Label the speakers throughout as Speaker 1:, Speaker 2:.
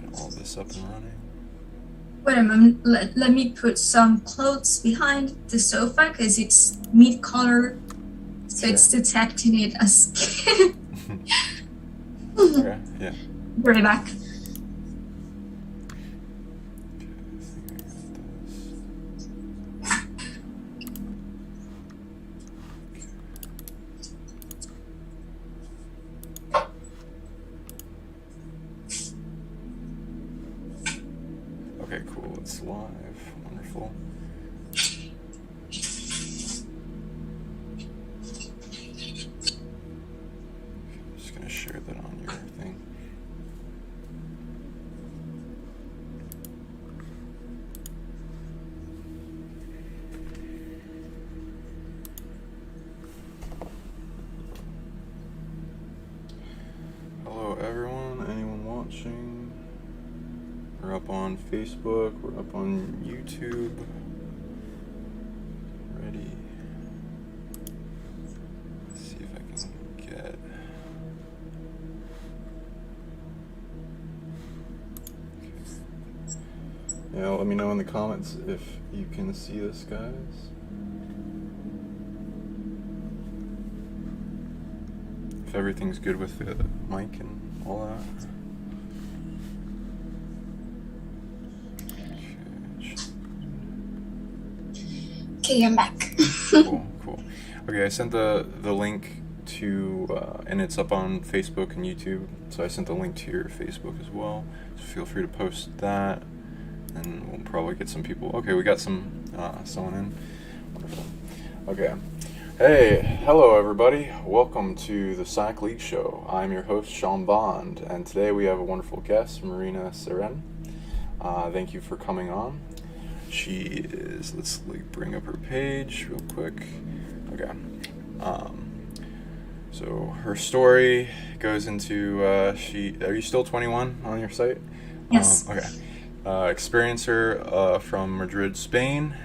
Speaker 1: get all this up and running.
Speaker 2: Wait a moment, let me put some clothes behind the sofa because it's mid-color, so
Speaker 1: Sure.
Speaker 2: it's detecting it as
Speaker 1: Okay, yeah.
Speaker 2: Be right back.
Speaker 1: Okay, cool. It's live. Wonderful. I'm just gonna share that on your thing. Hello, everyone. Anyone watching? We're up on Facebook. We're up on YouTube. Ready. Let's see if I can get. Yeah, let me know in the comments if you can see this, guys. If everything's good with the mic and all that.
Speaker 2: Okay, I'm back.
Speaker 1: Cool. Okay, I sent the link to, and it's up on Facebook and YouTube, so I sent the link to your Facebook as well. So feel free to post that, and we'll probably get some people. Okay, we got someone in. Wonderful. Okay. Hey, hello everybody. Welcome to the PsionicLeague show. I'm your host, Sean Bond, and today we have a wonderful guest, Marina Seren. Thank you for coming on. She is, let's bring up her page real quick. Okay. So her story goes into, are you still 21 on your site?
Speaker 2: Yes.
Speaker 1: Okay. Experiencer from Madrid, Spain.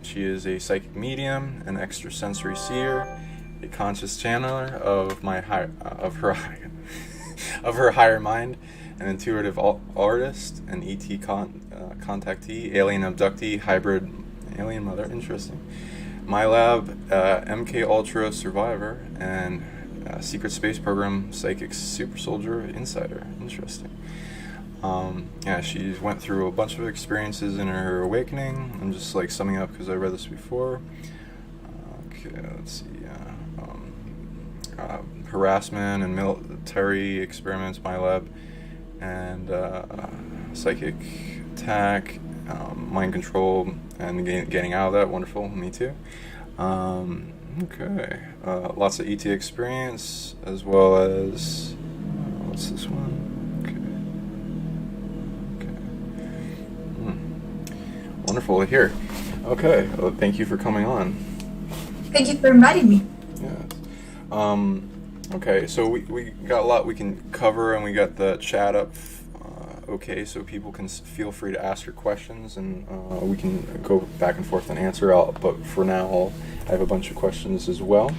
Speaker 1: She is a psychic medium, an extrasensory seer, a conscious channeler of her higher mind, an intuitive artist, an ET contactee, alien abductee, hybrid alien mother. Interesting. My lab, MK Ultra survivor, and secret space program psychic super soldier insider. Interesting. Yeah, she went through a bunch of experiences in her awakening. I'm just summing up because I read this before. Okay, let's see. Harassment and military experiments, my lab, and psychic attack, mind control, and getting out of that. Wonderful, me too. Okay, lots of ET experience, as well as what's this one? Wonderful to hear. Okay, well, thank you for coming on.
Speaker 2: Thank you for inviting me.
Speaker 1: Yes. Okay, so we got a lot we can cover, and we got the chat up. Okay, so people can feel free to ask your questions, and we can go back and forth and answer. But for now, I have a bunch of questions as well.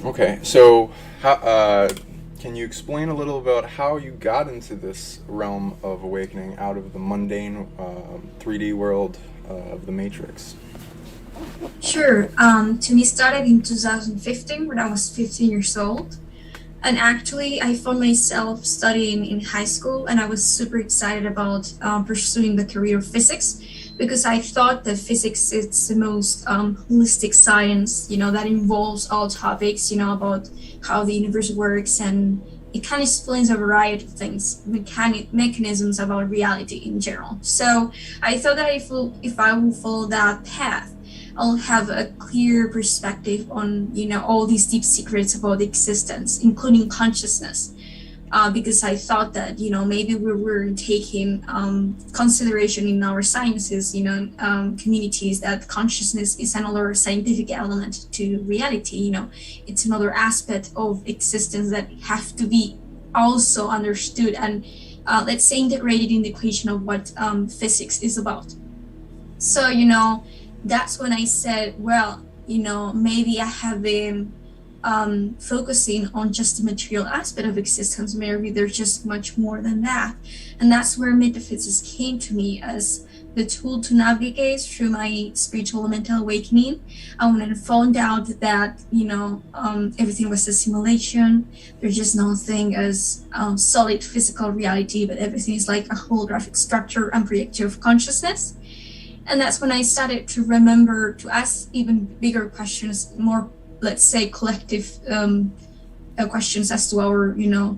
Speaker 1: Okay, so can you explain a little about how you got into this realm of awakening out of the mundane 3D world of the Matrix?
Speaker 2: Sure. To me, started in 2015 when I was 15 years old. And actually, I found myself studying in high school, and I was super excited about pursuing the career of physics because I thought that physics is the most holistic science, that involves all topics, about how the universe works, and it kind of explains a variety of things, mechanisms about reality in general. So I thought that if I will follow that path, I'll have a clear perspective on, all these deep secrets about existence, including consciousness. Because I thought that, maybe we were taking consideration in our sciences, communities, that consciousness is another scientific element to reality. It's another aspect of existence that have to be also understood and, let's say, integrated in the equation of what physics is about. So, that's when I said, well, maybe I have focusing on just the material aspect of existence. Maybe there's just much more than that. And that's where metaphysics came to me as the tool to navigate through my spiritual and mental awakening. When I found out that, everything was a simulation, there's just nothing as solid physical reality, but everything is like a holographic structure and projector of consciousness. And that's when I started to remember to ask even bigger questions, more, let's say, collective questions as to our,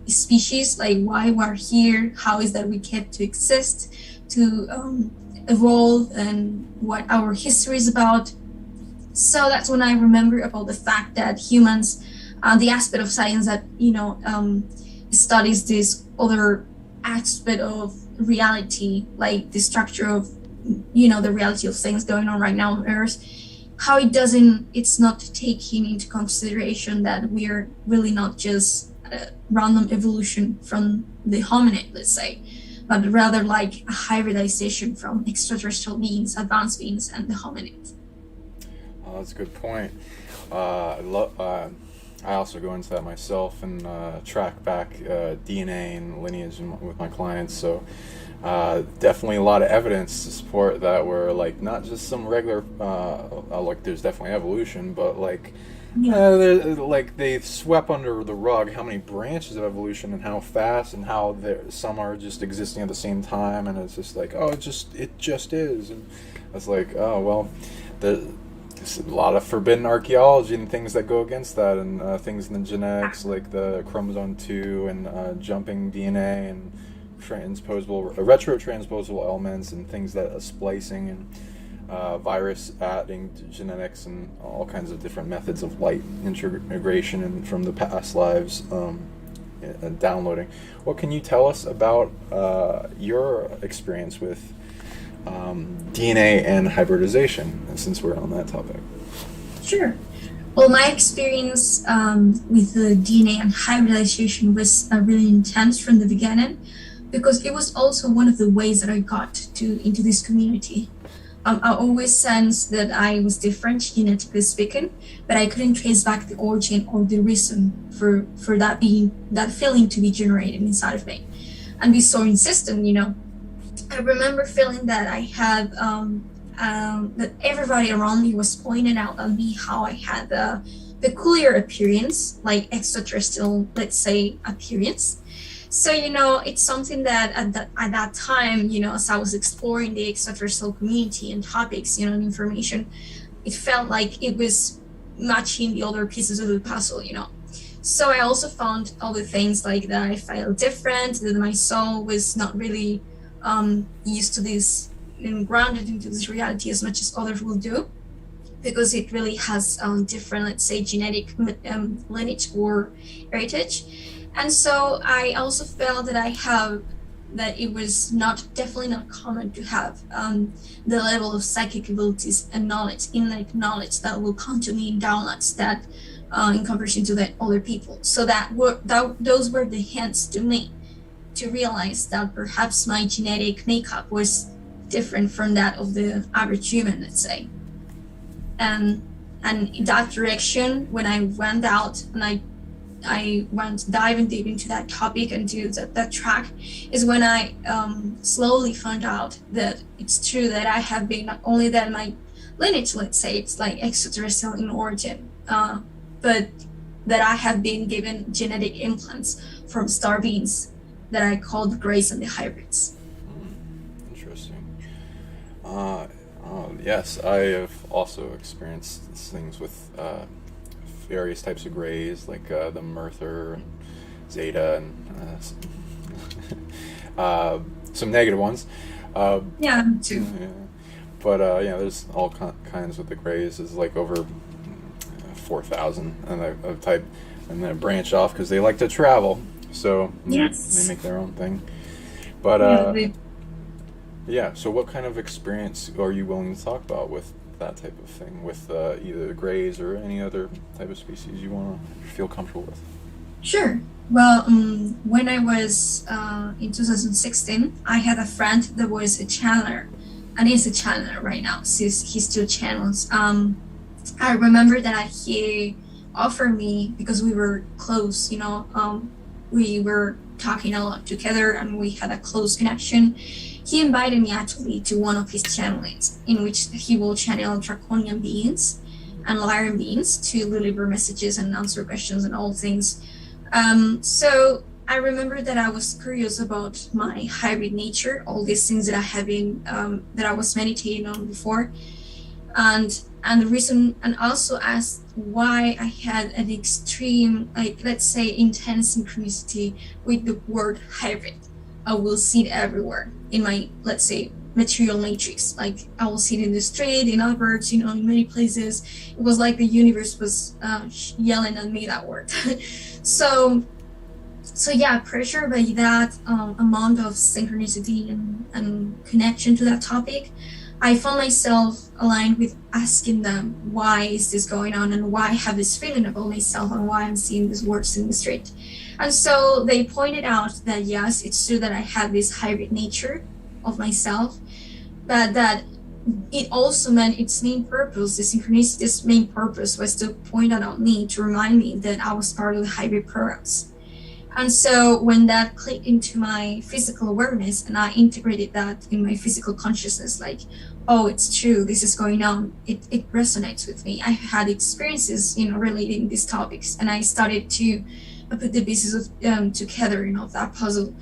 Speaker 2: species, like why we're here, how is that we get to exist, to evolve, and what our history is about. So that's when I remember about the fact that humans, the aspect of science that, studies this other aspect of reality, like the structure of, the reality of things going on right now on Earth, how it's not taking into consideration that we are really not just a random evolution from the hominid, let's say, but rather like a hybridization from extraterrestrial beings, advanced beings, and the hominid.
Speaker 1: Oh, that's a good point. I also go into that myself and track back DNA and lineage with my clients. So definitely a lot of evidence to support that we're like not just some regular, like there's definitely evolution, but like like they've swept under the rug how many branches of evolution and how fast and how some are just existing at the same time, and it's just like, oh, it just is, and it's like, oh well, there's a lot of forbidden archaeology and things that go against that, and things in the genetics like the chromosome 2 and jumping DNA and retrotransposable elements and things that are splicing and virus adding to genetics and all kinds of different methods of light integration and from the past lives and downloading. What can you tell us about your experience with DNA and hybridization, since we're on that topic?
Speaker 2: Sure. Well, my experience with the DNA and hybridization was really intense from the beginning, because it was also one of the ways that I got into this community. I always sensed that I was different, genetically speaking, but I couldn't trace back the origin or the reason for that feeling to be generated inside of me, and be so insistent. I remember feeling that I had that everybody around me was pointing out on me how I had a peculiar appearance, like extraterrestrial, let's say, appearance. So, it's something that at that time, as I was exploring the extraterrestrial community and topics, and information, it felt like it was matching the other pieces of the puzzle, So I also found other things like that I felt different, that my soul was not really used to this and grounded into this reality as much as others will do, because it really has different, let's say, genetic lineage or heritage. And so I also felt that it was definitely not common to have the level of psychic abilities and knowledge, innate knowledge that will come to me in downloads that in comparison to the other people. So those were the hints to me to realize that perhaps my genetic makeup was different from that of the average human, let's say. And in that direction, when I went out and I went diving deep into that topic and do that track, is when I slowly found out that it's true that I have been, not only that my lineage, let's say, it's like extraterrestrial in origin, but that I have been given genetic implants from star beings that I call the Greys and the hybrids.
Speaker 1: Interesting. Yes, I have also experienced things with various types of Greys, like the Merther and Zeta, and some negative ones.
Speaker 2: Yeah, me too.
Speaker 1: Yeah. But there's all kinds with the Greys. There's like over 4,000, and I've typed and then branch off because they like to travel. So
Speaker 2: yes,
Speaker 1: they make their own thing. But so what kind of experience are you willing to talk about with that type of thing, with either the Greys or any other type of species you want to feel comfortable with?
Speaker 2: Sure. Well, when I was in 2016, I had a friend that was a channeler, and he's a channeler right now. So he still channels. I remember that he offered me, because we were close, we were talking a lot together and we had a close connection. He invited me actually to one of his channelings, in which he will channel draconian beings and Lyran beings to deliver messages and answer questions and all things. So I remember that I was curious about my hybrid nature, all these things that I have been, that I was meditating on before, and the reason, and also asked why I had an extreme, like, let's say, intense synchronicity with the word hybrid. I will see it everywhere in my, let's say, material matrix. Like, I will see it in the street, in adverts, in many places. It was like the universe was yelling at me that word. so yeah, pressure by that amount of synchronicity and connection to that topic, I found myself aligned with asking them, why is this going on, and why I have this feeling about myself, and why I'm seeing these words in the street. And so they pointed out that yes, it's true that I had this hybrid nature of myself, but that it also meant its main purpose, the synchronicity's main purpose, was to point out on me, to remind me that I was part of the hybrid programs. And so when that clicked into my physical awareness and I integrated that in my physical consciousness, like, oh, it's true, this is going on, it resonates with me. I had experiences, relating these topics, and I started to put the pieces of together, of that puzzle.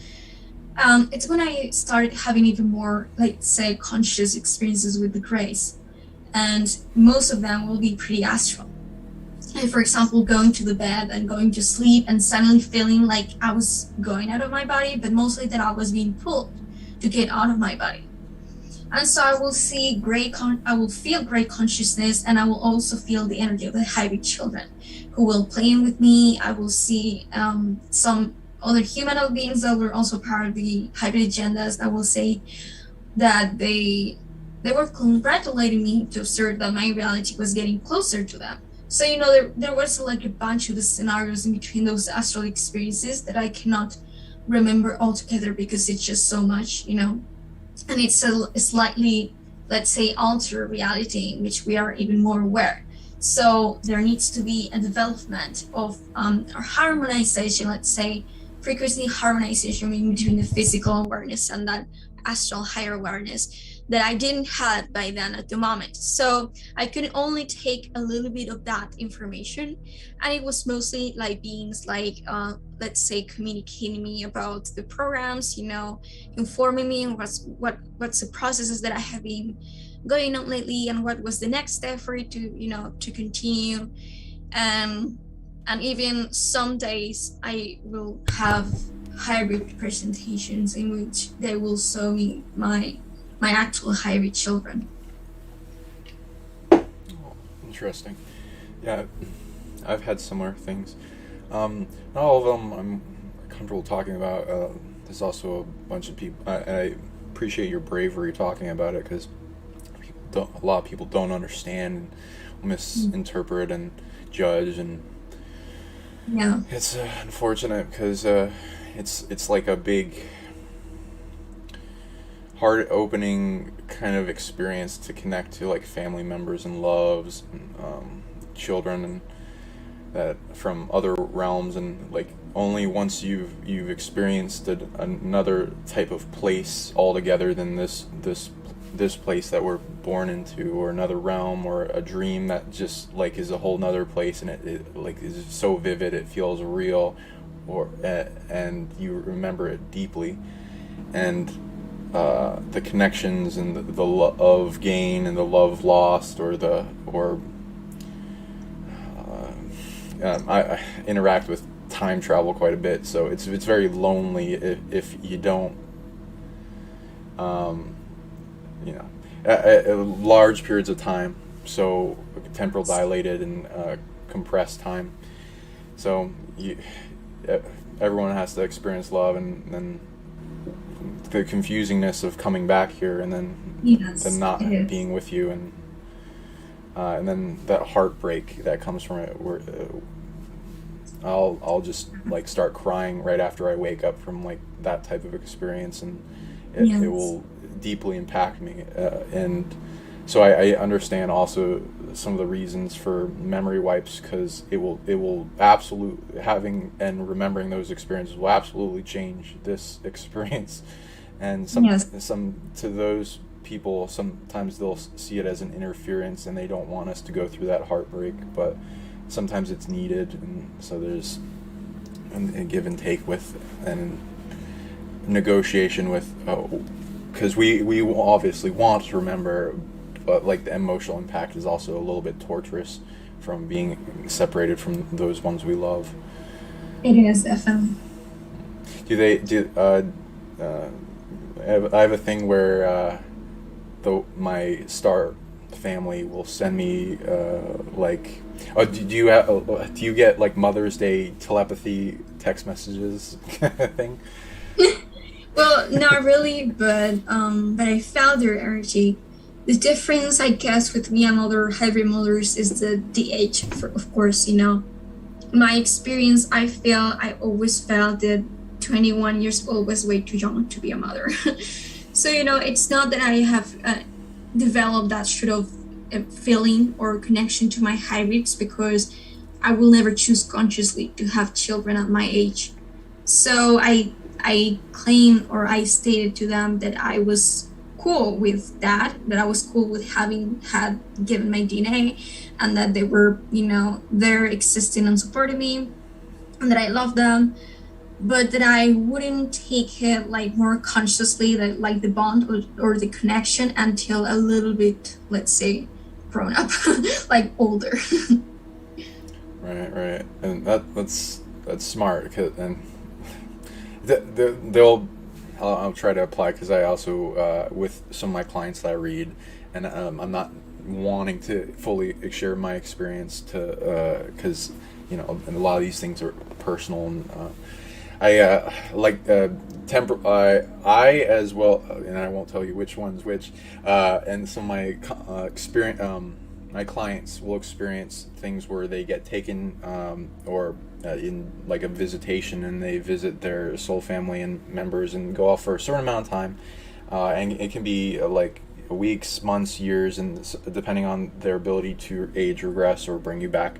Speaker 2: It's when I started having even more, like, say, conscious experiences with the grace, and most of them will be pretty astral. And for example, going to the bed and going to sleep and suddenly feeling like I was going out of my body, but mostly that I was being pulled to get out of my body. And so I will see I will feel great consciousness, and I will also feel the energy of the hybrid children who will play in with me. I will see some other humanoid beings that were also part of the hybrid agendas that will say that they were congratulating me to observe that my reality was getting closer to them. So, there was like a bunch of the scenarios in between those astral experiences that I cannot remember altogether because it's just so much, and it's a slightly, let's say, altered reality in which we are even more aware. So there needs to be a development of or harmonization, let's say, frequency harmonization in between the physical awareness and that astral higher awareness that I didn't have by then at the moment. So I could only take a little bit of that information, and it was mostly like beings like, let's say, communicating me about the programs, informing me on what's the processes that I have been going on lately, and what was the next step for it to continue. And even some days I will have hybrid presentations in which they will show me my actual hybrid children.
Speaker 1: Oh, interesting. Yeah, I've had similar things. Not all of them I'm comfortable talking about. There's also a bunch of people, and I appreciate your bravery talking about it, because a lot of people don't understand, and misinterpret and judge, and
Speaker 2: yeah,
Speaker 1: it's unfortunate because it's like a big, heart opening kind of experience to connect to like family members and loves and children and that from other realms, and like only once you've experienced another type of place altogether than this place that we're born into, or another realm, or a dream that just like is a whole nother place, and it like is so vivid it feels real, or and you remember it deeply, and the connections and the love gain and the love lost, I interact with time travel quite a bit, so it's very lonely if you don't, large periods of time, so temporal dilated and compressed time. So everyone has to experience love, and then the confusingness of coming back here, and then not being with you, and then that heartbreak that comes from it, where I'll just like start crying right after I wake up from like that type of experience, and it will deeply impact me, and So I understand also some of the reasons for memory wipes, because it will absolute having and remembering those experiences will absolutely change this experience, and
Speaker 2: Yes.
Speaker 1: some to those people sometimes they'll see it as an interference and they don't want us to go through that heartbreak, but sometimes it's needed, and so there's a give and take with and negotiation with, because we obviously want to remember, but like the emotional impact is also a little bit torturous from being separated from those ones we love.
Speaker 2: It is definitely.
Speaker 1: Do they do? I have a thing where my star family will send me like. Oh, do you get like Mother's Day telepathy text messages thing?
Speaker 2: Well, not really, but I felt their energy. The difference, I guess, with me and other hybrid mothers is the age. Of course, my experience. I always felt that 21 years old was way too young to be a mother. So it's not that I have developed that sort of feeling or connection to my hybrids, because I will never choose consciously to have children at my age. So I claimed, or I stated to them, that I was cool with that I was cool with having had given my DNA, and that they were, there existing and supporting me, and that I love them, but that I wouldn't take it like more consciously, that like the bond or the connection, until a little bit, let's say, grown up, like older.
Speaker 1: Right, and that's smart, and they'll I'll try to apply, because I also with some of my clients that I read, and I'm not wanting to fully share my experience to, because and a lot of these things are personal, and I like I as well, and I won't tell you which one's which, and some of my experience. My clients will experience things where they get taken, or in like a visitation, and they visit their soul family and members and go off for a certain amount of time, and it can be like weeks, months, years, and depending on their ability to age, regress, or bring you back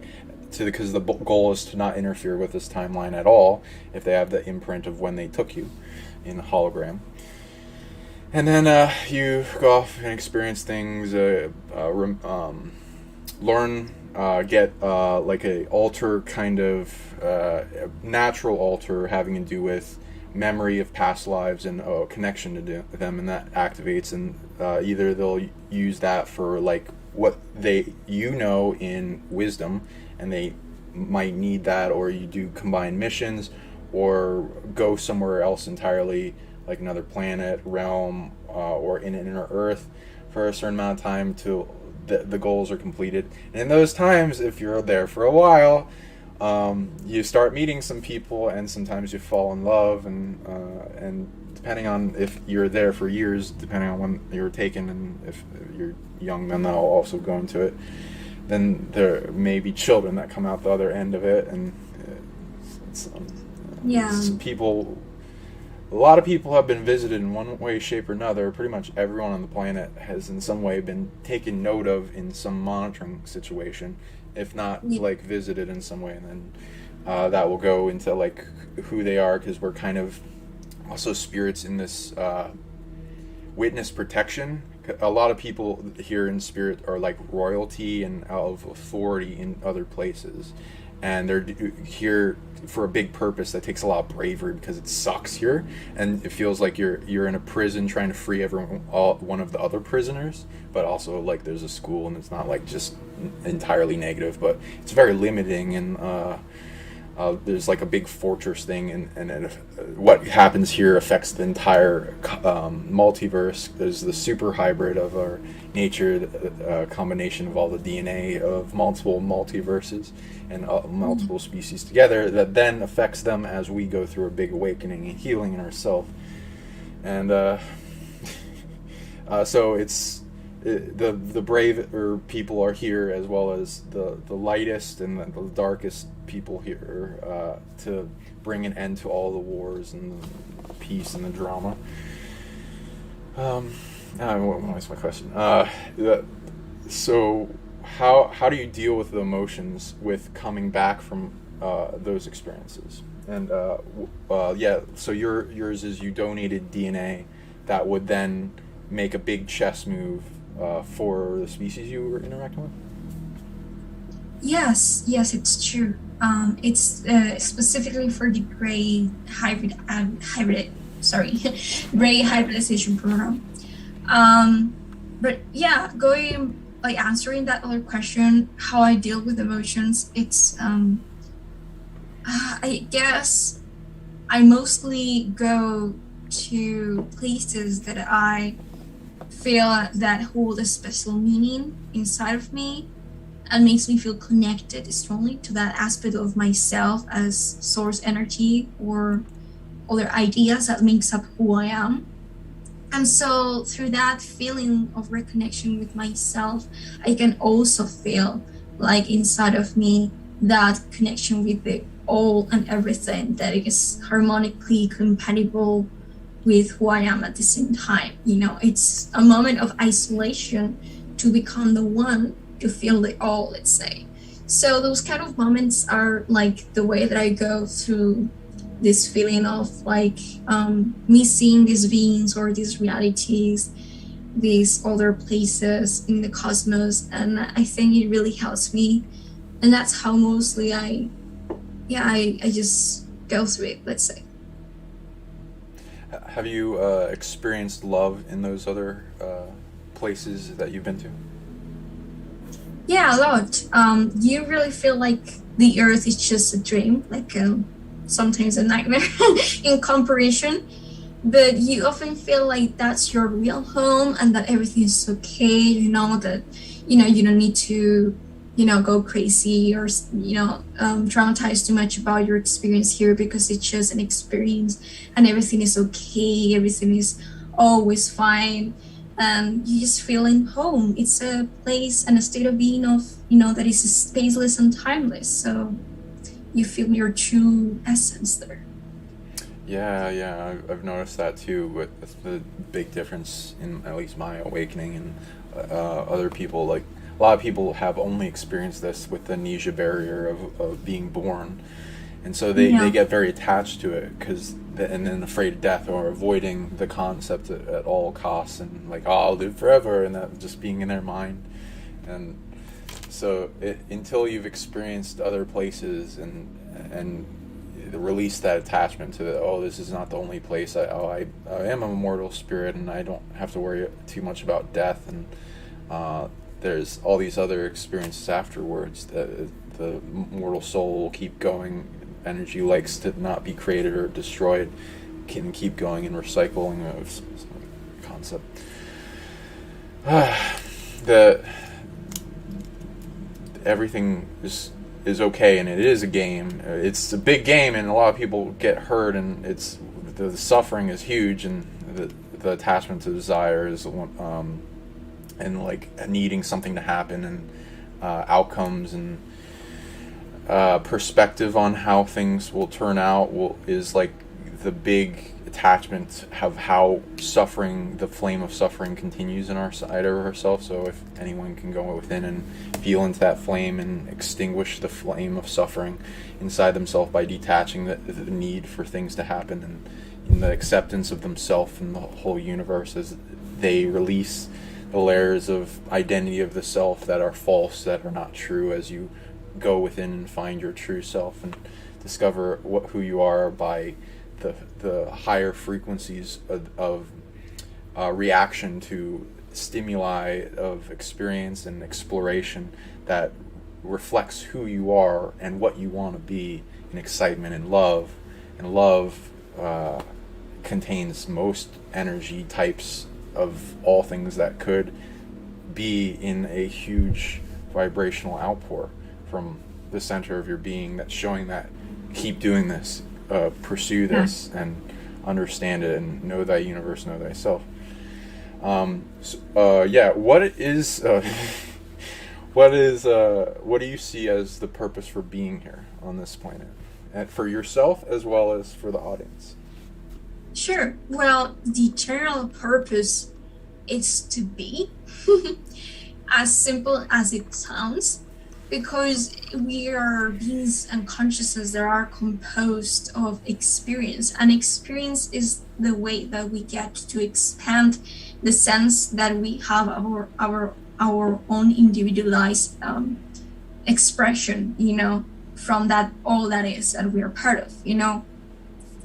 Speaker 1: to, because the goal is to not interfere with this timeline at all if they have the imprint of when they took you in a hologram. And then you go off and experience things, learn, get like a altar, kind of natural altar having to do with memory of past lives and connection to them, and that activates, and either they'll use that for like what they in wisdom, and they might need that, or you do combined missions, or go somewhere else entirely, like another planet, realm, or in inner Earth for a certain amount of time till the goals are completed. And in those times, if you're there for a while, you start meeting some people, and sometimes you fall in love, and depending on if you're there for years, depending on when you were taken, and if you're young, then that'll also go into it. Then there may be children that come out the other end of it, and
Speaker 2: Yeah.
Speaker 1: people. A lot of people have been visited in one way, shape, or another. Pretty much everyone on the planet has in some way been taken note of in some monitoring situation, if not like visited in some way, and then that will go into like who they are, because we're kind of also spirits in this witness protection. A lot of people here in spirit are like royalty and of authority in other places, and they're here for a big purpose that takes a lot of bravery, because it sucks here, and it feels like you're in a prison trying to free one of the other prisoners, but also like there's a school, and it's not like just entirely negative, but it's very limiting, and there's like a big fortress thing, and what happens here affects the entire multiverse. There's the super hybrid of our nature, the combination of all the DNA of multiple multiverses and multiple species together, that then affects them as we go through a big awakening and healing in ourselves. And so the braver people are here, as well as the lightest and the darkest people here, to bring an end to all the wars and the peace and the drama. what was my question? So, how do you deal with the emotions with coming back from those experiences? And yeah, so yours is you donated DNA that would then make a big chess move for the species you were interacting with.
Speaker 2: Yes, it's true. It's specifically for the sorry, gray hybridization program. But yeah, going like answering that other question, how I deal with emotions, it's I guess I mostly go to places that I feel that hold a special meaning inside of me and makes me feel connected strongly to that aspect of myself as source energy or other ideas that makes up who I am. And so through that feeling of reconnection with myself, I can also feel like inside of me that connection with the all and everything that is harmonically compatible with who I am at the same time. It's a moment of isolation to become the one to feel the all, let's say. So those kind of moments are like the way that I go through this feeling of like me seeing these beings or these realities, these other places in the cosmos, and I think it really helps me. And that's how mostly I just go through it, let's say.
Speaker 1: Have you experienced love in those other places that you've been to?
Speaker 2: Yeah, a lot. You really feel like the earth is just a dream, like sometimes a nightmare in comparison. But you often feel like that's your real home and that everything is okay. That you don't need to go crazy or traumatize too much about your experience here because it's just an experience and everything is okay. Everything is always fine. You just feel in home. It's a place and a state of being of, that is spaceless and timeless. So you feel your true essence there.
Speaker 1: Yeah, I've noticed that too. But that's the big difference in at least my awakening and other people. Like a lot of people have only experienced this with the amnesia barrier of being born, and so they get very attached to it and then afraid of death or avoiding the concept at all costs and like, oh, I'll live forever, and that just being in their mind. And so until you've experienced other places and release that attachment to this is not the only place. I am a mortal spirit and I don't have to worry too much about death, and there's all these other experiences afterwards. The mortal soul will keep going. Energy likes to not be created or destroyed, can keep going and recycling of concept. The everything is okay, and it is a game. It's a big game, and a lot of people get hurt, and the suffering is huge, and the attachment to desire is and like needing something to happen, and outcomes and perspective on how things will turn out is like the big attachment of how the flame of suffering continues in our side of ourselves. So if anyone can go within and feel into that flame and extinguish the flame of suffering inside themselves by detaching the need for things to happen and in the acceptance of themselves and the whole universe as they release the layers of identity of the self that are false, that are not true, as you go within and find your true self and discover who you are by the higher frequencies of reaction to stimuli of experience and exploration that reflects who you are and what you want to be in excitement and love. And love contains most energy types of all things that could be in a huge vibrational outpour from the center of your being that's showing that keep doing this, pursue this, and understand it, and know thy universe, know thyself. What is what do you see as the purpose for being here on this planet, and for yourself as well as for the audience?
Speaker 2: Sure. Well, the general purpose it's to be, as simple as it sounds, because we are beings and consciousness that are composed of experience, and experience is the way that we get to expand the sense that we have our own individualized expression, from that all that is that we are part of.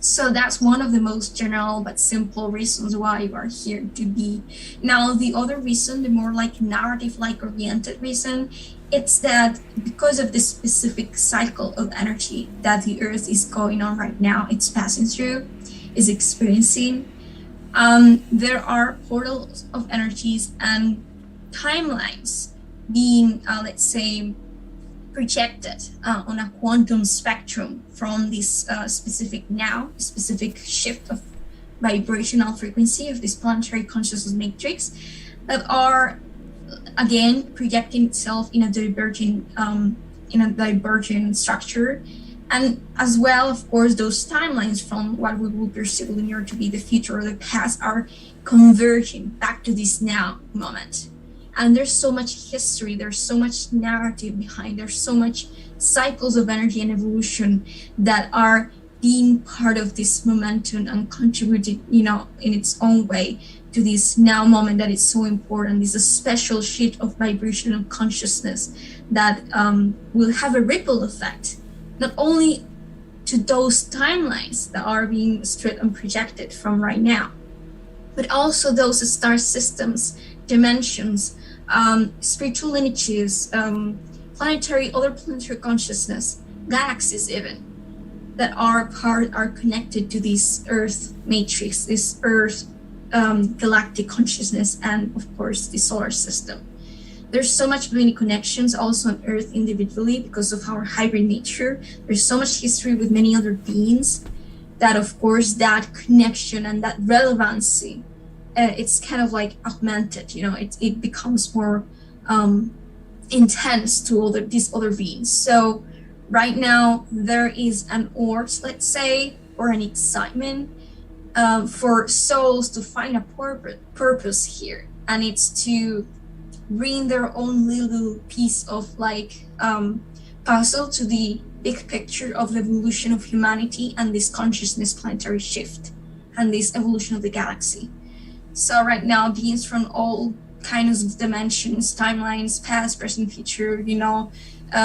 Speaker 2: So that's one of the most general but simple reasons why you are here to be. Now, the other reason, the more like narrative, like oriented reason, it's that because of the specific cycle of energy that the Earth is going on right now, it's passing through, is experiencing, there are portals of energies and timelines being, let's say, projected on a quantum spectrum from this specific shift of vibrational frequency of this planetary consciousness matrix that are again projecting itself in a divergent structure, and as well, of course, those timelines from what we will perceive linear to be the future or the past are converging back to this now moment. And there's so much history, there's so much narrative behind, there's so much cycles of energy and evolution that are being part of this momentum and contributing, in its own way to this now moment that is so important. This is a special shift of vibrational consciousness that will have a ripple effect, not only to those timelines that are being straight and projected from right now, but also those star systems, dimensions, spiritual lineages, other planetary consciousness, galaxies even, that are connected to this Earth matrix, this Earth galactic consciousness, and of course the solar system. There's so many connections also on Earth individually because of our hybrid nature. There's so much history with many other beings that, of course, that connection and that relevancy, it's kind of like augmented, it becomes more intense to these other beings. So right now there is an urge, let's say, or an excitement for souls to find a purpose here, and it's to bring their own little piece of puzzle to the big picture of the evolution of humanity and this consciousness planetary shift and this evolution of the galaxy. So right now, beings from all kinds of dimensions, timelines, past, present, future,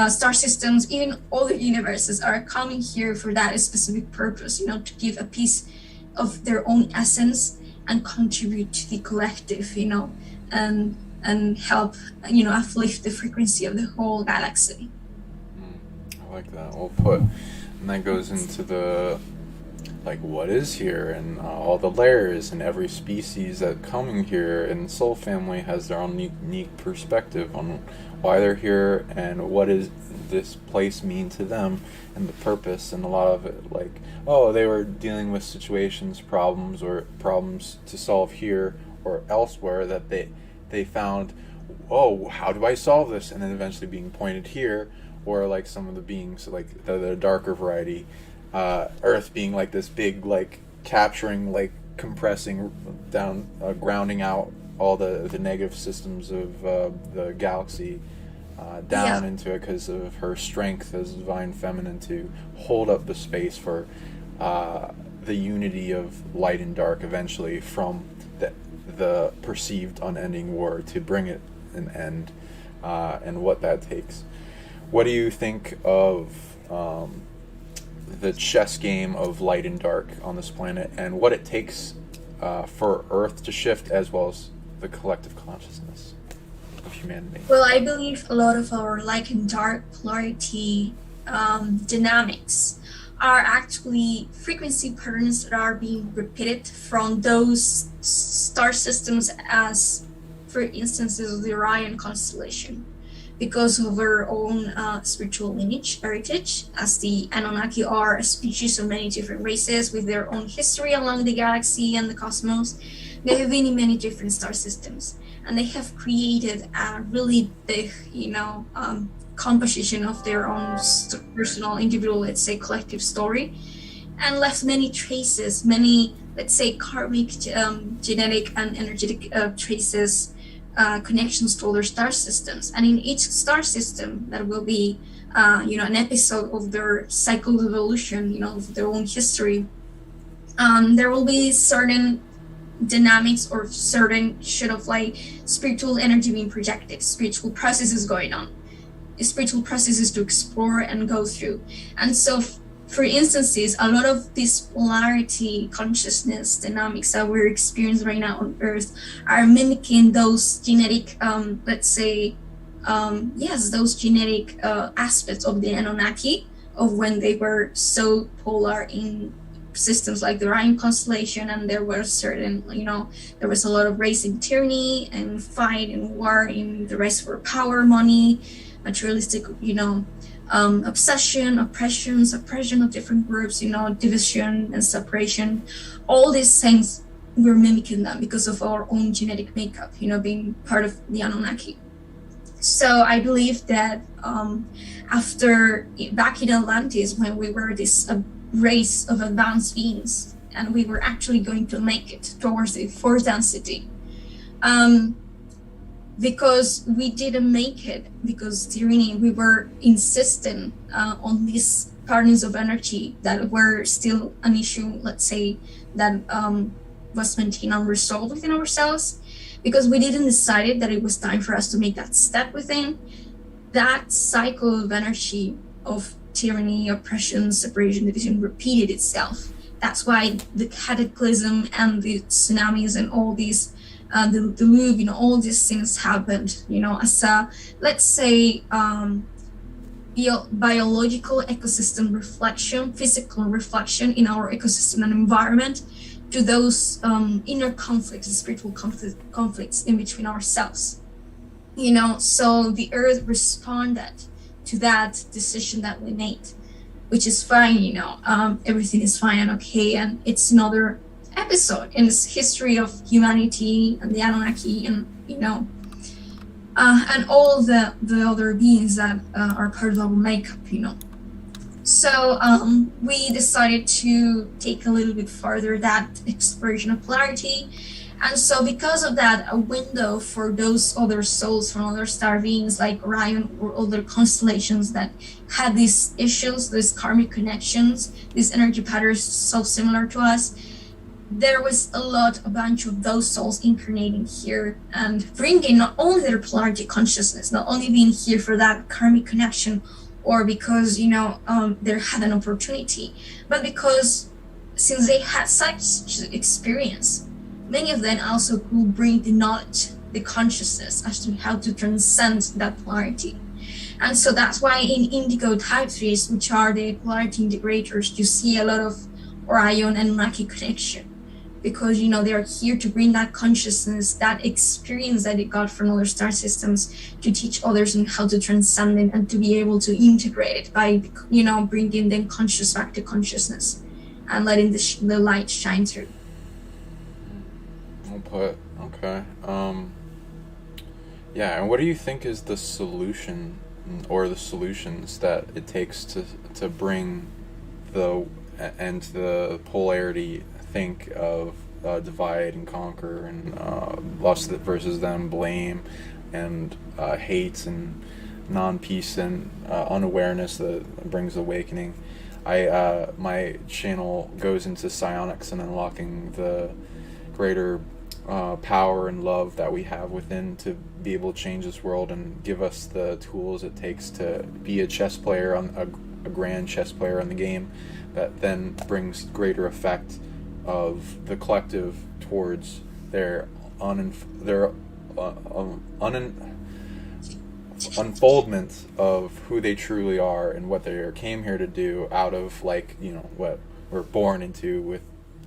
Speaker 2: star systems, even other universes are coming here for that specific purpose, to give a piece of their own essence and contribute to the collective, and help, uplift the frequency of the whole galaxy.
Speaker 1: I like that. Well put. And that goes into the what is here and all the layers, and every species that coming here and Soul Family has their own unique perspective on why they're here and what does this place mean to them and the purpose. And a lot of it they were dealing with situations, problems to solve here or elsewhere that they found, how do I solve this, and then eventually being pointed here. Or some of the beings the darker variety, Earth being this big capturing, compressing down, grounding out all the negative systems of the galaxy down into it because of her strength as divine feminine to hold up the space for the unity of light and dark eventually from the perceived unending war to bring it an end, and what that takes. What do you think of the chess game of light and dark on this planet, and what it takes for Earth to shift, as well as the collective consciousness of humanity?
Speaker 2: Well, I believe a lot of our light and dark polarity dynamics are actually frequency patterns that are being repeated from those star systems, as for instances of the Orion constellation, because of our own spiritual lineage, heritage, as the Anunnaki are a species of many different races with their own history along the galaxy and the cosmos. They have been in many different star systems, and they have created a really big, composition of their own personal, individual, let's say, collective story. and left many traces, many, let's say, karmic, genetic and energetic traces, connections to other star systems. And in each star system, that will be, an episode of their cycle of evolution, of their own history. There will be certain dynamics or certain sort of like spiritual energy being projected, spiritual processes going on, spiritual processes to explore and go through. And so, for instances, a lot of this polarity consciousness dynamics that we're experiencing right now on Earth are mimicking those genetic, let's say, those genetic aspects of the Anunnaki, of when they were so polar in systems like the Orion constellation, and there were certain, there was a lot of racial tyranny and fight and war in the race for power, money, materialistic, obsession, oppression, suppression of different groups, division and separation. All these things, we're mimicking them because of our own genetic makeup, being part of the Anunnaki. So I believe that after, back in Atlantis, when we were this race of advanced beings, and we were actually going to make it towards the fourth density, because we didn't make it, because tyranny, we were insisting on these patterns of energy that were still an issue, let's say, that was maintained unresolved within ourselves, because we didn't decide that it was time for us to make that step within. That cycle of energy of tyranny, oppression, separation, division repeated itself. That's why the cataclysm and the tsunamis and all these, the deluge, all these things happened, as a, let's say, biological ecosystem reflection, physical reflection in our ecosystem and environment, to those inner conflicts, spiritual conflicts in between ourselves. So the Earth responded to that decision that we made, which is fine, everything is fine and okay, and it's another episode in this history of humanity and the Anunnaki, and and all the other beings that are part of our makeup, So we decided to take a little bit further that exploration of polarity. And so because of that, a window for those other souls from other star beings like Orion or other constellations that had these issues, these karmic connections, these energy patterns so similar to us, there was a bunch of those souls incarnating here and bringing not only their polarity consciousness, not only being here for that karmic connection, or because, they had an opportunity, but because since they had such experience, many of them also could bring the knowledge, the consciousness as to how to transcend that polarity. And so that's why in Indigo Type 3s, which are the polarity integrators, you see a lot of Orion and Anunnaki connection, because, they are here to bring that consciousness, that experience that they got from other star systems, to teach others on how to transcend it and to be able to integrate it by, bringing them conscious back to consciousness and letting the light shine through.
Speaker 1: Well put. Okay. Yeah, and what do you think is the solution, or the solutions that it takes to bring the end to the polarity, think of divide and conquer, and us versus them, blame and hate and non-peace and unawareness that brings awakening? My channel goes into psionics and unlocking the greater power and love that we have within to be able to change this world and give us the tools it takes to be a chess player, on a grand chess player in the game, that then brings greater effect of the collective towards their unfoldment of who they truly are and what they came here to do, out of what we're born into, with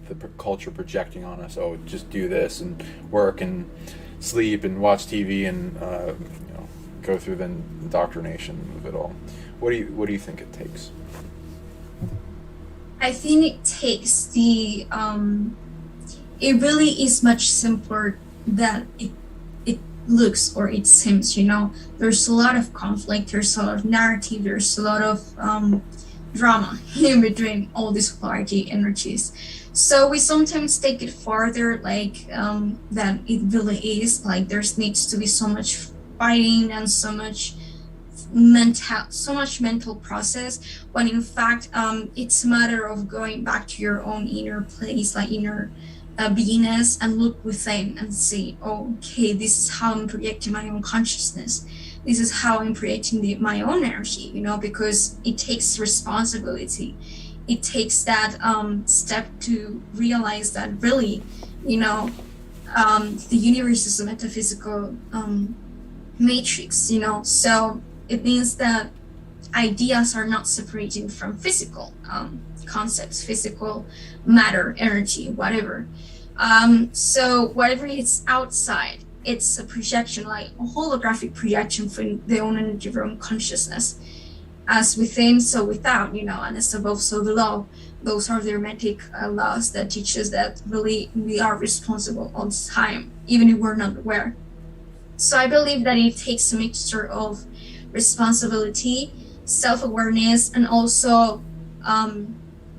Speaker 1: the culture projecting on us. Oh, just do this and work and sleep and watch TV and go through the indoctrination of it all. What do you think it takes?
Speaker 2: I think it takes the it really is much simpler than it looks or it seems. There's a lot of conflict, there's a lot of narrative, there's a lot of drama in between all these polarity energies. So we sometimes take it farther, like than it really is. Like there's needs to be so much fighting and so much mental process, when in fact it's a matter of going back to your own inner place, like inner beingness, and look within and see, oh, okay, this is how I'm projecting my own consciousness, this is how I'm projecting my own energy, because it takes responsibility. It takes that step to realize that really, the universe is a metaphysical matrix, so it means that ideas are not separating from physical concepts, physical matter, energy, whatever. So whatever is outside, it's a projection, like a holographic projection from the own energy of your own consciousness. As within, so without, and as above, so below. Those are the hermetic laws that teach us that really we are responsible all the time, even if we're not aware. So I believe that it takes a mixture of responsibility, self-awareness, and also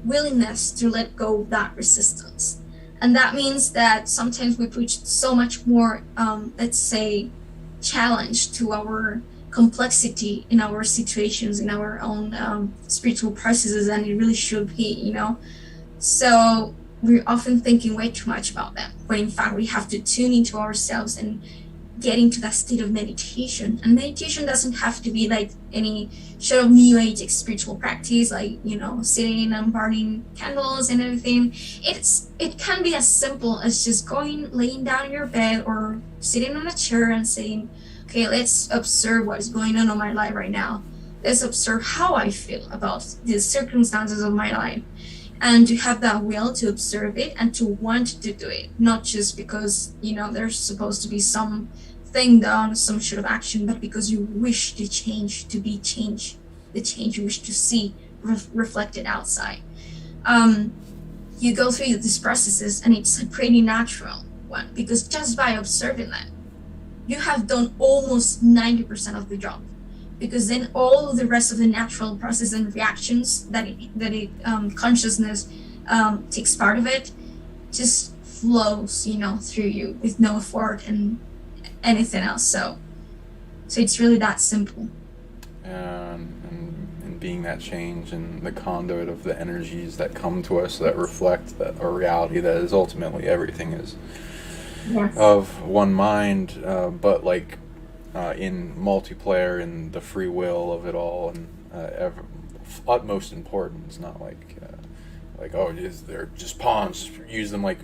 Speaker 2: willingness to let go of that resistance. And that means that sometimes we put so much more, let's say, challenge to our complexity in our situations, in our own spiritual processes, than it really should be, So we're often thinking way too much about them, when in fact we have to tune into ourselves and get into that state of meditation. And meditation doesn't have to be like any sort of new age spiritual practice, like sitting and burning candles and everything. It can be as simple as just laying down in your bed or sitting on a chair and saying, okay, let's observe what is going on in my life right now. Let's observe how I feel about the circumstances of my life, and to have that will to observe it and to want to do it, not just because there's supposed to be some thing done, some sort of action, but because you wish to change, to be changed, the change you wish to see reflected outside. You go through these processes, and it's a pretty natural one, because just by observing that, you have done almost 90% of the job, because then all of the rest of the natural process and reactions that consciousness takes part of it just flows, through you with no effort and anything else. So it's really that simple.
Speaker 1: And being that change and the conduit of the energies that come to us that reflect that a reality that is ultimately everything is. Yes. Of one mind, but like in multiplayer and the free will of it all, and utmost importance. Not like they're just pawns. Use them like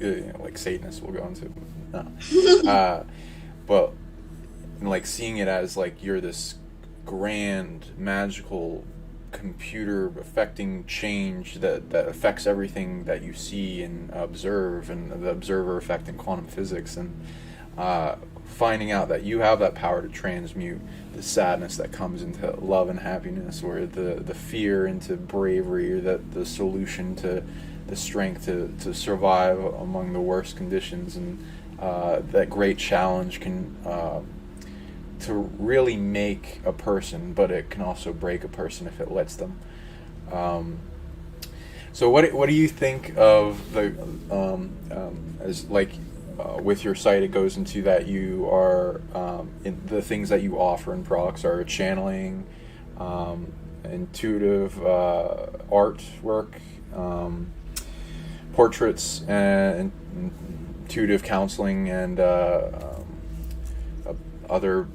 Speaker 1: Satanists will go into. No. But like seeing it as like you're this grand magical computer affecting change that affects everything that you see and observe, and the observer effect in quantum physics, and finding out that you have that power to transmute the sadness that comes into love and happiness, or the fear into bravery, or that the solution to the strength to survive among the worst conditions, and that great challenge can to really make a person, but it can also break a person if it lets them. So what do you think of the as like with your site? It goes into that you are in the things that you offer in products are channeling, intuitive artwork, portraits, and intuitive counseling, and other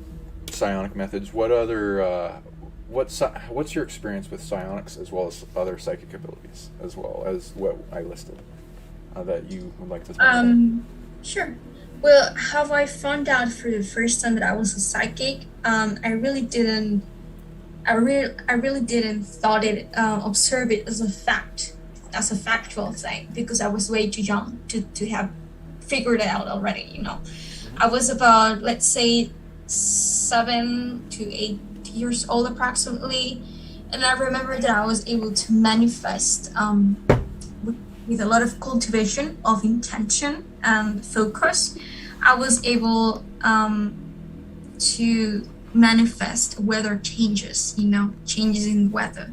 Speaker 1: psionic methods. What other what's your experience with psionics, as well as other psychic abilities, as well as what I listed, that you would like to talk about?
Speaker 2: Sure. Well, how I found out for the first time that I was a psychic, I really didn't observe it as a fact, as a factual thing, because I was way too young to have figured it out already. I was about, let's say, 7 to 8 years old approximately, and I remember that I was able to manifest with a lot of cultivation of intention and focus. I was able to manifest weather changes, changes in weather.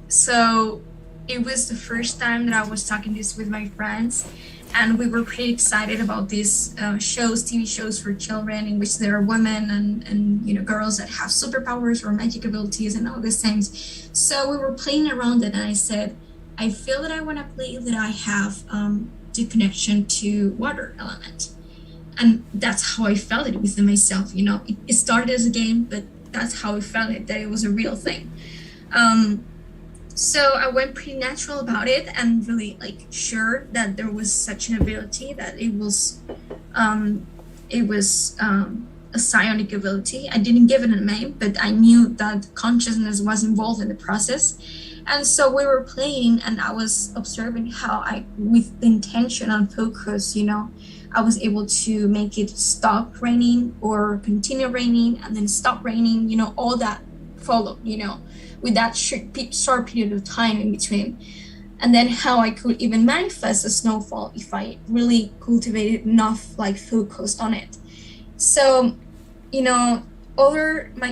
Speaker 2: So it was the first time that I was talking this with my friends, and we were pretty excited about these TV shows for children, in which there are women and girls that have superpowers or magic abilities and all these things. So we were playing around it, and I said, I feel that I want to play that I have the connection to water element, and that's how I felt it within myself. It started as a game, but that's how I felt it, that it was a real thing. So I went pretty natural about it, and really sure that there was such an ability, that it was a psionic ability. I didn't give it a name, but I knew that consciousness was involved in the process. And so we were playing, and I was observing how with the intention and focus, I was able to make it stop raining or continue raining and then stop raining, all that followed, with that short period of time in between. And then how I could even manifest a snowfall if I really cultivated enough focus on it. So, my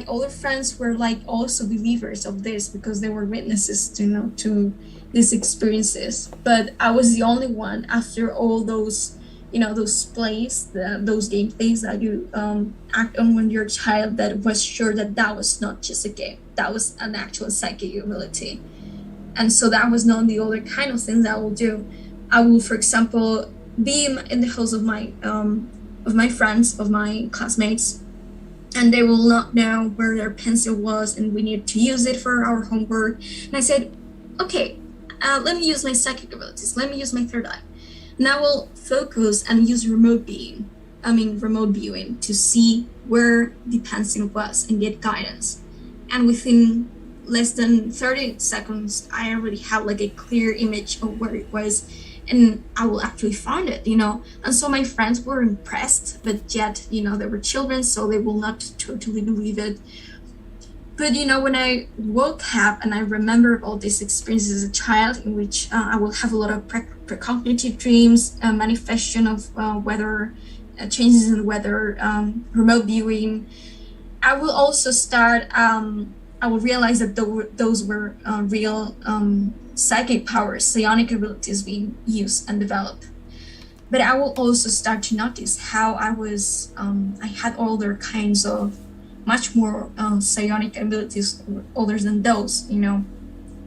Speaker 2: older friends were also believers of this, because they were witnesses to these experiences. But I was the only one, after all those those plays, those gameplays that you act on when you're a child, that was sure that that was not just a game, that was an actual psychic ability. And so that was not the other kind of things I will do. I will, for example, be in the house of my friends, of my classmates, and they will not know where their pencil was, and we need to use it for our homework. And I said, okay, let me use my psychic abilities, let me use my third eye. And I will focus and use remote viewing to see where the pencil was and get guidance. And within less than 30 seconds, I already have a clear image of where it was, and I will actually find it, And so my friends were impressed, but yet, they were children, so they will not totally believe it. But when I woke up and I remember all these experiences as a child, in which I will have a lot of precognitive dreams, manifestation of weather, changes in the weather, remote viewing, I will also start, I will realize that those were real psychic powers, psionic abilities being used and developed. But I will also start to notice how I had other kinds of much more psionic abilities other than those,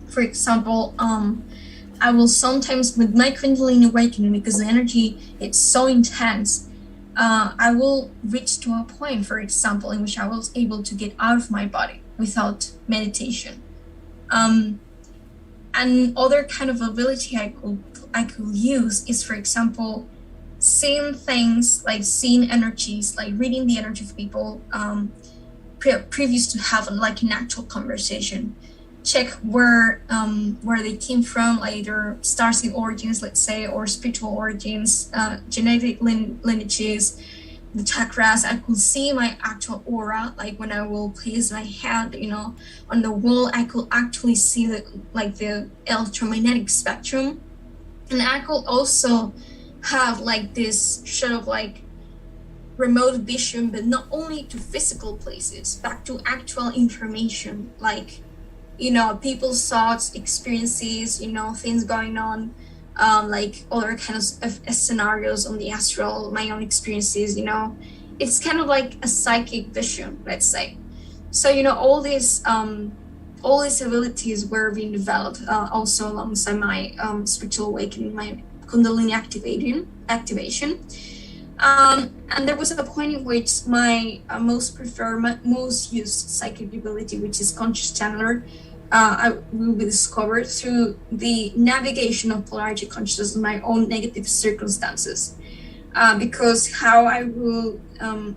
Speaker 2: For example, I will sometimes, with my Kundalini awakening, because the energy, it's so intense, I will reach to a point, for example, in which I was able to get out of my body without meditation. And other kind of ability I could use is, for example, seeing things, seeing energies, reading the energy of people, previous to have an actual conversation, check where they came from, their starseed origins, let's say, or spiritual origins, genetic lineages, the chakras. I could see my actual aura, when I will place my hand, on the wall. I could actually see the electromagnetic spectrum, and I could also have this sort of remote vision, but not only to physical places, back to actual information, people's thoughts, experiences, things going on, other kinds of scenarios on the astral, my own experiences, it's kind of a psychic vision, let's say. So, all these abilities were being developed also alongside my spiritual awakening, my Kundalini activation. And there was a point in which my most used psychic ability, which is conscious channeler, will be discovered through the navigation of polarity consciousness in my own negative circumstances. Because how I will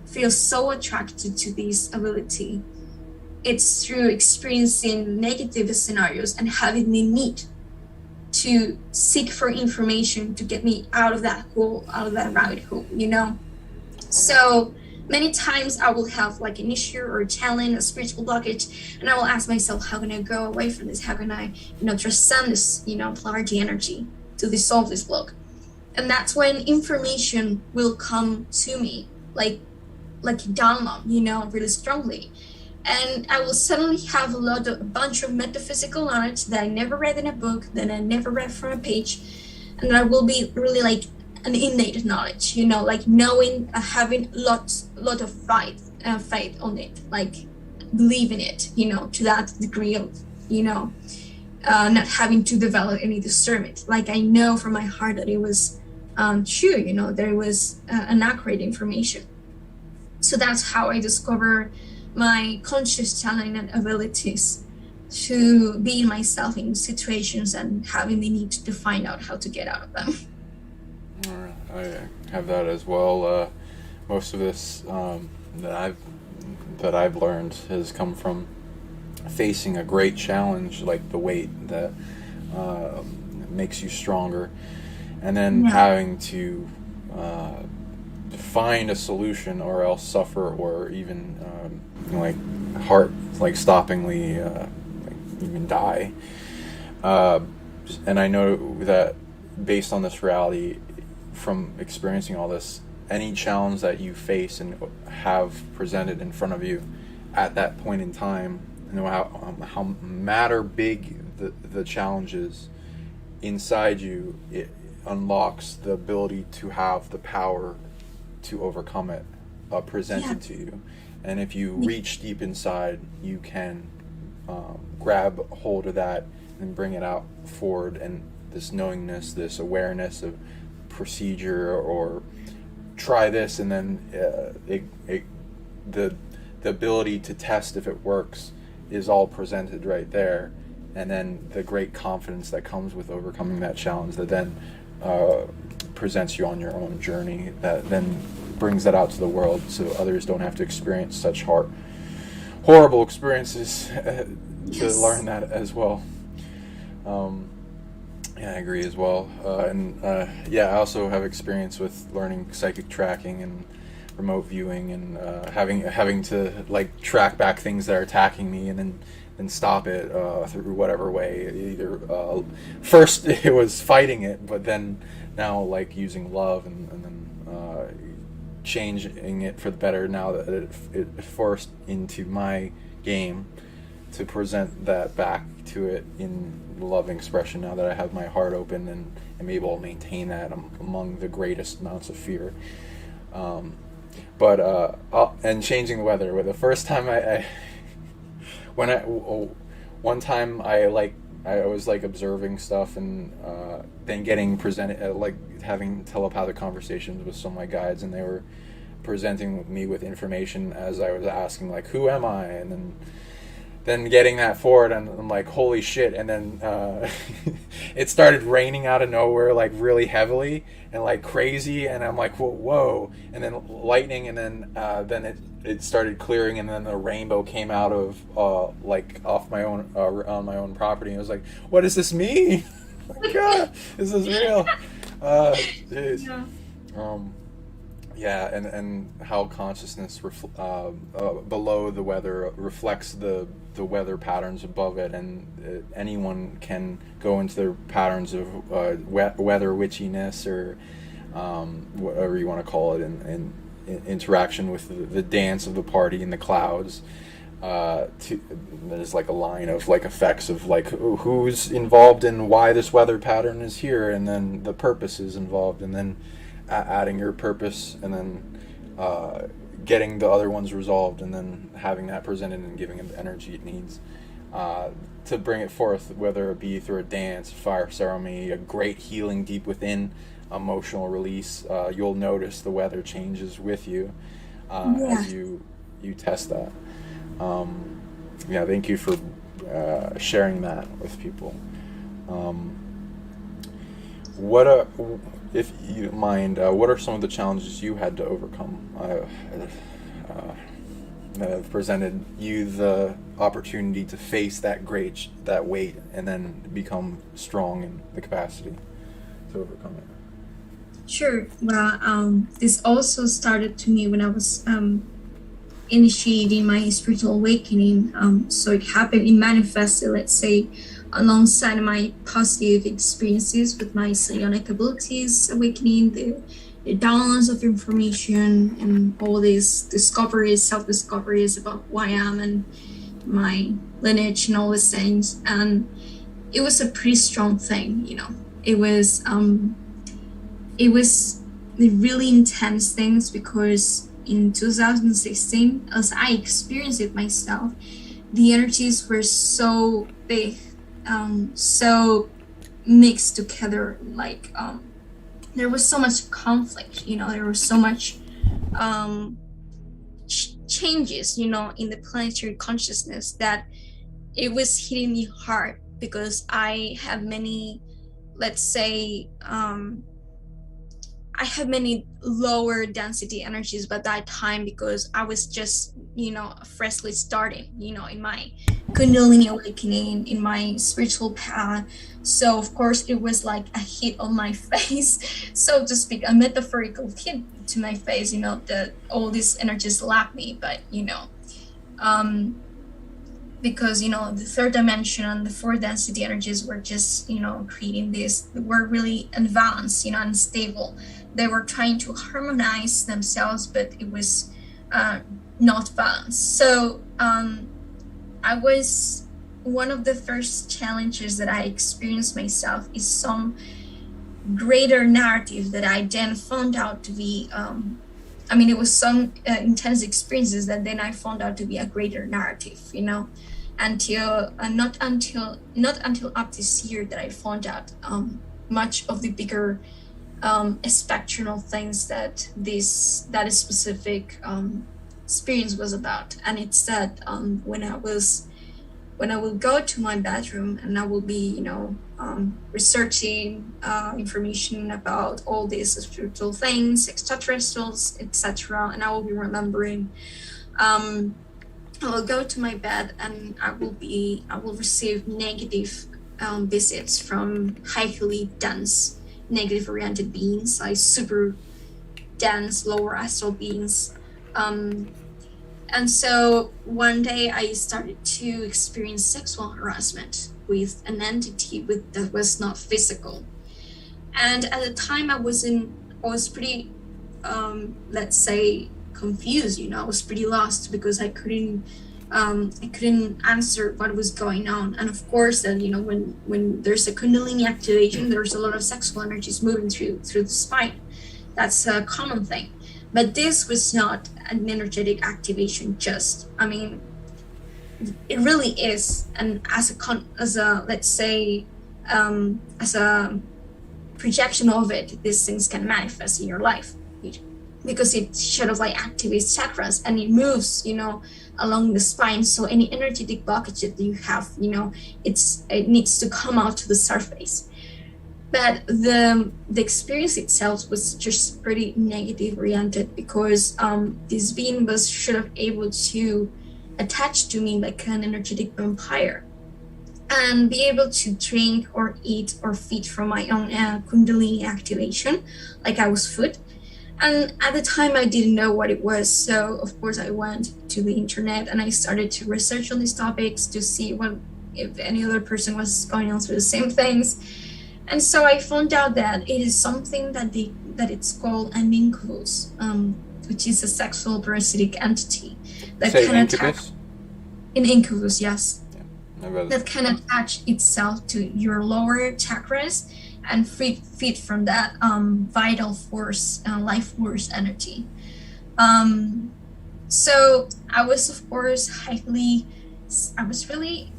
Speaker 2: feel so attracted to this ability, it's through experiencing negative scenarios and having the need to seek for information to get me out of that hole, out of that rabbit hole, So many times I will have an issue or a challenge, a spiritual blockage, and I will ask myself, how can I go away from this? How can I, transcend this, polarity energy to dissolve this block? And that's when information will come to me, like a download, really strongly. and I will suddenly have a bunch of metaphysical knowledge that I never read in a book, that I never read from a page, and that will be really like an innate knowledge, you know, like knowing, having lot of faith on it, like believe in it, you know, to that degree of, you know, not having to develop any discernment. Like I know from my heart that it was true, you know, there was an accurate information. So that's how I discover my conscious talent and abilities to be myself in situations and having the need to find out how to get out of them.
Speaker 1: I have that as well. Most of this that I've learned has come from facing a great challenge like the weight that makes you stronger, and then having to find a solution or else suffer, or even like stoppingly like even die. And I know that based on this reality, from experiencing all this, any challenge that you face and have presented in front of you at that point in time, no how matter big the challenge is, inside you, it unlocks the ability to have the power to overcome it presented to you. And if you reach deep inside, you can grab hold of that and bring it out forward, and this knowingness, this awareness of procedure, or try this, and then the ability to test if it works is all presented right there. And then the great confidence that comes with overcoming that challenge that then presents you on your own journey, that then brings that out to the world so others don't have to experience such horrible experiences to learn that as well. Yeah, I agree as well. I also have experience with learning psychic tracking and remote viewing, and having to like track back things that are attacking me, and then stop it through whatever way. Either first it was fighting it, but then now like using love, and then changing it for the better now that it forced into my game, to present that back to it in loving expression, now that I have my heart open and am able to maintain that among the greatest amounts of fear. And changing the weather. Well, the first time one time I was like observing stuff, and then getting presented, like having telepathic conversations with some of my guides, and they were presenting me with information as I was asking, like, who am I? And then getting that forward, and I'm like, holy shit. And then it started raining out of nowhere, like really heavily and like crazy, and I'm like, whoa. And then lightning, and then it started clearing, and then the rainbow came out of like off my own on my own property, and I was like, what does this mean? Oh my god, is this real? Jeez. Yeah, and how consciousness below the weather reflects the weather patterns above it, and anyone can go into their patterns of weather witchiness, or whatever you want to call it, and interaction with the dance of the party in the clouds. There's like a line of like effects of like who's involved in why this weather pattern is here, and then the purpose is involved, and then adding your purpose, and then getting the other ones resolved, and then having that presented and giving it the energy it needs to bring it forth, whether it be through a dance, fire ceremony, a great healing deep within, emotional release. You'll notice the weather changes with you as you test that. Thank you for sharing that with people. If you don't mind, what are some of the challenges you had to overcome that have presented you the opportunity to face that weight, and then become strong in the capacity to overcome it?
Speaker 2: Sure. Well, this also started to me when I was initiating my spiritual awakening. So it manifested, let's say, alongside my positive experiences with my psionic abilities awakening, the the downloads of information and all these discoveries, self-discoveries about who I am and my lineage and all these things. And it was a pretty strong thing, you know. It was really intense things, because in 2016, as I experienced it myself, the energies were so big, so mixed together. Like there was so much conflict, you know. There was so much changes, you know, in the planetary consciousness, that it was hitting me hard, because I have many, let's say, I have many lower density energies by that time, because I was just, you know, freshly starting, you know, in my Kundalini awakening, in my spiritual path. So of course it was like a hit on my face, so to speak, a metaphorical hit to my face, you know, that all these energies slapped me. But, you know, because, you know, the third dimension and the fourth density energies were just, you know, creating this, were really unbalanced, you know, unstable. They were trying to harmonize themselves, but it was not balanced. So I was, one of the first challenges that I experienced myself is some greater narrative that I then found out to be, I mean, it was some intense experiences that then I found out to be a greater narrative, you know, until not until up this year that I found out much of the bigger spectral things that that specific experience was about. And it's that when I will go to my bedroom and I will be, you know, researching information about all these spiritual things, extraterrestrials, etc., and I will be remembering. I will go to my bed and I will receive negative visits from highly dense, negative oriented beings, like super dense lower astral beings. And so one day I started to experience sexual harassment with an entity that was not physical. And at the time I was pretty, let's say, confused, you know. I was pretty lost, because I couldn't answer what was going on. And of course, then, you know, when there's a Kundalini activation, there's a lot of sexual energies moving through the spine. That's a common thing. But this was not an energetic activation. Just, I mean, it really is, and as a let's say, as a projection of it, these things can manifest in your life, because it sort of like activates chakras and it moves, you know, along the spine. So any energetic blockage that you have, you know, it needs to come out to the surface. But the experience itself was just pretty negative oriented, because this being was sort of able to attach to me like an energetic vampire, and be able to drink or eat or feed from my own Kundalini activation, like I was food. And at the time I didn't know what it was, so of course I went to the internet and I started to research on these topics to see if any other person was going on through the same things. And so I found out that it is something that it's called an incubus, which is a sexual parasitic entity that
Speaker 1: Say
Speaker 2: can
Speaker 1: incubus?
Speaker 2: attach. An incubus, yes.
Speaker 1: Yeah,
Speaker 2: that can attach itself to your lower chakras and feed from that vital force, life force energy. So I was, of course, really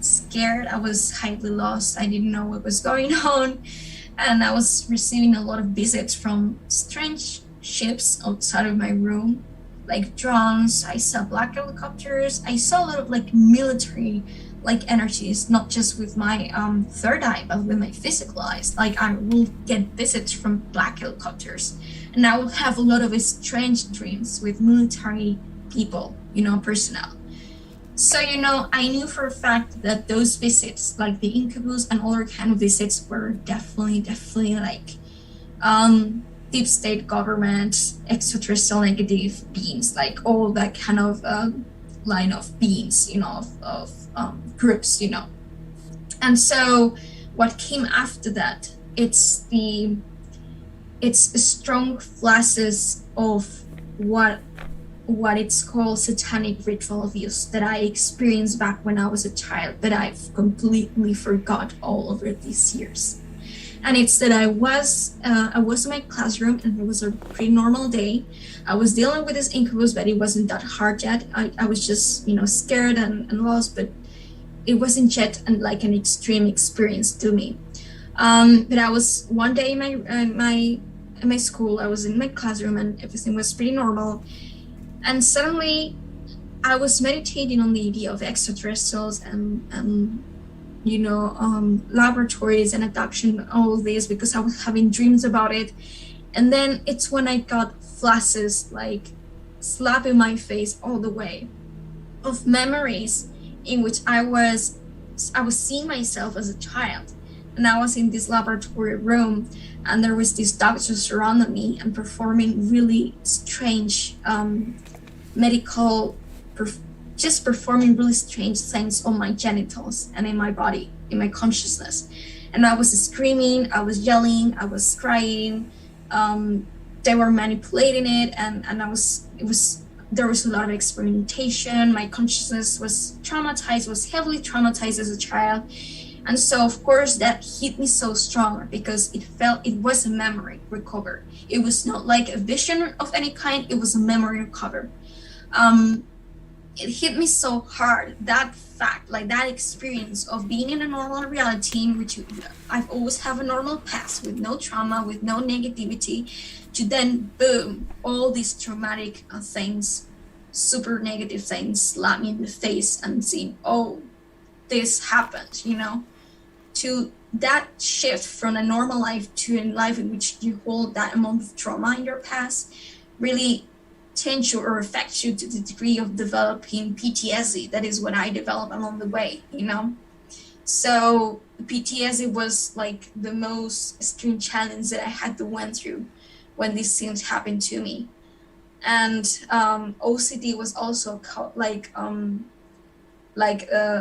Speaker 2: scared. I was highly lost. I didn't know what was going on, and I was receiving a lot of visits from strange ships outside of my room, like drones. I saw black helicopters. I saw a lot of like military like energies, not just with my third eye, but with my physical eyes. Like I will get visits from black helicopters, and I will have a lot of strange dreams with military people, you know, personnel. So, you know, I knew for a fact that those visits, like the incubus and other kind of visits, were definitely like deep state government, extraterrestrial negative beings, like all that kind of line of beings, you know, of groups, you know. And so what came after that, it's it's strong flashes of what it's called satanic ritual abuse that I experienced back when I was a child, but I've completely forgot all over these years. And it's that I was in my classroom, and it was a pretty normal day. I was dealing with this incubus, but it wasn't that hard yet. I was just, scared and lost, but it wasn't yet like an extreme experience to me. But I was one day in my school. I was in my classroom, and everything was pretty normal. And suddenly, I was meditating on the idea of extraterrestrials and laboratories and adoption, all of this, because I was having dreams about it. And then it's when I got flashes, like slapping my face all the way, of memories in which I was seeing myself as a child. And I was in this laboratory room, and there was this doctor surrounding me and performing really strange medical, just performing really strange things on my genitals and in my body, in my consciousness. And I was screaming, I was yelling, I was crying. They were manipulating it, and there was a lot of experimentation. My consciousness was heavily traumatized as a child. And so, of course, that hit me so strong, because it was a memory recovered. It was not like a vision of any kind, it was a memory recovered. It hit me so hard, that fact, like that experience of being in a normal reality in which I've always have a normal past with no trauma, with no negativity, to then boom, all these traumatic things, super negative things slap me in the face, and seeing, oh, this happened, to that shift from a normal life to a life in which you hold that amount of trauma in your past really change you or affect you to the degree of developing PTSD. That is what I developed along the way, So PTSD was like the most extreme challenge that I had to went through when these things happened to me. And OCD was also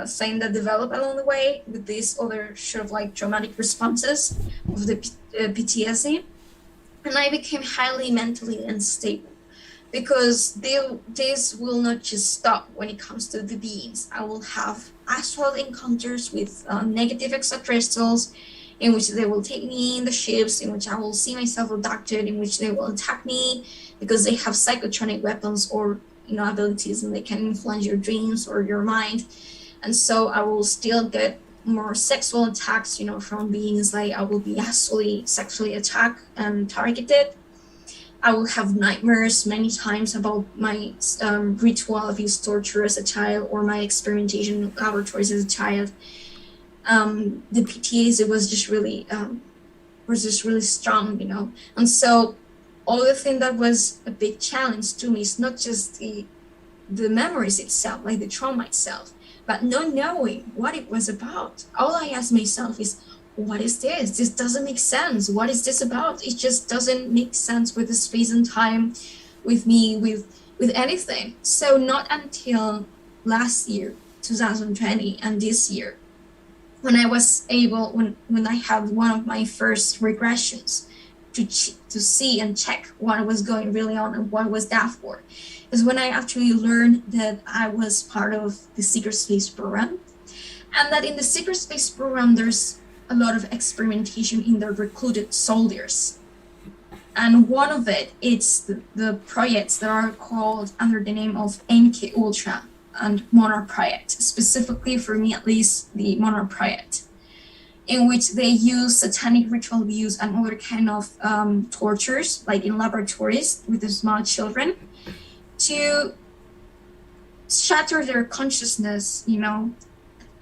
Speaker 2: thing that developed along the way with these other sort of like traumatic responses of the PTSD. And I became highly mentally unstable, because this will not just stop when it comes to the beings. I will have astral encounters with negative extraterrestrials, in which they will take me in the ships, in which I will see myself abducted, in which they will attack me because they have psychotronic weapons or abilities, and they can influence your dreams or your mind. And so I will still get more sexual attacks, from beings. Like I will be actually sexually attacked and targeted. I will have nightmares many times about my ritual abuse, torture as a child, or my experimentation in laboratories as a child. The PTSD was just really strong, And so all the thing that was a big challenge to me is not just the memories itself, like the trauma itself, but not knowing what it was about. All I asked myself is, what is this? This doesn't make sense. What is this about? It just doesn't make sense with the space and time, with me, with anything. So not until last year, 2020, and this year, when I was able, when I had one of my first regressions, to see and check what was going really on and what was that for, is when I actually learned that I was part of the Secret Space program, and that in the Secret Space program there's a lot of experimentation in the recruited soldiers. And one of it's the projects that are called under the name of MK Ultra and Monarch Project, specifically for me at least the Monarch Project, in which they use satanic ritual abuse and other kind of tortures, like in laboratories with the small children, to shatter their consciousness,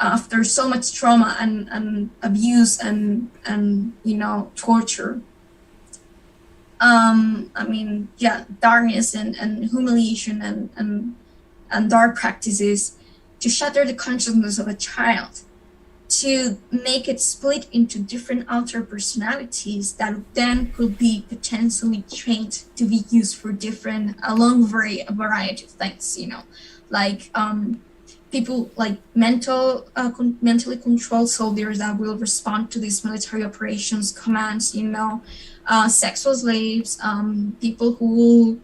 Speaker 2: after so much trauma and abuse and torture. Darkness and humiliation and dark practices, to shatter the consciousness of a child, to make it split into different alter personalities that then could be potentially trained to be used for different, a long variety of things, like people like mentally controlled soldiers that will respond to these military operations commands, sexual slaves, people who,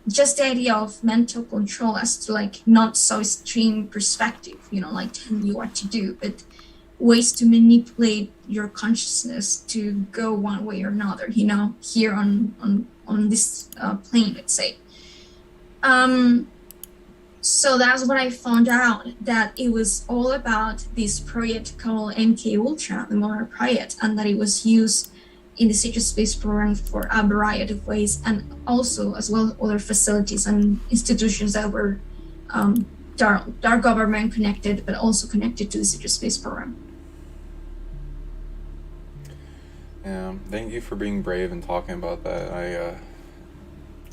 Speaker 2: just the idea of mental control as to like not so extreme perspective, like telling you what to do, but ways to manipulate your consciousness to go one way or another, here on this plane, let's say. So that's when I found out that it was all about this project called MK Ultra, the Molar Project, and that it was used in the Secret Space Program for a variety of ways, and also as well other facilities and institutions that were dark government connected, but also connected to the Secret Space Program.
Speaker 1: Thank you for being brave and talking about that.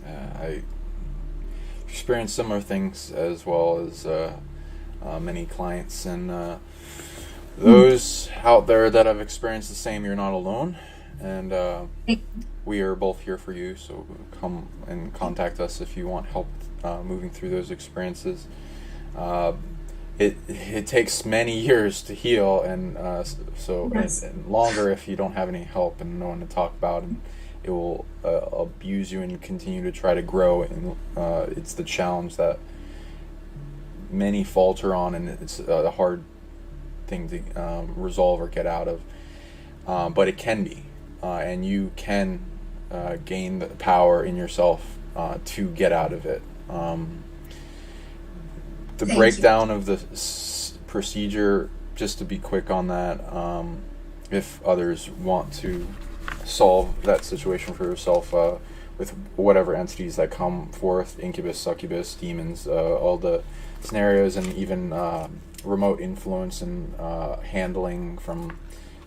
Speaker 1: I experienced similar things as well as many clients, and those out there that have experienced the same, you're not alone, and we are both here for you, so come and contact us if you want help moving through those experiences. It takes many years to heal, and and longer if you don't have any help and no one to talk about, and it will abuse you and continue to try to grow, and it's the challenge that many falter on, and it's a hard thing to resolve or get out of, but it can be, and you can gain the power in yourself to get out of it. The breakdown of the procedure, just to be quick on that, if others want to solve that situation for yourself with whatever entities that come forth, incubus, succubus, demons, all the scenarios, and even remote influence and handling from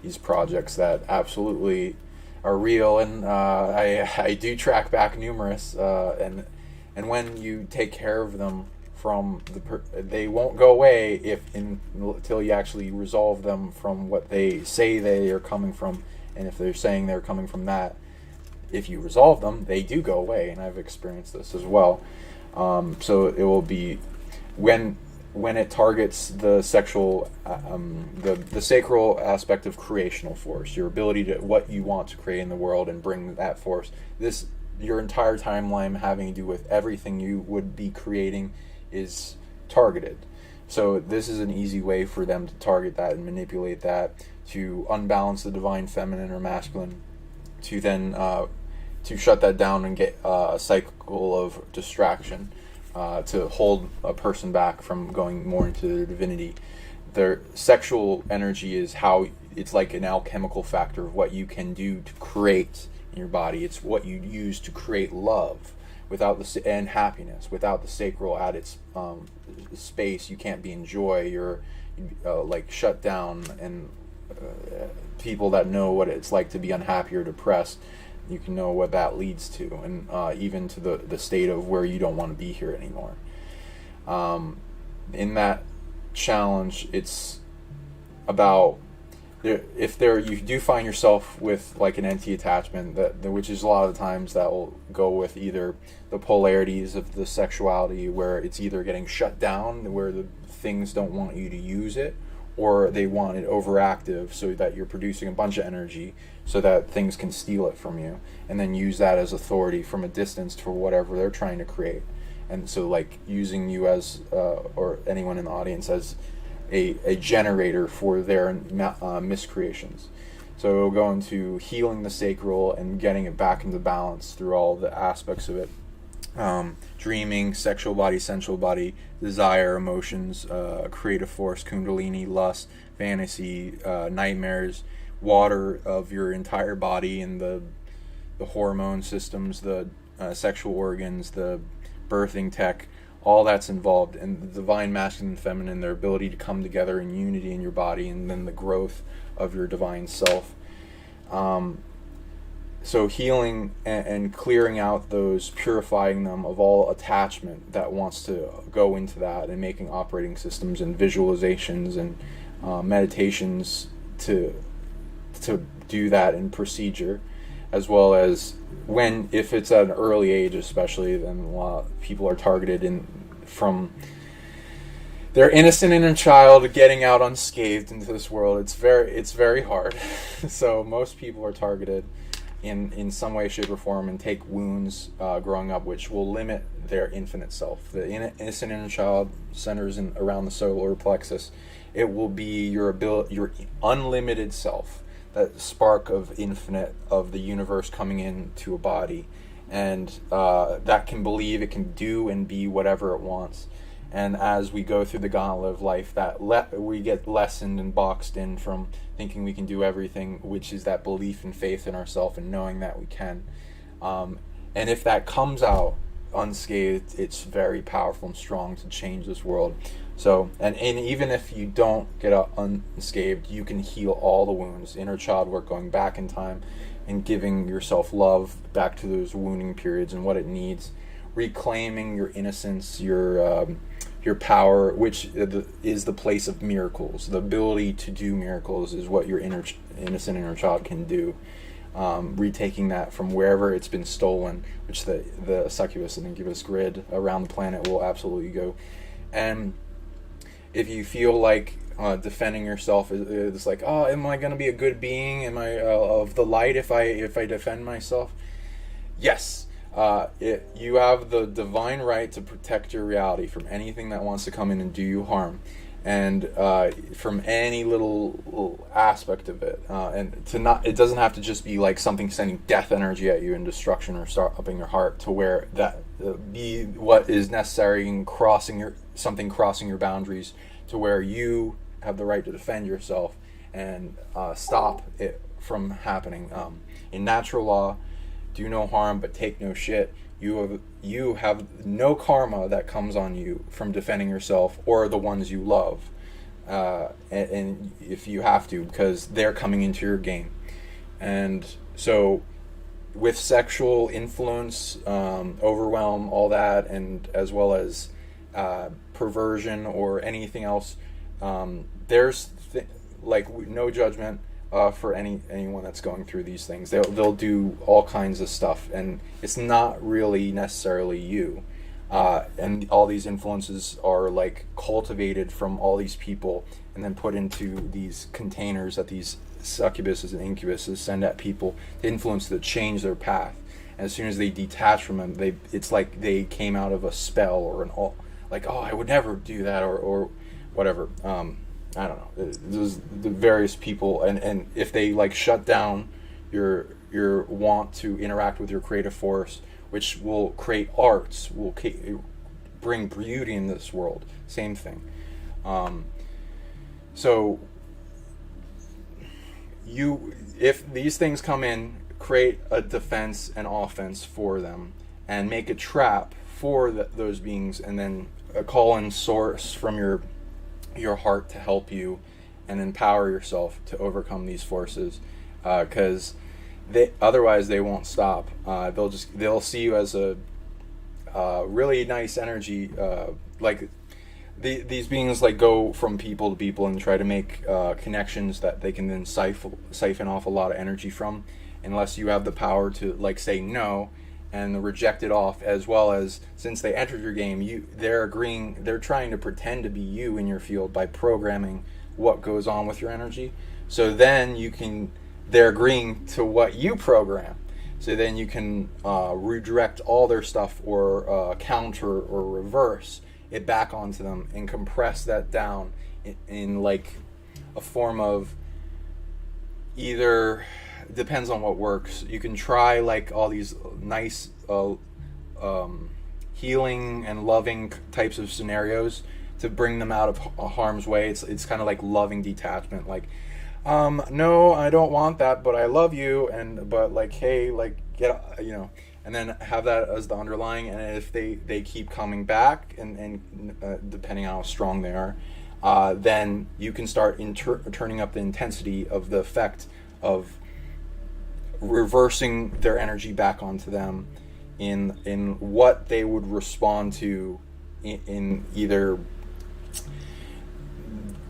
Speaker 1: these projects that absolutely are real, and I do track back numerous, and when you take care of them from they won't go away until you actually resolve them from what they say they are coming from. And if they're saying they're coming from that, if you resolve them, they do go away, and I've experienced this as well. So it will be when it targets the sexual, the sacral aspect of creational force, your ability to what you want to create in the world and bring that force. Your entire timeline having to do with everything you would be creating is targeted. So this is an easy way for them to target that and manipulate that, to unbalance the divine feminine or masculine, to then to shut that down and get a cycle of distraction, to hold a person back from going more into their divinity. Their sexual energy is how it's like an alchemical factor of what you can do to create in your body. It's what you use to create love and happiness. Without the sacral at its space, you can't be in joy. You're like shut down, and people that know what it's like to be unhappy or depressed, you can know what that leads to, and even to the state of where you don't want to be here anymore. In that challenge, it's about if you do find yourself with like an NT attachment, which is a lot of the times that will go with either the polarities of the sexuality, where it's either getting shut down, where the things don't want you to use it, or they want it overactive so that you're producing a bunch of energy so that things can steal it from you and then use that as authority from a distance for whatever they're trying to create. And so like using you as or anyone in the audience as a generator for their miscreations. So it'll go into healing the sacral and getting it back into balance through all the aspects of it. Dreaming, sexual body, sensual body, desire, emotions, creative force, kundalini, lust, fantasy, nightmares, water of your entire body, and the hormone systems, the sexual organs, the birthing tech, all that's involved, and the divine masculine and feminine, their ability to come together in unity in your body, and then the growth of your divine self. So healing and clearing out those, purifying them of all attachment that wants to go into that, and making operating systems and visualizations and meditations to do that in procedure, as well as if it's at an early age especially, then a lot of people are targeted from their innocent inner child getting out unscathed into this world. It's very hard. So most people are targeted in some way, shape, or form, and take wounds growing up, which will limit their infinite self. The innocent inner child centers around the solar plexus. It will be your unlimited self, that spark of infinite, of the universe coming into a body, and that can believe it can do and be whatever it wants. And as we go through the gauntlet of life, we get lessened and boxed in from thinking we can do everything, which is that belief and faith in ourselves and knowing that we can. And if that comes out unscathed, it's very powerful and strong to change this world. So, and even if you don't get out unscathed, you can heal all the wounds. Inner child work, going back in time and giving yourself love back to those wounding periods and what it needs. Reclaiming your innocence, your power, which is the place of miracles. The ability to do miracles is what your innocent inner child can do. Retaking that from wherever it's been stolen, which the succubus and incubus grid around the planet will absolutely go. And if you feel like defending yourself is like, oh, am I going to be a good being? Am I of the light if I defend myself? Yes. You have the divine right to protect your reality from anything that wants to come in and do you harm, and from any little aspect of it. It doesn't have to just be like something sending death energy at you and destruction, or stopping your heart, to where that be what is necessary in crossing your boundaries, to where you have the right to defend yourself and stop it from happening. In natural law, do no harm but take no shit. You have no karma that comes on you from defending yourself or the ones you love, and if you have to, because they're coming into your game. And so with sexual influence, overwhelm, all that, and as well as perversion or anything else, there's no judgment for anyone that's going through these things. They'll do all kinds of stuff, and it's not really necessarily you. And all these influences are like cultivated from all these people and then put into these containers that these succubuses and incubuses send at people to influence to change their path. And as soon as they detach from them, it's like they came out of a spell or I would never do that, or whatever. I don't know. There's the various people, and if they like shut down your want to interact with your creative force, which will create arts, will bring beauty in this world. Same thing. So if these things come in, create a defense and offense for them, and make a trap for those beings, and then call in source from your heart to help you and empower yourself to overcome these forces, because otherwise they won't stop. They'll see you as a really nice energy, these beings go from people to people and try to make connections that they can then siphon off a lot of energy from, unless you have the power to say no and reject it off. As well as, since they entered your game, they're trying to pretend to be you in your field by programming what goes on with your energy. So then they're agreeing to what you program. So then you can redirect all their stuff, or counter or reverse it back onto them, and compress that down in a form of either, depends on what works. You can try all these nice healing and loving types of scenarios to bring them out of harm's way. It's kind of like loving detachment, no, I don't want that, but I love you, but hey, get, and then have that as the underlying. And if they keep coming back, and depending on how strong they are, then you can start turning up the intensity of the effect of reversing their energy back onto them in what they would respond to in either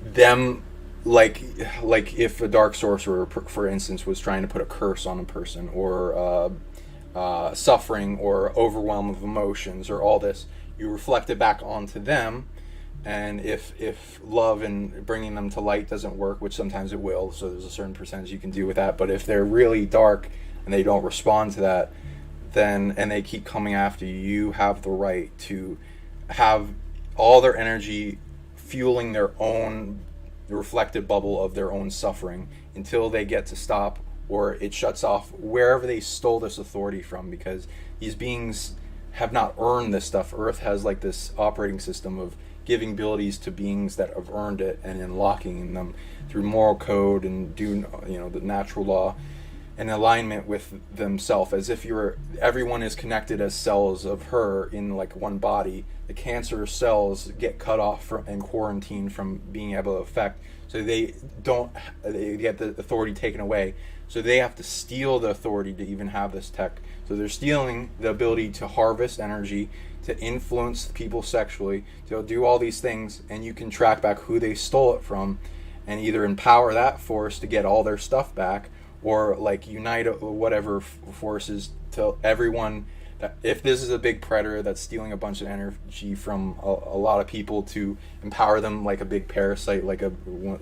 Speaker 1: them, if a dark sorcerer, for instance, was trying to put a curse on a person, or suffering, or overwhelm of emotions, or all this, you reflect it back onto them And if love and bringing them to light doesn't work, which sometimes it will, so there's a certain percentage you can do with that, but if they're really dark and they don't respond to that, then, and they keep coming after you, you have the right to have all their energy fueling their own reflected bubble of their own suffering until they get to stop, or it shuts off wherever they stole this authority from, because these beings have not earned this stuff. Earth has like this operating system of giving abilities to beings that have earned it and unlocking them through moral code and the natural law in alignment with themselves, as if everyone is connected as cells of her in like one body. The cancer cells get cut off from and quarantined from being able to affect, so they get the authority taken away, so they have to steal the authority to even have this tech. So they're stealing the ability to harvest energy, to influence people sexually, to do all these things, and you can track back who they stole it from and either empower that force to get all their stuff back, or like unite whatever forces to everyone. That if this is a big predator that's stealing a bunch of energy from a lot of people to empower them like a big parasite, like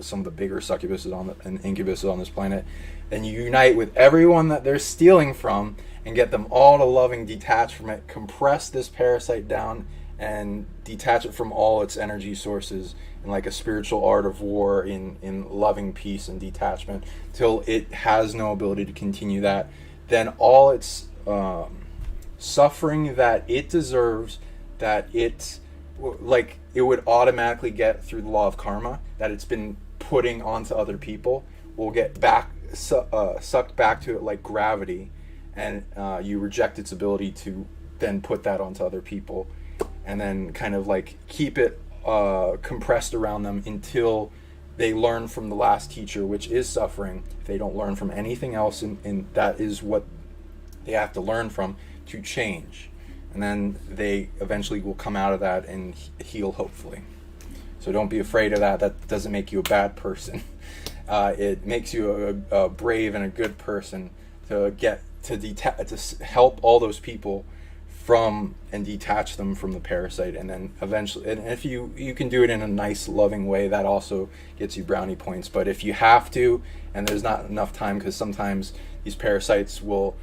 Speaker 1: some of the bigger succubuses and incubuses on this planet, then you unite with everyone that they're stealing from and get them all to loving, detach from it, compress this parasite down and detach it from all its energy sources in like a spiritual art of war, in loving peace and detachment, till it has no ability to continue that. Then all its suffering that it deserves, that it would automatically get through the law of karma that it's been putting onto other people, will get back sucked back to it like gravity, and you reject its ability to then put that onto other people, and then kind of like keep it compressed around them until they learn from the last teacher, which is suffering. If they don't learn from anything else, and that is what they have to learn from to change, and then they eventually will come out of that and heal, hopefully. So don't be afraid of that. That doesn't make you a bad person. It makes you a brave and a good person to get to help all those people from and detach them from the parasite, and then eventually, and if you can do it in a nice loving way, that also gets you brownie points. But if you have to and there's not enough time, because sometimes these parasites will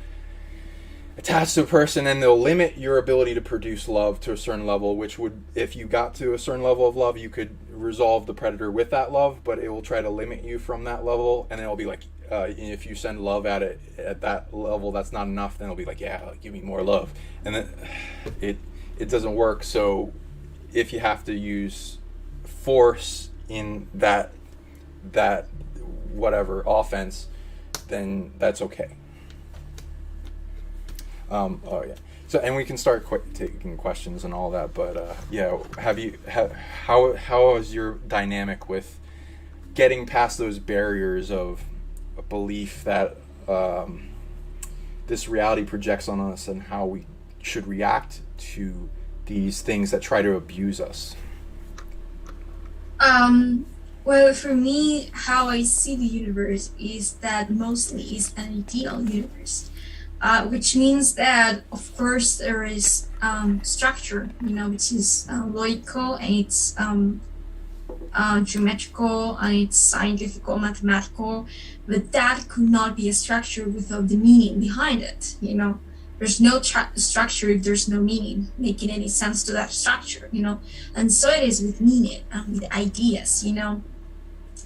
Speaker 1: attach to a person and they'll limit your ability to produce love to a certain level, which would, if you got to a certain level of love, you could resolve the predator with that love, but it will try to limit you from that level, and it'll be like, if you send love at it at that level, that's not enough, then it'll be like, yeah, give me more love, and then it doesn't work. So if you have to use force in that whatever offense, then that's okay. Oh yeah. So, and we can start taking questions and all that, but yeah, how is your dynamic with getting past those barriers of a belief that this reality projects on us, and how we should react to these things that try to abuse us?
Speaker 2: Well, for me, how I see the universe is that mostly is an ideal universe. Which means that, of course, there is structure, which is logical, and it's geometrical, and it's scientific, mathematical, but that could not be a structure without the meaning behind it. There's no structure if there's no meaning making any sense to that structure. And so it is with meaning and with ideas.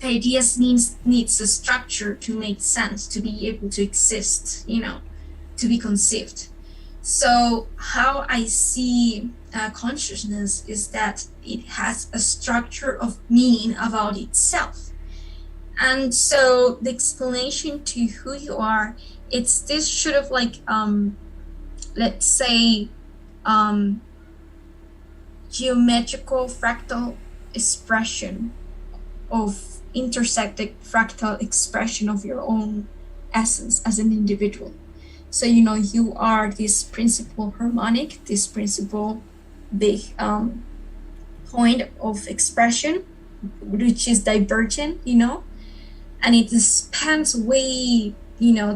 Speaker 2: Ideas needs a structure to make sense, to be able to exist. To be conceived. So how I see consciousness is that it has a structure of meaning about itself. And so the explanation to who you are, it's this sort of like, let's say, geometrical fractal expression of intersected fractal expression of your own essence as an individual. So, you are this principal harmonic, this principal big point of expression, which is divergent, and it expands way,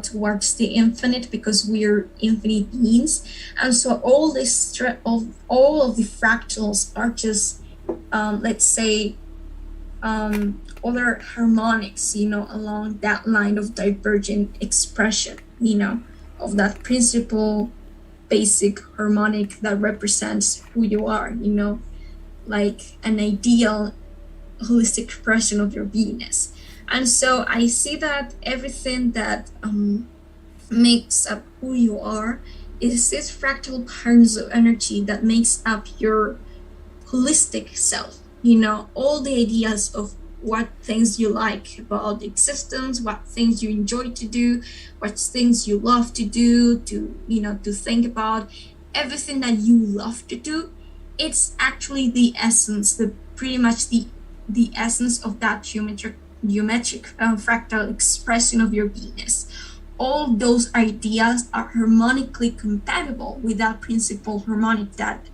Speaker 2: towards the infinite, because we are infinite beings. And so all of the fractals are just let's say, other harmonics, along that line of divergent expression, of that principle basic harmonic that represents who you are, like an ideal holistic expression of your beingness. And so I see that everything that makes up who you are is this fractal patterns of energy that makes up your holistic self. All the ideas of what things you like about existence, what things you enjoy to do, what things you love to do, to think about, everything that you love to do, it's actually the essence, the pretty much the essence of that geometric fractal expression of your beingness. All those ideas are harmonically compatible with that principle harmonic that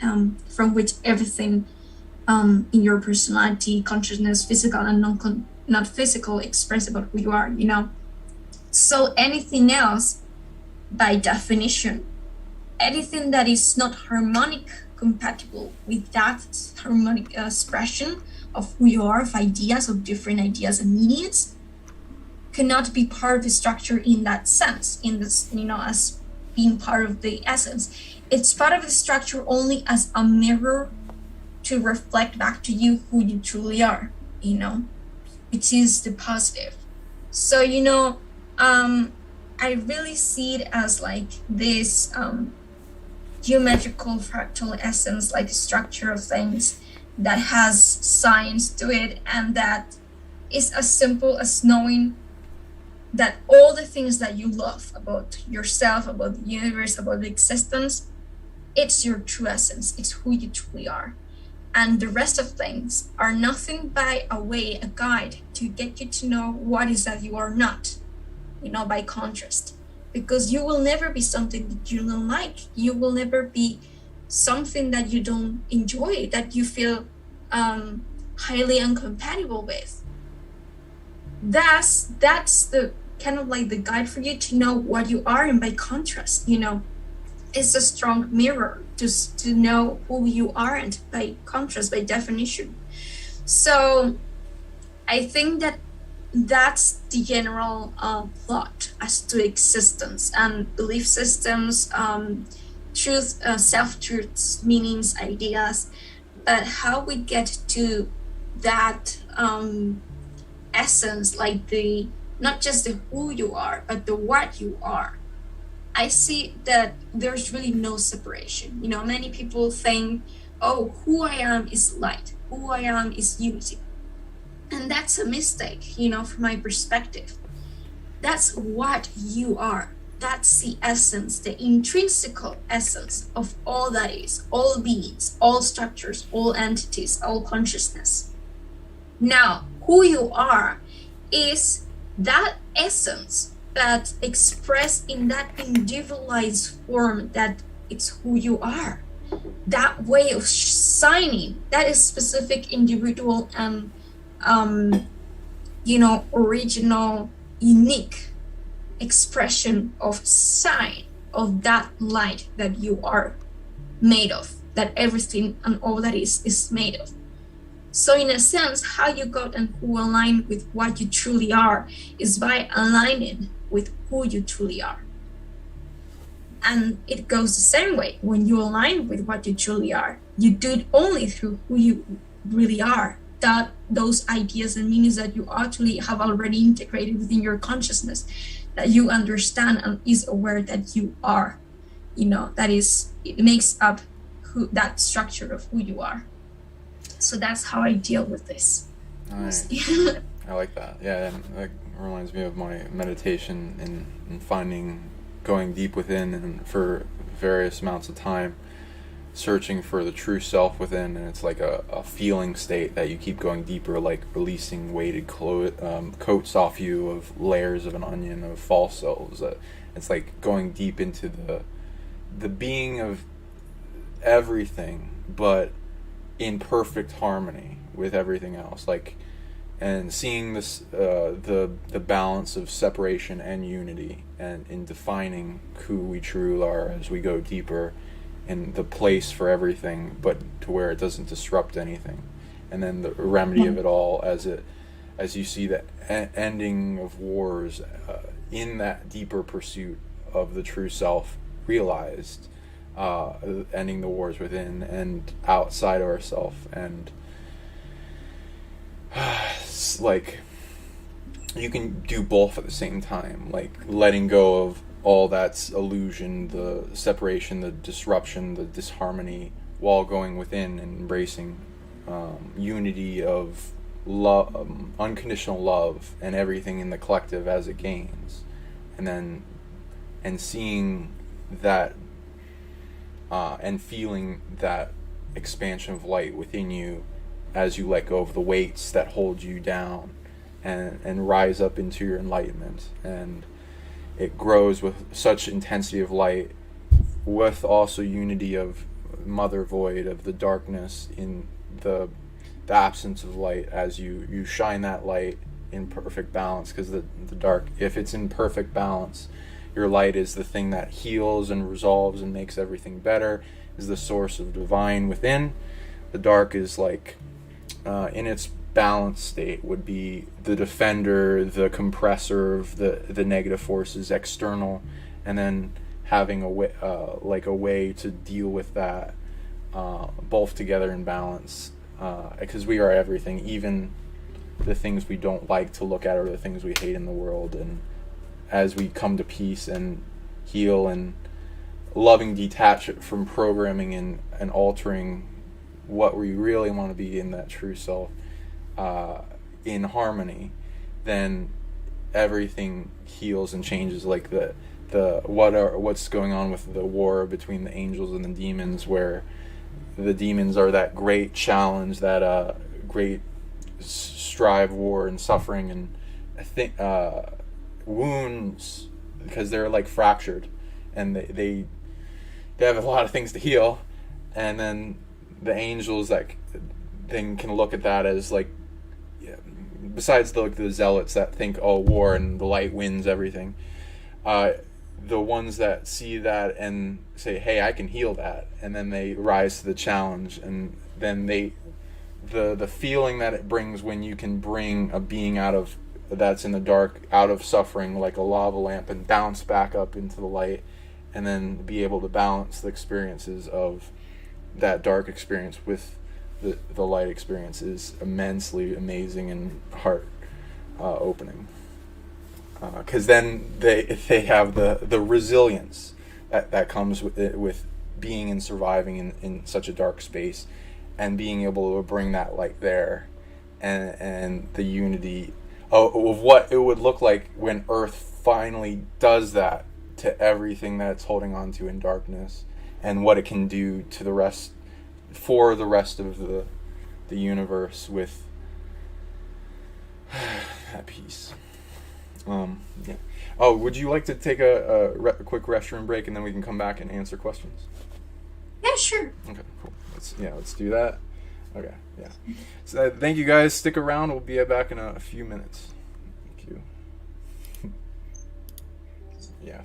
Speaker 2: from which everything in your personality, consciousness, physical and not physical, express about who you are. So anything else, by definition, anything that is not harmonic compatible with that harmonic expression of who you are, of ideas, of different ideas and meanings, cannot be part of the structure in that sense, in this, as being part of the essence. It's part of the structure only as a mirror to reflect back to you who you truly are, which is the positive. So, I really see it as like this geometrical fractal essence, like structure of things that has science to it, and that is as simple as knowing that all the things that you love about yourself, about the universe, about the existence, it's your true essence, it's who you truly are. And the rest of things are nothing but a guide to get you to know what is that you are not, by contrast. Because you will never be something that you don't like. You will never be something that you don't enjoy, that you feel highly incompatible with. That's the kind of like the guide for you to know what you are, and by contrast, it's a strong mirror to know who you aren't, by contrast, by definition. So I think that that's the general plot as to existence and belief systems, truth, self-truths, meanings, ideas, but how we get to that essence, like not just the who you are, but the what you are. I see that there's really no separation. Many people think, oh, who I am is light, who I am is unity. And that's a mistake, from my perspective. That's what you are. That's the essence, the intrinsic essence of all that is, all beings, all structures, all entities, all consciousness. Now, who you are is that essence that expressed in that individualized form, that it's who you are. That way of signing, that is specific, individual, and original, unique expression of sign of that light that you are made of, that everything and all that is made of. So in a sense, how you got and who align with what you truly are is by aligning with who you truly are. And it goes the same way. When you align with what you truly are, you do it only through who you really are, that those ideas and meanings that you actually have already integrated within your consciousness, that you understand and is aware that you are, that is, it makes up that structure of who you are. So that's how I deal with this.
Speaker 1: Nice. I like that. Yeah, and that reminds me of my meditation and finding, going deep within, and for various amounts of time, searching for the true self within. And it's like a feeling state that you keep going deeper, like releasing weighted coats off you of layers of an onion of false selves. It's like going deep into the being of everything, but in perfect harmony with everything else, and seeing this the balance of separation and unity, and in defining who we truly are as we go deeper, in the place for everything, but to where it doesn't disrupt anything. and then the remedy of it all as you see the ending of wars, in that deeper pursuit of the true self realized, ending the wars within and outside of ourselves, and like you can do both at the same time, like letting go of all that's illusion, the separation, the disruption, the disharmony, while going within and embracing unity of love, unconditional love, and everything in the collective as it gains, and seeing that, and feeling that expansion of light within you as you let go of the weights that hold you down, and rise up into your enlightenment. And it grows with such intensity of light, with also unity of mother void, of the darkness in the absence of light, as you shine that light in perfect balance. Because the dark, if it's in perfect balance, your light is the thing that heals and resolves and makes everything better, is the source of divine within. The dark is like, in its balanced state, would be the defender, the compressor of the negative forces external, and then having a way, like a way to deal with that, both together in balance, because we are everything, even the things we don't like to look at or the things we hate in the world. And as we come to peace and heal and loving detach from programming and altering what we really want to be in that true self, in harmony, then everything heals and changes. Like what's going on with the war between the angels and the demons, where the demons are that great challenge, that great strive, war, and suffering, and I think wounds, because they're like fractured, and they have a lot of things to heal. And then the angels, that thing, can look at that as like, besides the zealots that think, oh, war and the light wins everything, the ones that see that and say, hey, I can heal that, and then they rise to the challenge. And then the feeling that it brings when you can bring a being out of that's in the dark, out of suffering, like a lava lamp, and bounce back up into the light, and then be able to balance the experiences of that dark experience with the light experience, is immensely amazing and heart opening. Because then they have the resilience that comes with being and surviving in such a dark space, and being able to bring that light there, and the unity of what it would look like when Earth finally does that to everything that it's holding on to in darkness, and what it can do to the rest of the universe with that peace. Yeah. Oh, would you like to take a quick restroom break, and then we can come back and answer questions?
Speaker 2: Yeah, sure.
Speaker 1: Okay, cool. Let's do that. Okay, yeah. So thank you guys. Stick around. We'll be back in a few minutes. Thank you. Yeah.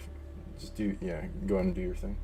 Speaker 1: Go ahead and do your thing.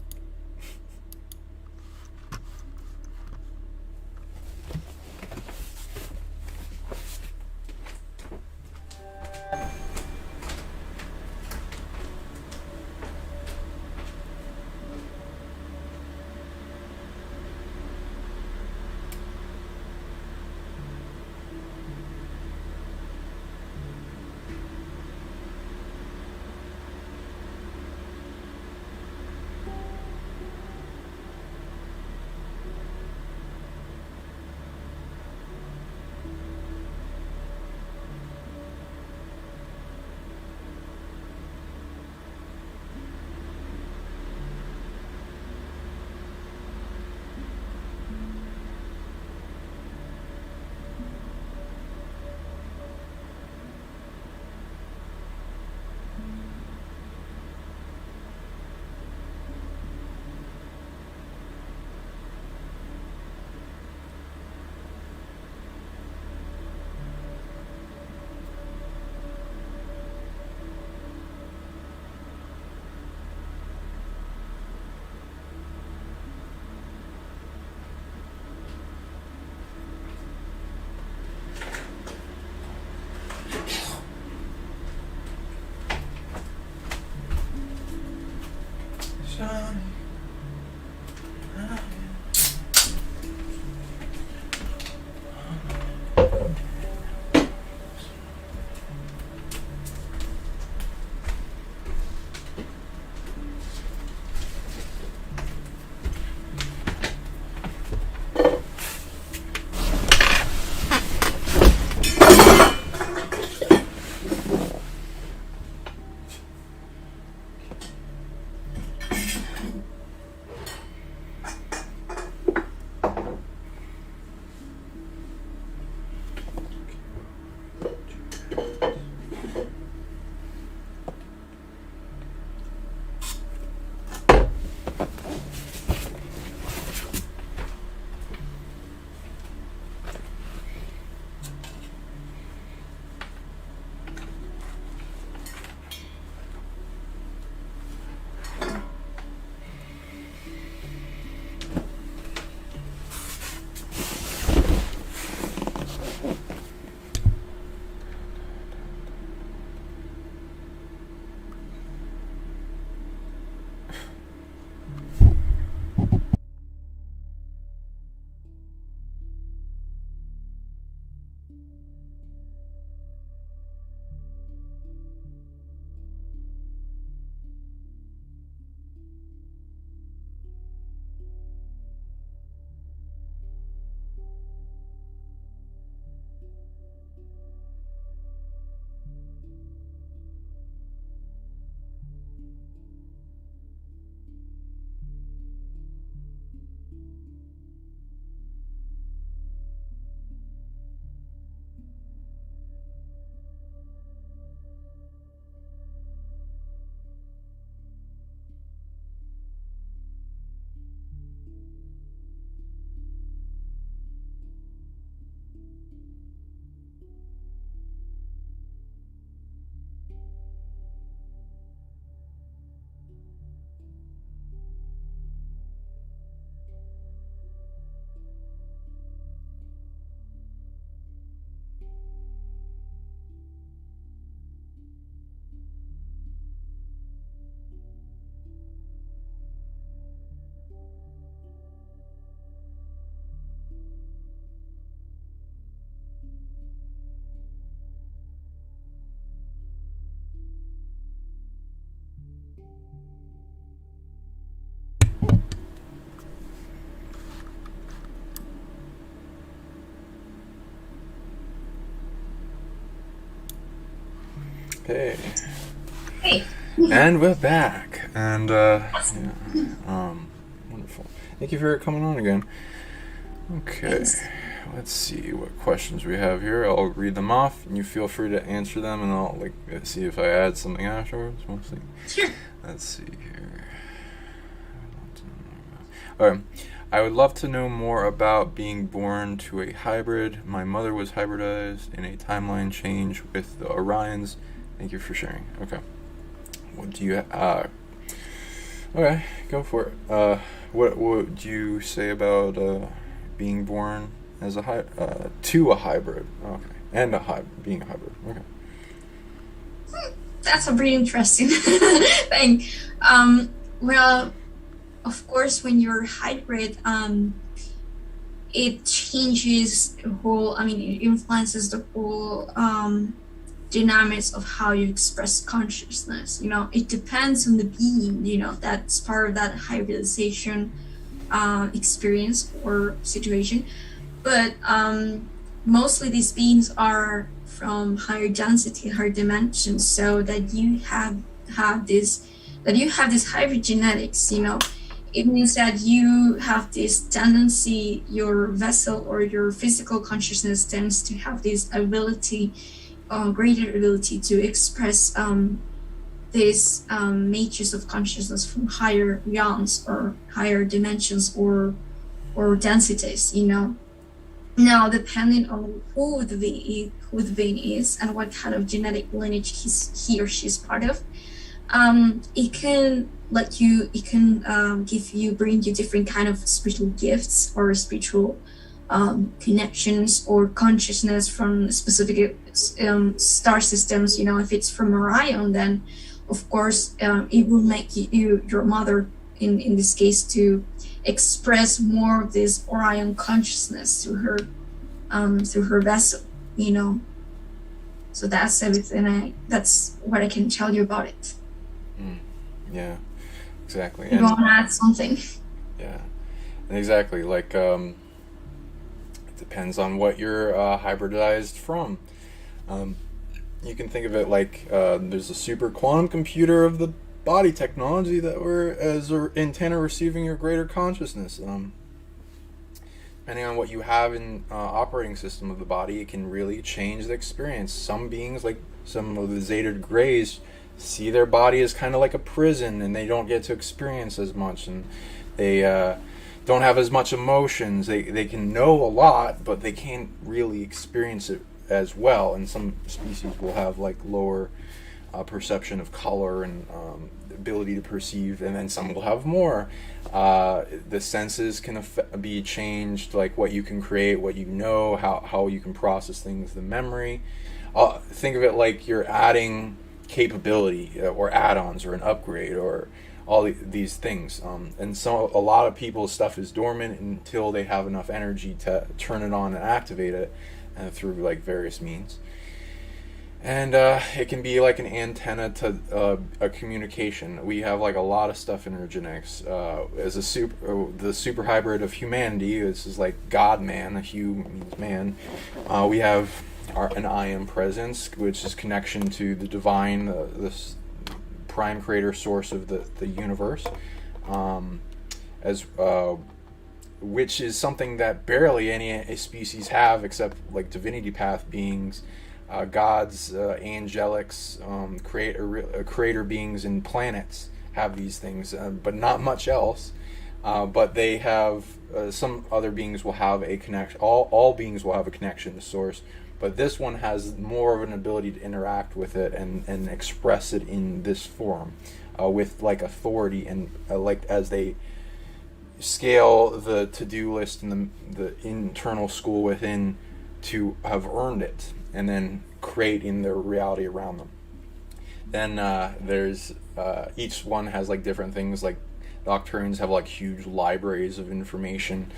Speaker 1: Hey.
Speaker 2: Hey.
Speaker 1: And we're back. And, wonderful. Thank you for coming on again. Okay.
Speaker 2: Thanks.
Speaker 1: Let's see what questions we have here. I'll read them off, and you feel free to answer them, and I'll, see if I add something afterwards, mostly.
Speaker 2: Sure.
Speaker 1: Let's see here. Okay. I would love to know more about being born to a hybrid. My mother was hybridized in a timeline change with the Orions. Thank you for sharing. Okay. What do you okay, go for it. What would you say about being born as a to a hybrid? Okay. And being a hybrid. Okay.
Speaker 2: That's a pretty interesting thing. Well, of course, when you're hybrid, it changes the whole, it influences the whole dynamics of how you express consciousness. It depends on the being, that's part of that hybridization experience or situation. But mostly these beings are from higher density, higher dimensions, so that you have this hybrid genetics. It means that you have this tendency, your vessel or your physical consciousness tends to have this ability, greater ability to express these natures of consciousness from higher realms or higher dimensions or densities. Now, depending on who the being is and what kind of genetic lineage he or she is part of, it can bring you different kind of spiritual gifts or spiritual connections or consciousness from specific star systems. If it's from Orion, then of course it will make your mother in this case to express more of this Orion consciousness through her vessel, you know. So that's everything. That's what I can tell you about it.
Speaker 1: Yeah, exactly.
Speaker 2: You want to add something?
Speaker 1: Yeah, and exactly. Like, it depends on what you're hybridized from. You can think of it like there's a super quantum computer of the body technology that we're as an antenna receiving your greater consciousness. Depending on what you have in operating system of the body, it can really change the experience. Some beings, like some of the Zeta Greys, see their body as kind of like a prison, and they don't get to experience as much, and they don't have as much emotions. They can know a lot, but they can't really experience it as well. And some species will have like lower perception of color and ability to perceive, and then some will have more. The senses can be changed, like what you can create, what you know, how you can process things, the memory. Think of it like you're adding capability or add-ons or an upgrade or all these things. And so a lot of people's stuff is dormant until they have enough energy to turn it on and activate it through like various means. And it can be like an antenna to a communication. We have like a lot of stuff in our genetics. As the super hybrid of humanity, this is like God man, a Hu means man. We have an I am presence, which is connection to the divine, this prime creator source of the universe, which is something that barely any species have except like divinity path beings. Gods, angelics, creator beings and planets have these things, but not much else. But they have some other beings will have a connection. All beings will have a connection to source, but this one has more of an ability to interact with it and express it in this form, with like authority and like as they scale the to-do list and the internal school within to have earned it, and then create in their reality around them. Then there's each one has like different things. Like Nocturnes have like huge libraries of information.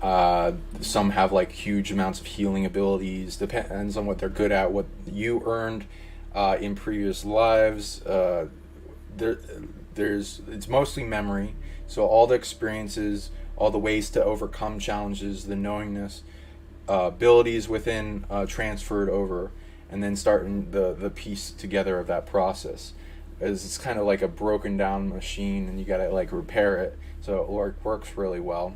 Speaker 1: Some have like huge amounts of healing abilities. Depends on what they're good at, what you earned in previous lives. It's mostly memory. So all the experiences, all the ways to overcome challenges, the knowingness, abilities within transferred over, and then starting the piece together of that process. As it's kind of like a broken down machine, and you gotta like repair it so it works really well,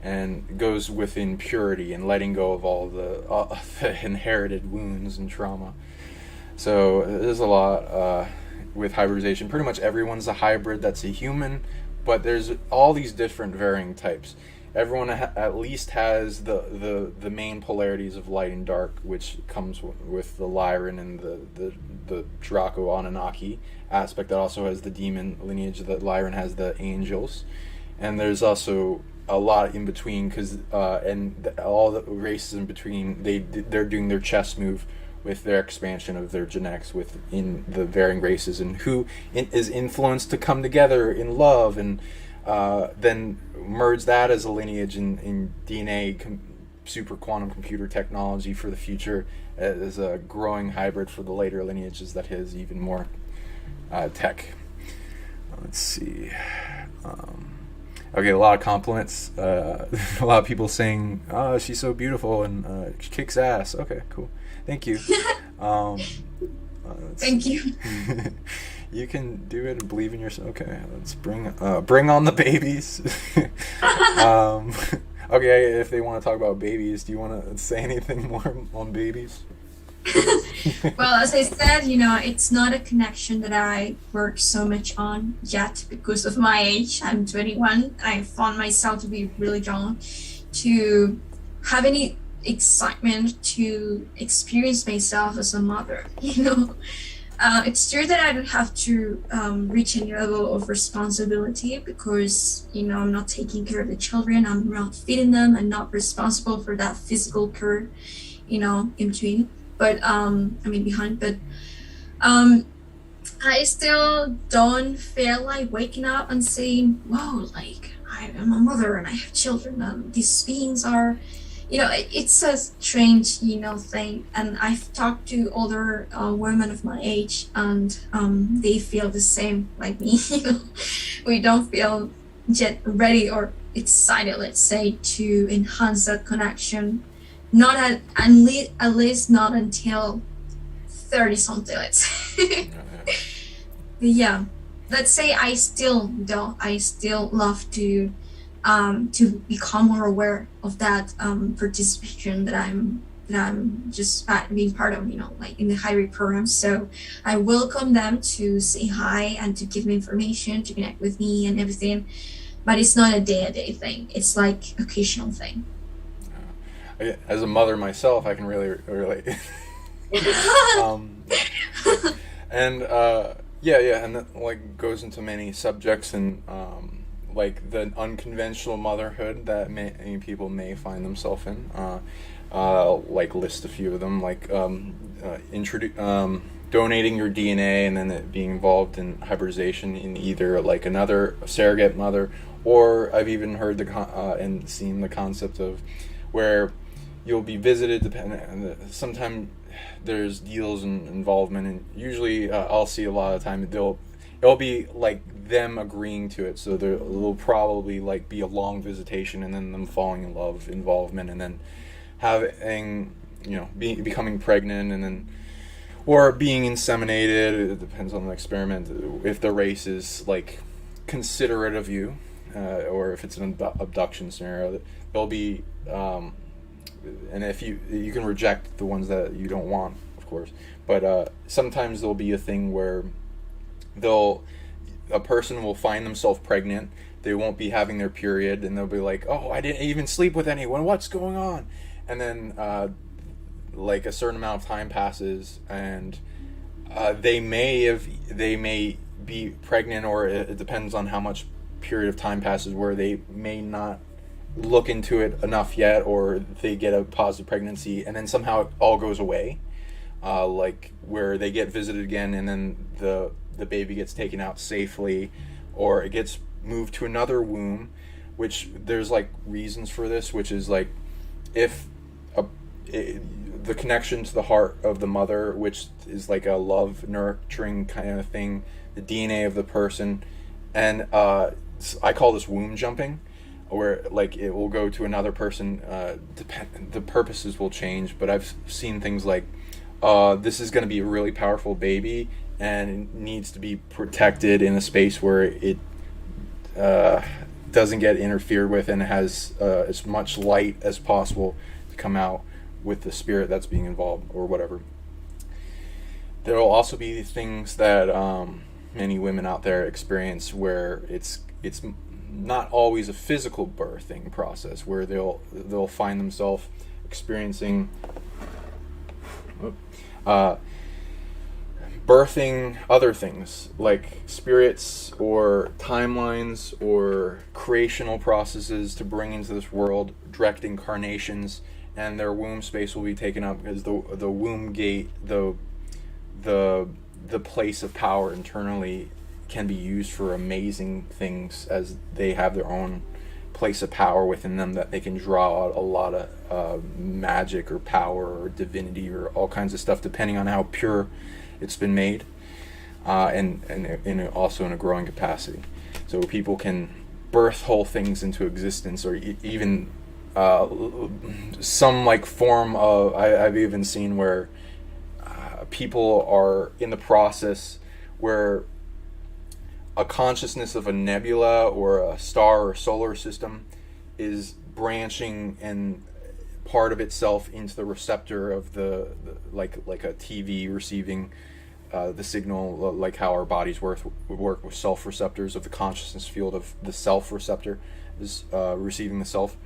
Speaker 1: and goes within purity and letting go of all the inherited wounds and trauma. So there's a lot with hybridization. Pretty much everyone's a hybrid that's a human, but there's all these different varying types. Everyone at least has the main polarities of light and dark, which comes with the Lyran and the Draco Anunnaki aspect. That also has the demon lineage. That Lyran has the angels, and there's also a lot in between, because all the races in between, they're doing their chess move with their expansion of their genetics within the varying races, and who is influenced to come together in love, and then merge that as a lineage in DNA, super quantum computer technology for the future, as a growing hybrid for the later lineages that has even more tech. Let's see. Okay, a lot of compliments. A lot of people saying, "Oh, she's so beautiful and she kicks ass." Okay, cool. Thank you.
Speaker 2: Thank you.
Speaker 1: You can do it and believe in yourself. Okay, let's bring on the babies. Okay, if they want to talk about babies, do you want to say anything more on babies?
Speaker 2: Well, as I said, it's not a connection that I work so much on yet because of my age. I'm 21. I found myself to be really drawn to have any excitement to experience myself as a mother. It's true that I don't have to reach any level of responsibility because, I'm not taking care of the children, I'm not feeding them, I'm not responsible for that physical care, in between. But, behind. But I still don't feel like waking up and saying, "Whoa, like I am a mother and I have children, and these beings are," it's a strange, thing. And I've talked to older women of my age, and they feel the same like me. We don't feel yet ready or excited, let's say, to enhance that connection. Not at least not until 30 something, let's say. Yeah, let's say I still love to become more aware of that participation that I'm just being part of, like in the higher program. So I welcome them to say hi and to give me information, to connect with me and everything, but it's not a day-to-day thing. It's like occasional thing.
Speaker 1: As a mother myself, I can really relate. um, and yeah, and that like goes into many subjects, and like the unconventional motherhood that many people may find themselves in. Like list a few of them, like donating your DNA and then it being involved in hybridization in either like another surrogate mother, or I've even heard and seen the concept of where you'll be visited. Sometimes there's deals and involvement, and usually I'll see a lot of the time it'll be like them agreeing to it, so there'll probably like be a long visitation and then them falling in love, involvement, and then having becoming pregnant, and then or being inseminated. It depends on the experiment, if the race is like considerate of you, or if it's an abduction scenario. There'll be and if you can reject the ones that you don't want, of course, but sometimes there'll be a thing where a person will find themselves pregnant, they won't be having their period, and they'll be like, oh, I didn't even sleep with anyone, what's going on? And then like a certain amount of time passes, and they may be pregnant, or it depends on how much period of time passes, where they may not look into it enough yet, or they get a positive pregnancy and then somehow it all goes away, like where they get visited again and then the baby gets taken out safely, or it gets moved to another womb, which there's like reasons for this, which is like if the connection to the heart of the mother, which is like a love nurturing kind of thing, the DNA of the person, and I call this womb jumping, where like it will go to another person. The purposes will change, but I've seen things like this is going to be a really powerful baby and it needs to be protected in a space where it doesn't get interfered with and has as much light as possible to come out with the spirit that's being involved, or whatever. There will also be things that many women out there experience where it's not always a physical birthing process, where they'll find themselves experiencing birthing other things like spirits or timelines or creational processes to bring into this world, direct incarnations, and their womb space will be taken up because the womb gate, the place of power internally, can be used for amazing things, as they have their own place of power within them that they can draw out a lot of magic or power or divinity or all kinds of stuff, depending on how pure it's been made, and also in a growing capacity. So people can birth whole things into existence, or even some like form of, I've even seen where people are in the process where a consciousness of a nebula or a star or solar system is branching and part of itself into the receptor of the like a TV receiving the signal, like how our bodies work with self receptors of the consciousness field of the self receptor is receiving the self,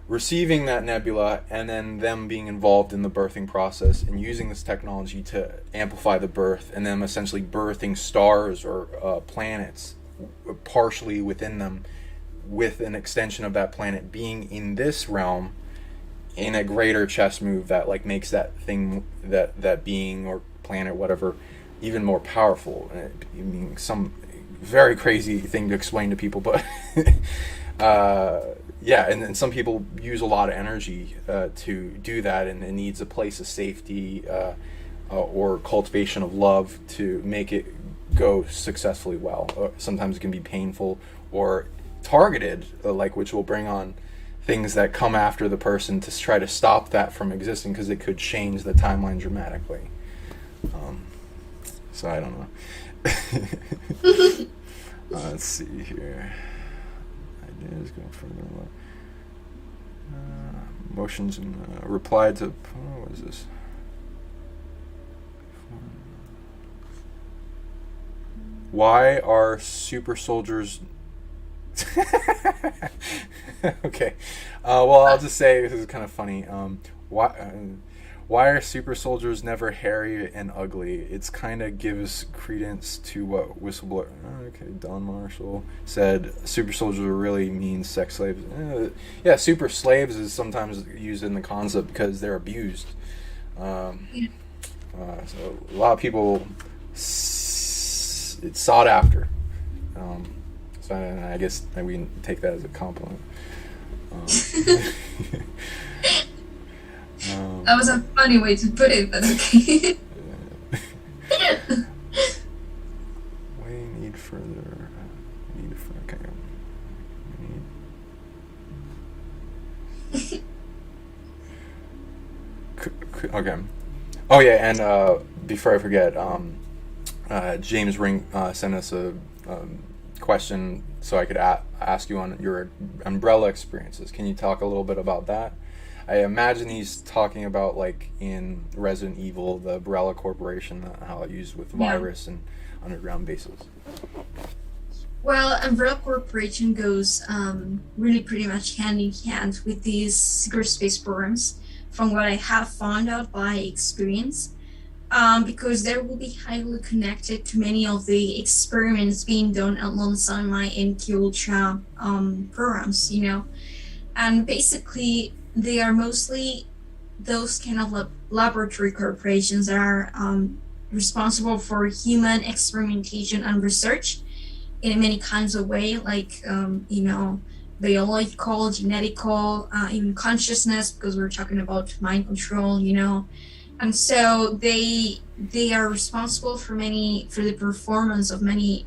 Speaker 1: receiving that nebula, and then them being involved in the birthing process and using this technology to amplify the birth, and them essentially birthing stars or planets partially within them, with an extension of that planet being in this realm in a greater chess move that like makes that thing, that being or planet, whatever, even more powerful. I mean, some very crazy thing to explain to people, but yeah, and then some people use a lot of energy to do that, and it needs a place of safety or cultivation of love to make it go successfully well. Sometimes it can be painful or targeted, like, which will bring on things that come after the person to try to stop that from existing, because it could change the timeline dramatically. So I don't know. Let's see here. Ideas go further. Motions and reply to. What is this? Why are super soldiers? Okay. Well, I'll just say this is kind of funny. Why are super soldiers never hairy and ugly? It's kind of gives credence to what whistleblower. Okay, Don Marshall said super soldiers really means sex slaves. Yeah, super slaves is sometimes used in the concept because they're abused. So a lot of people, it's sought after. So I guess we can take that as a compliment.
Speaker 2: That was a funny way to put it, but okay.
Speaker 1: We need further. Okay. Okay. Oh yeah, and before I forget, James Ring sent us a question so I could ask you on your umbrella experiences. Can you talk a little bit about that? I imagine he's talking about, like, in Resident Evil, the Umbrella Corporation, how it used with virus and underground bases.
Speaker 2: Well, Umbrella Corporation goes really pretty much hand in hand with these secret space programs, from what I have found out by experience, because they will be highly connected to many of the experiments being done alongside my NQ Ultra programs, and basically they are mostly those kind of laboratory corporations that are responsible for human experimentation and research in many kinds of way, like biological, genetical, even consciousness, because we're talking about mind control, and so they are responsible for the performance of many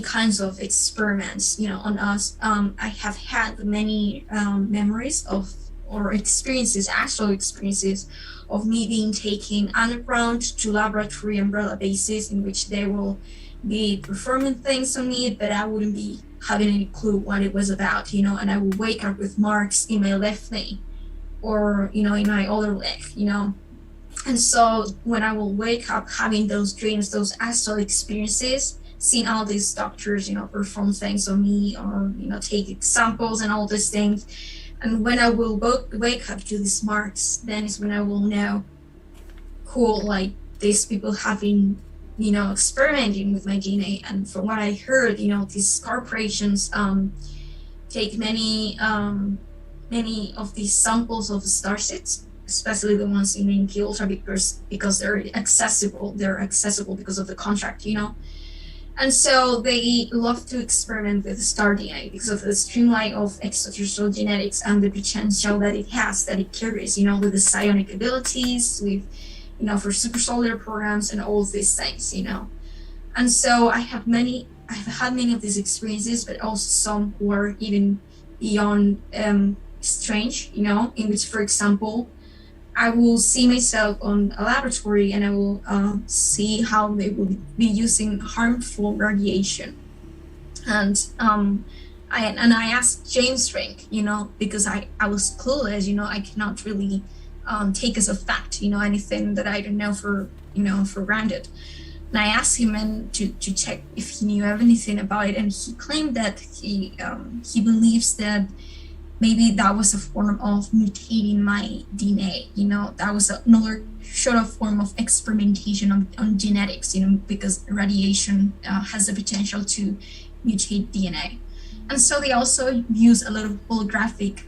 Speaker 2: kinds of experiments, on us. I have had many memories of, or experiences, actual experiences of me being taken underground to laboratory umbrella bases in which they will be performing things on me, but I wouldn't be having any clue what it was about, and I would wake up with marks in my left leg or, in my other leg, And so when I will wake up having those dreams, those astral experiences, seeing all these doctors, perform things on me or, take examples and all these things. And when I will wake up to these marks, then is when I will know, cool, like these people have been, experimenting with my DNA. And from what I heard, these corporations take many of these samples of starseeds, especially the ones in NQ Ultra, because they're accessible. They're accessible because of the contract, And so they love to experiment with star DNA because of the streamline of extraterrestrial genetics and the potential that it has, that it carries, with the psionic abilities, with, for super soldier programs and all these things, And so I've had many of these experiences, but also some who are even beyond strange, in which, for example, I will see myself on a laboratory and I will see how they will be using harmful radiation. And I asked James Ring, because I was clueless, I cannot really take as a fact, anything that I don't know for granted. And I asked him to check if he knew anything about it, and he claimed that he believes that maybe that was a form of mutating my DNA, that was another sort of form of experimentation on genetics, because radiation has the potential to mutate DNA. And so they also use a lot of holographic,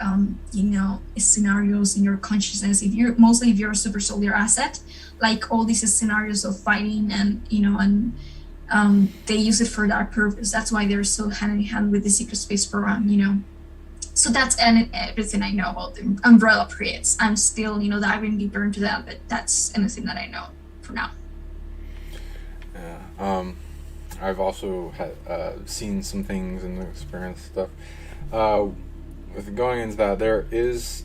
Speaker 2: scenarios in your consciousness. If you're a super soldier asset, like all these scenarios of fighting, and they use it for that purpose. That's why they're so hand in hand with the secret space program. So that's everything I know about the umbrella periods. I'm still, diving deeper into that, but that's anything that I know for now.
Speaker 1: Yeah. I've also seen some things and experienced stuff. With going into that, there is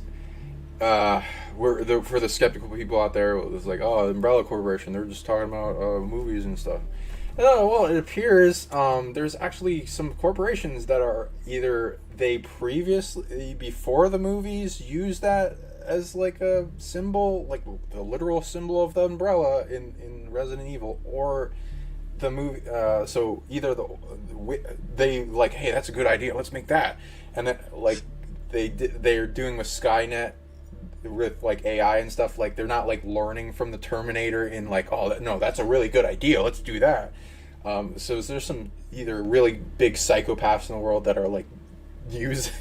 Speaker 1: for the skeptical people out there, it was like, oh, Umbrella Corporation, they're just talking about movies and stuff. Well, it appears there's actually some corporations that are either they previously, before the movies, used that as like a symbol, like the literal symbol of the umbrella in Resident Evil, or the movie. So either they like, hey, that's a good idea, let's make that, and then like they're doing with Skynet with like AI and stuff, like they're not like learning from the Terminator in like, oh no, that's a really good idea, let's do that. So there's some either really big psychopaths in the world that are like use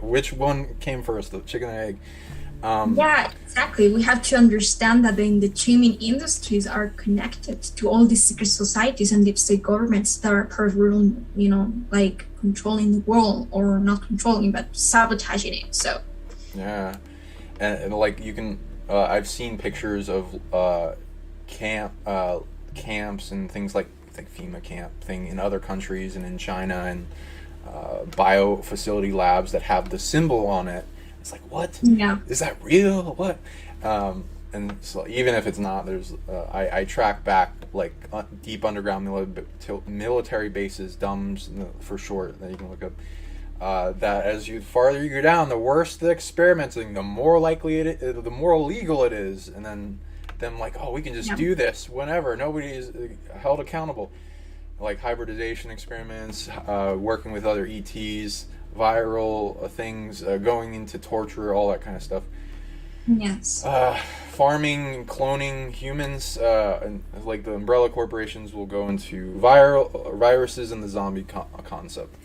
Speaker 1: which one came first, the chicken and egg?
Speaker 2: Yeah, exactly. We have to understand that the entertainment industries are connected to all these secret societies and deep state governments that are part of ruling, like controlling the world, or not controlling but sabotaging it. So
Speaker 1: yeah, and like you can I've seen pictures of camps and things like FEMA camp thing in other countries and in China, and bio facility labs that have the symbol on it. It's like, what?
Speaker 2: Yeah.
Speaker 1: Is that real? What? And so even if it's not, there's I track back like deep underground military bases, DUMBs for short, that you can look up. That as you farther you go down, the worse the experimenting, the more likely the more illegal it is, and then them like, oh, we can just do this whenever, nobody is held accountable. Like hybridization experiments, working with other ETs, viral things, going into torture, all that kind of stuff.
Speaker 2: Yes.
Speaker 1: Farming, cloning humans, and like the umbrella corporations will go into viruses and the zombie concept.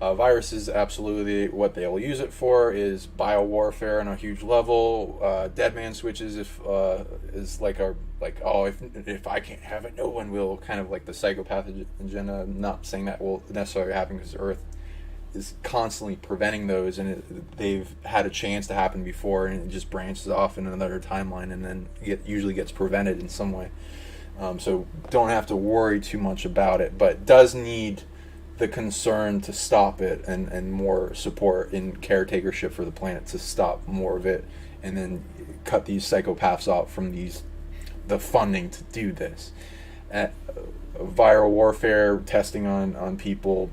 Speaker 1: Viruses, absolutely, what they'll use it for is biowarfare on a huge level. Dead man switches is like if I can't have it, no one will. Kind of like the psychopath agenda. I'm not saying that will necessarily happen because Earth is constantly preventing those, and they've had a chance to happen before, and it just branches off in another timeline, and then usually gets prevented in some way. So don't have to worry too much about it, but does need the concern to stop it, and more support in caretakership for the planet to stop more of it, and then cut these psychopaths off from the funding to do this. Viral warfare, testing on people,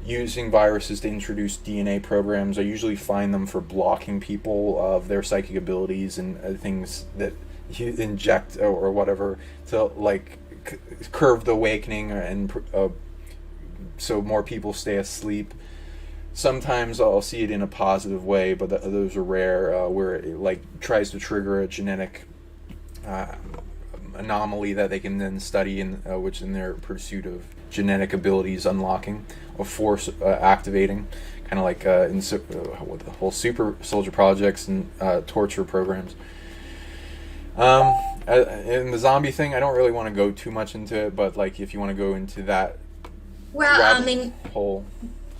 Speaker 1: using viruses to introduce DNA programs. I usually find them for blocking people of their psychic abilities and things that you inject or whatever to like curve the awakening, and so more people stay asleep. Sometimes I'll see it in a positive way, but those are rare, where it like tries to trigger a genetic anomaly that they can then study, which in their pursuit of genetic abilities unlocking or force activating, kind of like in the whole super soldier projects and torture programs. In the zombie thing, I don't really want to go too much into it, but like if you want to go into that whole,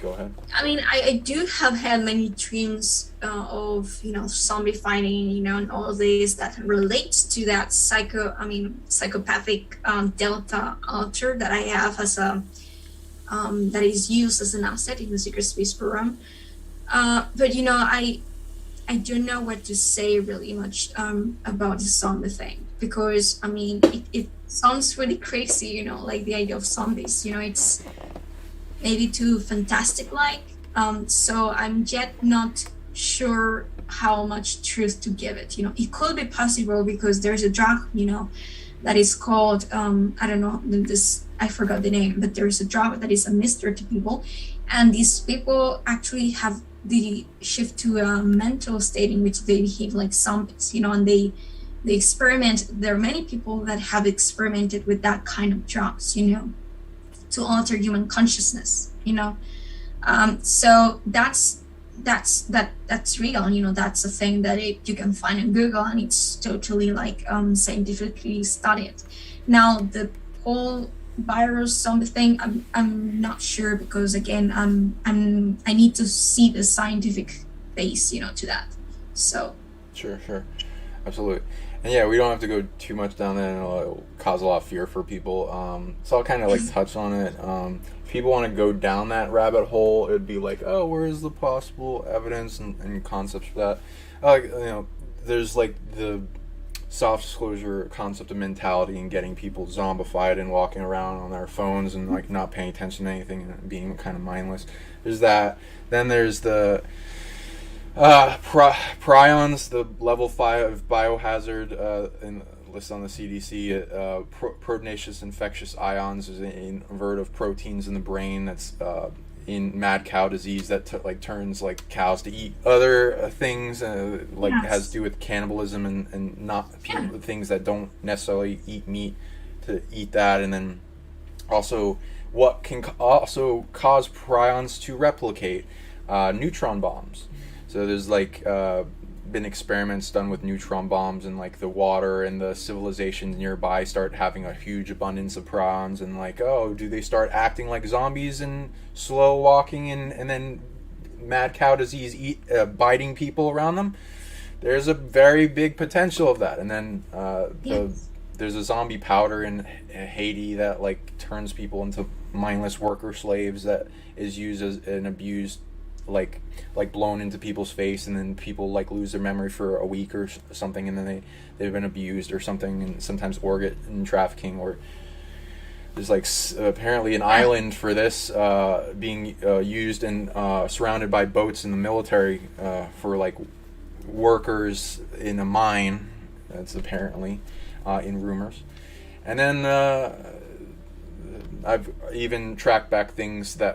Speaker 1: go ahead.
Speaker 2: I mean, I do have had many dreams of zombie fighting, and all of this that relates to that psychopathic delta alter that I have as a that is used as an asset in the secret space program. But I don't know what to say really much about the zombie thing, because I mean it sounds really crazy, like the idea of zombies. It's maybe too fantastic like. So I'm yet not sure how much truth to give it. It could be possible because there's a drug, that is called I don't know I forgot the name, but there's a drug that is administered to people, and these people actually have the shift to a mental state in which they behave like zombies, and they experiment. There are many people that have experimented with that kind of drugs, to alter human consciousness, So that's real. That's a thing that you can find on Google, and it's totally like scientifically studied. Now the whole virus zombie thing, I'm not sure, because again, I need to see the scientific base, to that. So
Speaker 1: Sure, absolutely. And yeah, we don't have to go too much down there, and it'll cause a lot of fear for people. So I'll kind of like touch on it. If people want to go down that rabbit hole, it'd be like, oh, where's the possible evidence and concepts for that? There's like the soft disclosure concept of mentality and getting people zombified and walking around on their phones and like not paying attention to anything and being kind of mindless. There's that. Then there's the prions, the level 5 biohazard listed on the CDC. Proteinaceous infectious ions is an invert of proteins in the brain that's in mad cow disease that turns like cows to eat other things, has to do with cannibalism and not people, things that don't necessarily eat meat to eat that. And then also what can also cause prions to replicate, neutron bombs. So there's been experiments done with neutron bombs, and like the water and the civilizations nearby start having a huge abundance of prions, and do they start acting like zombies and slow walking and then mad cow disease biting people around them? There's a very big potential of that. And then there's a zombie powder in Haiti that turns people into mindless worker slaves that is used as an abused like blown into people's face, and then people lose their memory for a week or something, and then they've been abused or something, and sometimes organ trafficking, or there's apparently an island for this being used and surrounded by boats in the military for workers in a mine. That's apparently in rumors. And then I've even tracked back things that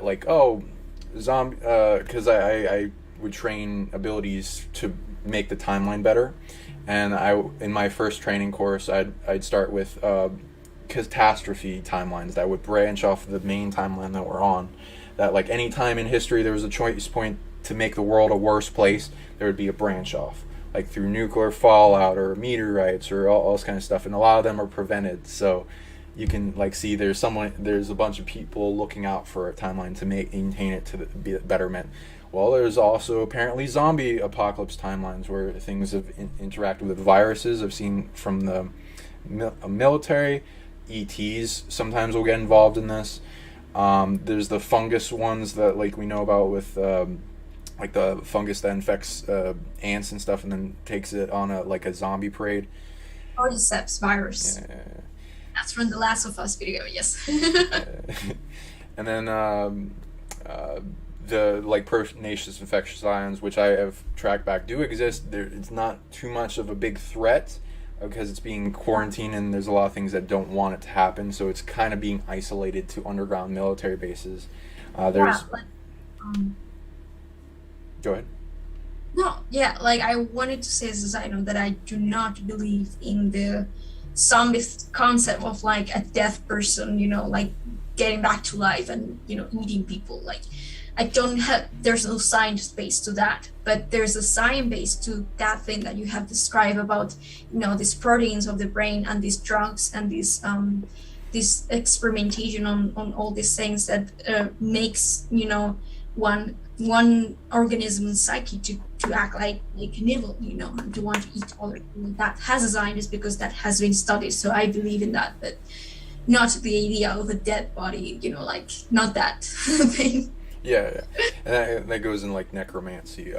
Speaker 1: zombie, because I would train abilities to make the timeline better, and in my first training course I'd start with catastrophe timelines that would branch off the main timeline that we're on. That any time in history there was a choice point to make the world a worse place, there would be a branch off, through nuclear fallout or meteorites or all this kind of stuff, and a lot of them are prevented. So you can see there's a bunch of people looking out for a timeline to maintain it to be betterment. Well, there's also apparently zombie apocalypse timelines where things have interacted with viruses. I've seen from the military, ETs sometimes will get involved in this. There's the fungus ones that we know about with the fungus that infects ants and stuff and then takes it on a zombie parade.
Speaker 2: Cordyceps virus.
Speaker 1: Yeah.
Speaker 2: That's from the Last of Us video, yes.
Speaker 1: And then the proteinaceous infectious ions, which I have tracked back, do exist. It's not too much of a big threat because it's being quarantined, and there's a lot of things that don't want it to happen. So it's kind of being isolated to underground military bases. There's. Go ahead.
Speaker 2: No, yeah, I wanted to say as a side note that I do not believe in the zombie concept of a dead person, getting back to life and eating people. I don't have, there's no science base to that, but there's a science base to that thing that you have described about these proteins of the brain and these drugs and this experimentation on all these things that makes one organism's psyche to act like an evil, and to want to eat other people. That has a science because that has been studied. So I believe in that, but not the idea of a dead body, not that thing.
Speaker 1: Yeah. And that goes in necromancy,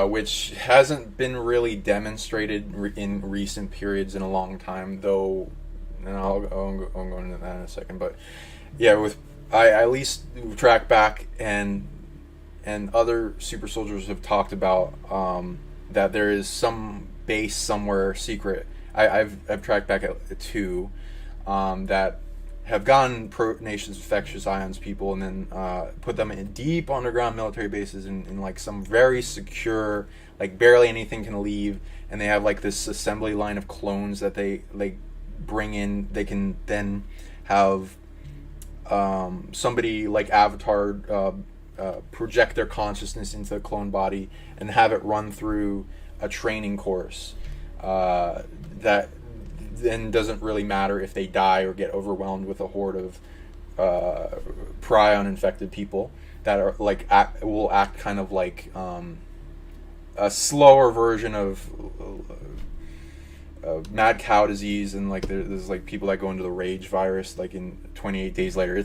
Speaker 1: which hasn't been really demonstrated in recent periods in a long time, though. And I'll go into that in a second, but yeah, I at least track back and other super soldiers have talked about that there is some base somewhere secret. I've tracked back at two that have gotten proteinaceous infectious ions people and then put them in deep underground military bases in some very secure, barely anything can leave, and they have this assembly line of clones that they bring in. They can then have somebody like Avatar project their consciousness into the clone body and have it run through a training course that then doesn't really matter if they die or get overwhelmed with a horde of prion infected people that are like will act kind of like a slower version of mad cow disease, and like there's like people that go into the rage virus like in 28 days later.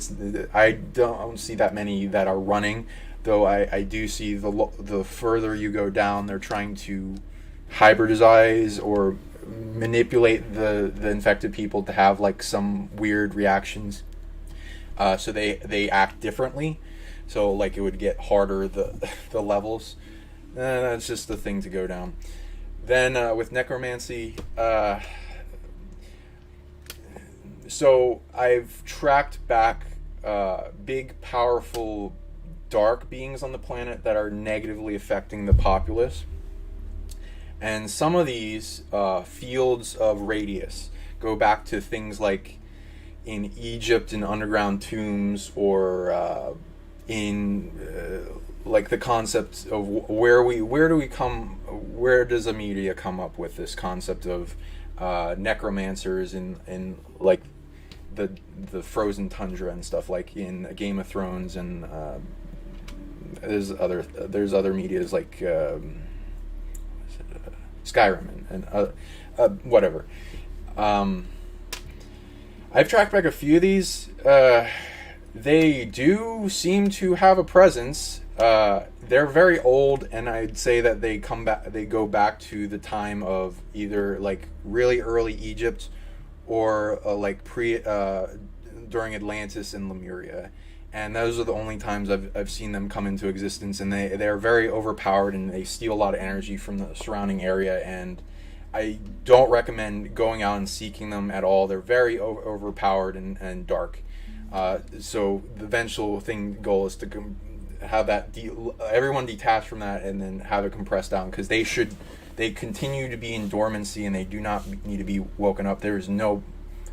Speaker 1: I don't see that many that are running, though I do see the further you go down, they're trying to hybridize or manipulate the infected people to have like some weird reactions, so they act differently, so like it would get harder the levels. That's just the thing to go down. Then with necromancy, so I've tracked back big, powerful, dark beings on the planet that are negatively affecting the populace. And some of these fields of radius go back to things like in Egypt in underground tombs, or in like the concept of where does the media come up with this concept of necromancers in like the frozen tundra and stuff, like in Game of Thrones, and there's other medias like Skyrim and whatever. I've tracked back a few of these. They do seem to have a presence. They're very old, and I'd say that they go back to the time of either like really early Egypt, or like during Atlantis and Lemuria, and those are the only times I've seen them come into existence. And they're very overpowered, and they steal a lot of energy from the surrounding area, and I don't recommend going out and seeking them at all. They're very overpowered and dark. So the eventual goal is to have that everyone detach from that, and then have it compressed down, because they continue to be in dormancy, and they do not need to be woken up. There is no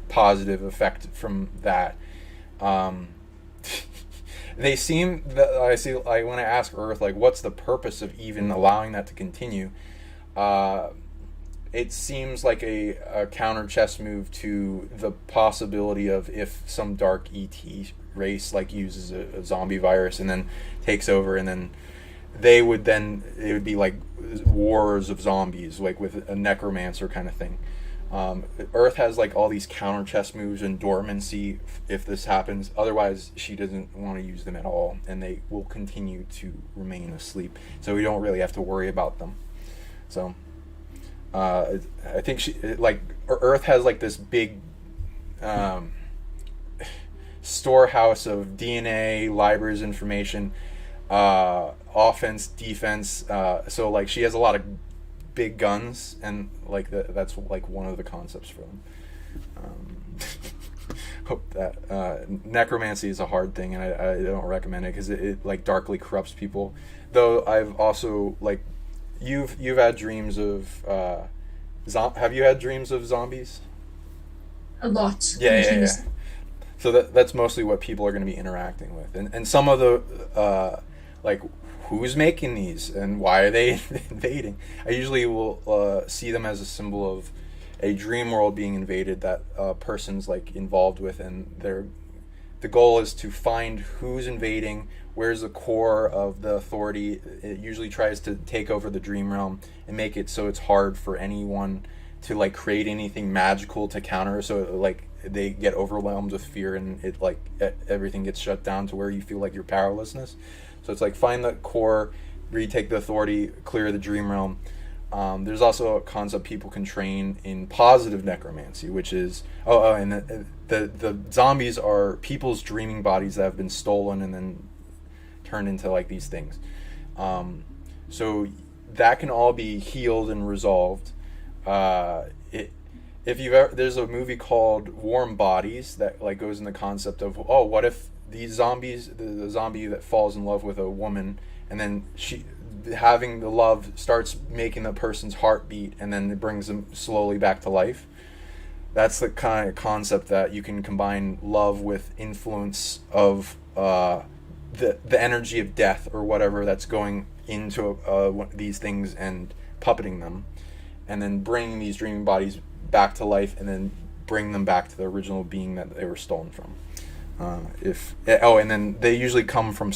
Speaker 1: positive effect from that. They seem that when I ask Earth, like, what's the purpose of even allowing that to continue? It seems like a counter chess move to the possibility of if some dark ET race like uses a zombie virus and then takes over, and then it would be like wars of zombies, like with a necromancer kind of thing. Earth has like all these counter chess moves and dormancy if this happens. Otherwise, she doesn't want to use them at all, and they will continue to remain asleep. So we don't really have to worry about them. So I think Earth has like this big storehouse of DNA, libraries, information, offense, defense. So like she has a lot of big guns, and like that's like one of the concepts for them. Hope that necromancy is a hard thing, and I don't recommend it, because it like darkly corrupts people. Though I've also like you've had dreams of have you had dreams of zombies?
Speaker 2: A lot.
Speaker 1: Yeah. So that's mostly what people are going to be interacting with, and some of the like who's making these and why are they invading. I usually will see them as a symbol of a dream world being invaded that a person's like involved with, and the goal is to find who's invading, where's the core of the authority. It usually tries to take over the dream realm and make it so it's hard for anyone to like create anything magical to counter, so like they get overwhelmed with fear, and it like everything gets shut down to where you feel like your powerlessness. So it's like find the core, retake the authority, clear the dream realm. There's also a concept people can train in positive necromancy, which is and the zombies are people's dreaming bodies that have been stolen and then turned into like these things. So that can all be healed and resolved. If you've ever, there's a movie called Warm Bodies that like goes in the concept of what if these zombies, the zombie that falls in love with a woman, and then she having the love starts making the person's heart beat, and then it brings them slowly back to life. that's the kind of concept that you can combine love with influence of the energy of death or whatever that's going into these things and puppeting them, and then bringing these dreaming bodies back to life, and then bring them back to the original being that they were stolen from. And then they usually come from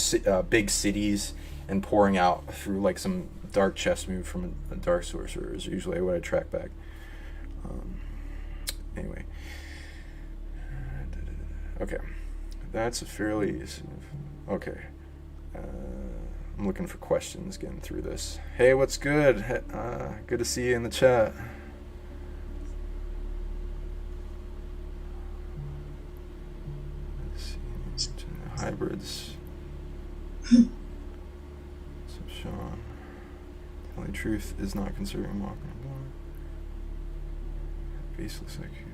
Speaker 1: big cities and pouring out through like some dark chess move from a dark sorcerer is usually what I track back. Anyway, okay, that's a fairly okay. I'm looking for questions getting through this. Hey, what's good? Good to see you in the chat. Hybrids. What's up, Sean? Telling truth is not considering mocking. Faceless accusation.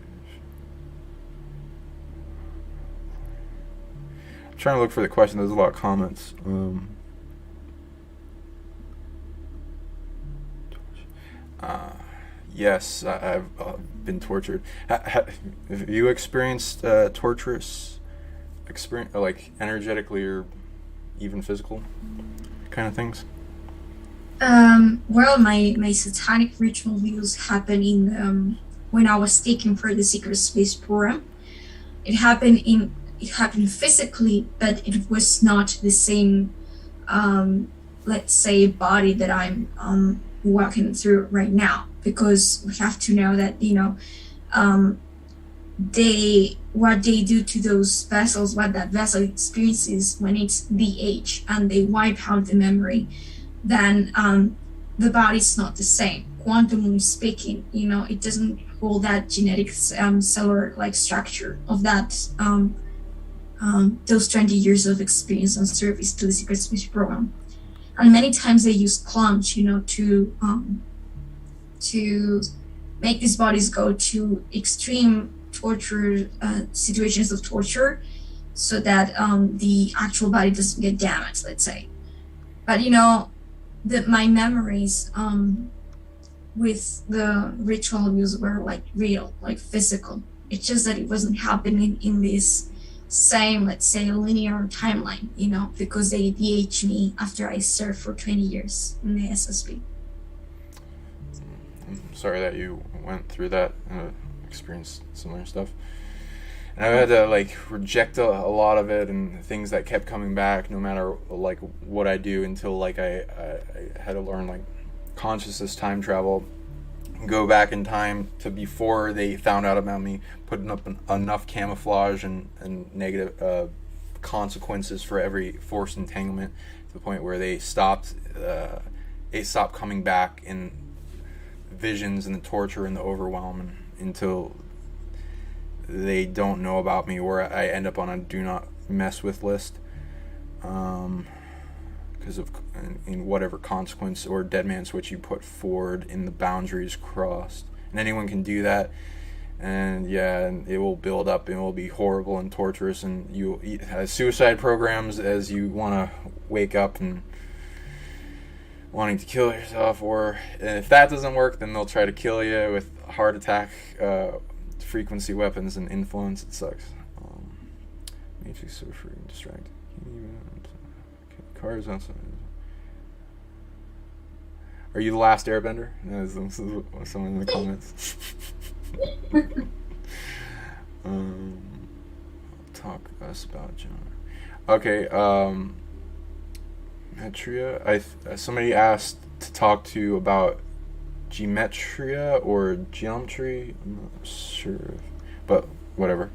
Speaker 1: I'm trying to look for the question. There's a lot of comments. Yes, I've been tortured. Have you experienced torturous experience, like energetically or even physical kind of things?
Speaker 2: Well, my satanic ritual views happened in when I was taken for the secret space program. It happened physically, but it was not the same, let's say, body that I'm walking through right now, because we have to know that what they do to those vessels, what that vessel experiences when it's DH and they wipe out the memory, then the body's not the same. Quantumly speaking, it doesn't hold that genetic cellular like structure of that those 20 years of experience on service to the secret space program. And many times they use clones, to make these bodies go to extreme torture situations of torture, so that the actual body doesn't get damaged, let's say. But my memories with the ritual abuse were like real, like physical. It's just that it wasn't happening in this same, let's say, linear timeline, because they DH me after I served for 20 years in the SSB.
Speaker 1: I'm sorry that you went through that, experienced similar stuff. And I had to reject a lot of it and things that kept coming back no matter what I do, until I had to learn consciousness time travel, go back in time to before they found out about me, putting up enough camouflage and negative consequences for every forced entanglement, to the point where they stopped coming back in visions and the torture and the overwhelm, until they don't know about me, where I end up on a do not mess with list, because of in whatever consequence or dead man switch you put forward in the boundaries crossed. And anyone can do that, and it will build up and it will be horrible and torturous, and you have suicide programs as you want to wake up and wanting to kill yourself, or if that doesn't work, then they'll try to kill you with heart attack frequency weapons and influence. It sucks. Matrix so free and distracted. Cars outside. Are you the last airbender? Someone in the comments. Talk us about John. Okay. Metria. Somebody asked to talk to you about geometria or geometry. I'm not sure, but whatever.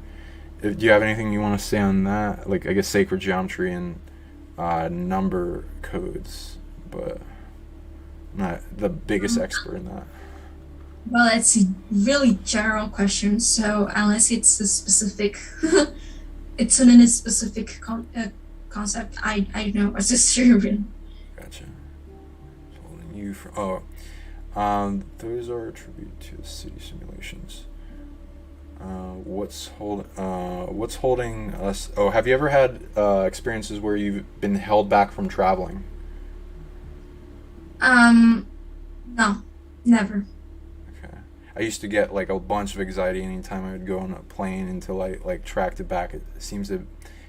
Speaker 1: Do you have anything you want to say on that? I guess sacred geometry and number codes, but I'm not the biggest expert in that.
Speaker 2: Well, it's a really general question, so unless it's a specific, it's in a specific concept, I don't know what's disturbing.
Speaker 1: Gotcha. Holding you for those are attributed to city simulations. What's holding us? Oh, have you ever had experiences where you've been held back from traveling?
Speaker 2: No, never.
Speaker 1: Okay. I used to get like a bunch of anxiety anytime I would go on a plane until I like tracked it back. It seems to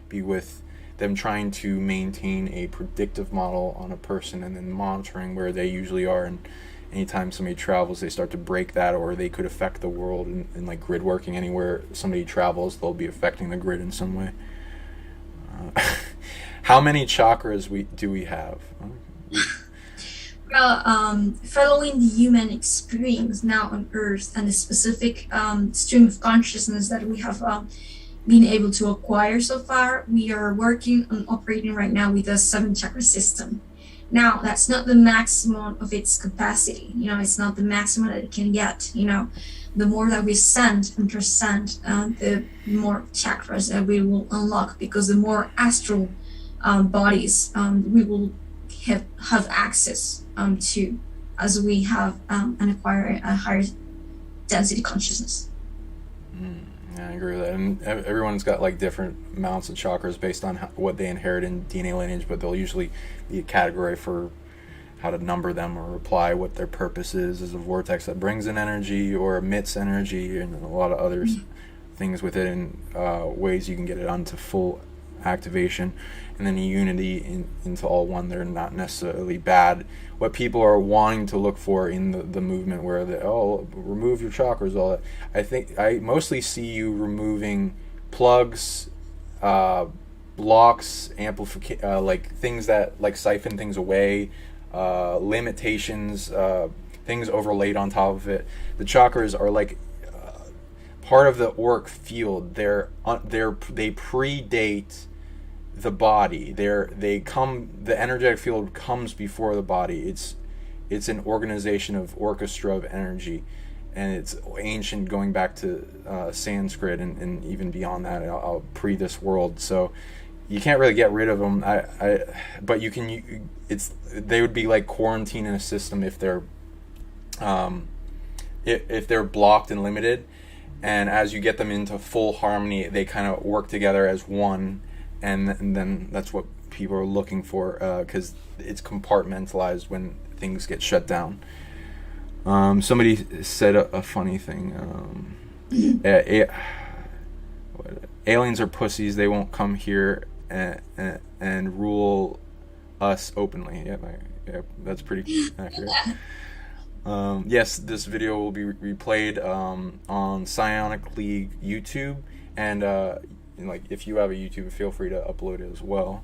Speaker 1: be with them trying to maintain a predictive model on a person and then monitoring where they usually are. And anytime somebody travels, they start to break that, or they could affect the world. And like grid working, anywhere somebody travels, they'll be affecting the grid in some way. How many chakras do we have?
Speaker 2: Well, following the human experience now on Earth and the specific stream of consciousness that we have been able to acquire so far, we are working on operating right now with a 7 chakra system. Now, that's not the maximum of its capacity. It's not the maximum that it can get. The more that we ascend and transcend, the more chakras that we will unlock, because the more astral bodies we will have access to, as we have and acquire a higher density consciousness.
Speaker 1: Yeah, I agree with that. And everyone's got like different amounts of chakras based on what they inherit in DNA lineage, but they'll usually be a category for how to number them or apply what their purpose is as a vortex that brings in energy or emits energy, and a lot of other things with it, and ways you can get it onto full activation, and then a unity into all one. They're not necessarily bad. What people are wanting to look for in the movement, where remove your chakras, all that. I think I mostly see you removing plugs, blocks, like things that like siphon things away, limitations, things overlaid on top of it. The chakras are like part of the auric field. They predate the body. The energetic field comes before the body. It's an organization of orchestra of energy, and it's ancient, going back to Sanskrit and even beyond that, pre this world. So you can't really get rid of them. But you can. They would be like quarantine in a system if they're blocked and limited. And as you get them into full harmony, they kind of work together as one. And then that's what people are looking for, because it's compartmentalized when things get shut down. Somebody said a funny thing. Aliens are pussies. They won't come here and rule us openly. Yeah, that's pretty accurate. Yes, this video will be replayed on PsionicLeague YouTube, and like if you have a YouTube, feel free to upload it as well.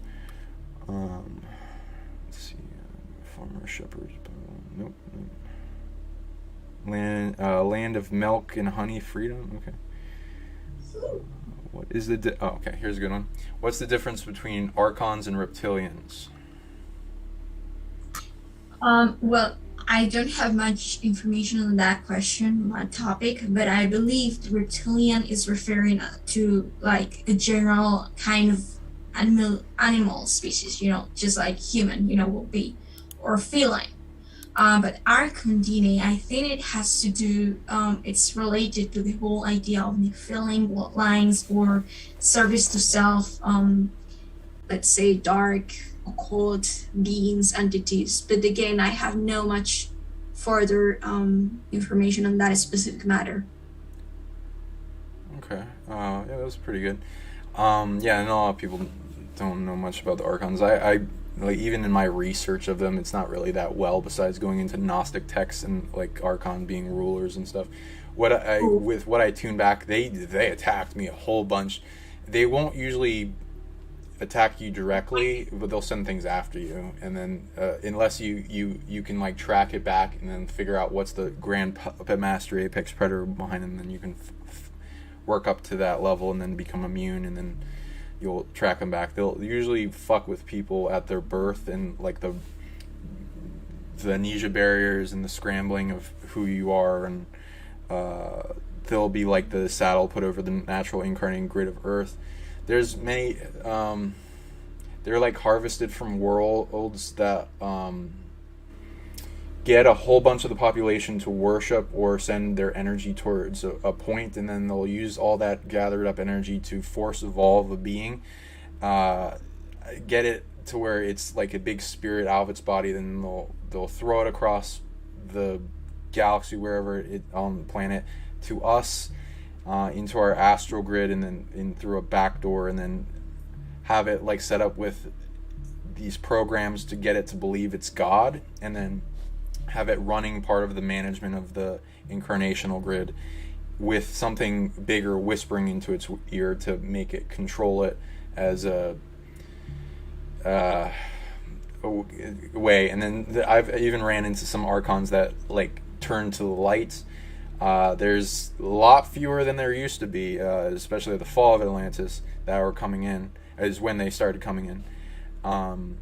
Speaker 1: Let's see, Farmer Shepherds, nope. Land of milk and honey, freedom. Okay. What is the okay, here's a good one. What's the difference between archons and reptilians?
Speaker 2: Well, I don't have much information on that question, on that topic, but I believe the reptilian is referring to like a general kind of animal species, just like human, will be, or feline. But archon DNA, I think it has to do, it's related to the whole idea of feeling bloodlines or service to self, let's say dark, occult beings, entities. But again, I have no much further information on that specific matter.
Speaker 1: Okay. Yeah, that was pretty good. Yeah, I know a lot of people don't know much about the archons. I like, even in my research of them, it's not really that well, besides going into Gnostic texts and like archon being rulers and stuff. With what I tuned back, they attacked me a whole bunch. They won't usually attack you directly, but they'll send things after you, and then unless you can like track it back and then figure out what's the grand puppet master apex predator behind them, then you can work up to that level and then become immune, and then you'll track them back. They'll usually fuck with people at their birth, and like the amnesia barriers and the scrambling of who you are, and they'll be like the saddle put over the natural incarnating grid of Earth. There's many, they're like harvested from worlds that get a whole bunch of the population to worship or send their energy towards a point, and then they'll use all that gathered up energy to force evolve a being, get it to where it's like a big spirit out of its body, then they'll throw it across the galaxy, wherever it on the planet, to us, into our astral grid, and then in through a back door, and then have it like set up with these programs to get it to believe it's God, and then have it running part of the management of the incarnational grid, with something bigger whispering into its ear to make it control it as a way. And then I've even ran into some archons that like turn to the light. There's a lot fewer than there used to be, especially at the fall of Atlantis, that were coming in, is when they started coming in. And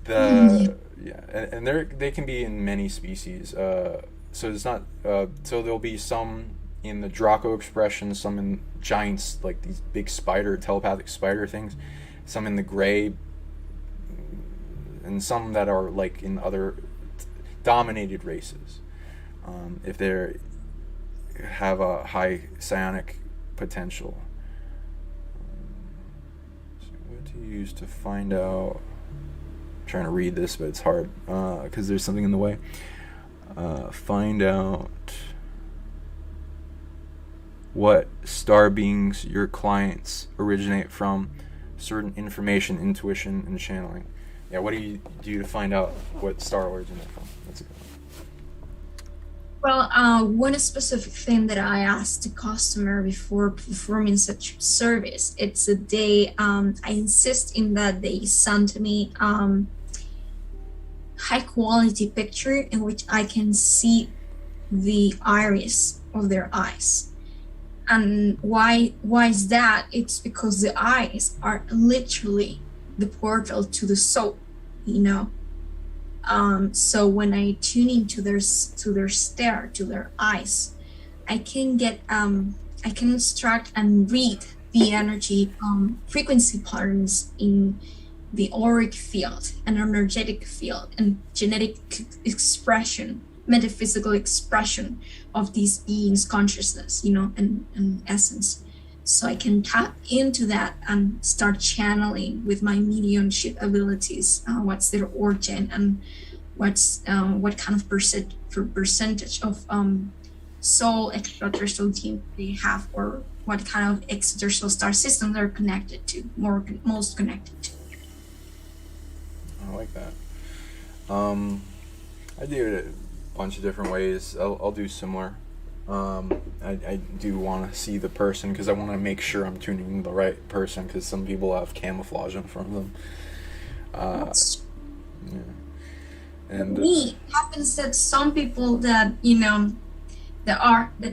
Speaker 1: they can be in many species. So it's not. So there'll be some in the Draco expression, some in giants, like these big telepathic spider things, some in the gray, and some that are like in other dominated races. If they have a high psionic potential. So what to use to find out? I'm trying to read this, but it's hard because there's something in the way. Find out what star beings your clients originate from, certain information, intuition, and channeling. Yeah, what do you do to find out what star originate from? That's a good one.
Speaker 2: Well, one specific thing that I asked the customer before performing such service, it's a day, I insist in that they send me high quality picture in which I can see the iris of their eyes. And why is that? It's because the eyes are literally the portal to the soul, you know. So when I tune into their stare, to their eyes, I can get I can extract and read the energy frequency patterns in the auric field and energetic field and genetic expression, metaphysical expression of these beings' consciousness, you know, and essence. So I can tap into that and start channeling with my mediumship abilities, what's their origin and what kind of percentage of soul extraterrestrial team they have, or what kind of extraterrestrial star system they're connected to, most connected to.
Speaker 1: I like that. I do it a bunch of different ways. I'll do similar. I do want to see the person because I want to make sure I'm tuning in the right person, because some people have camouflage in front of them. Yeah. And
Speaker 2: it happens that some people that, you know, that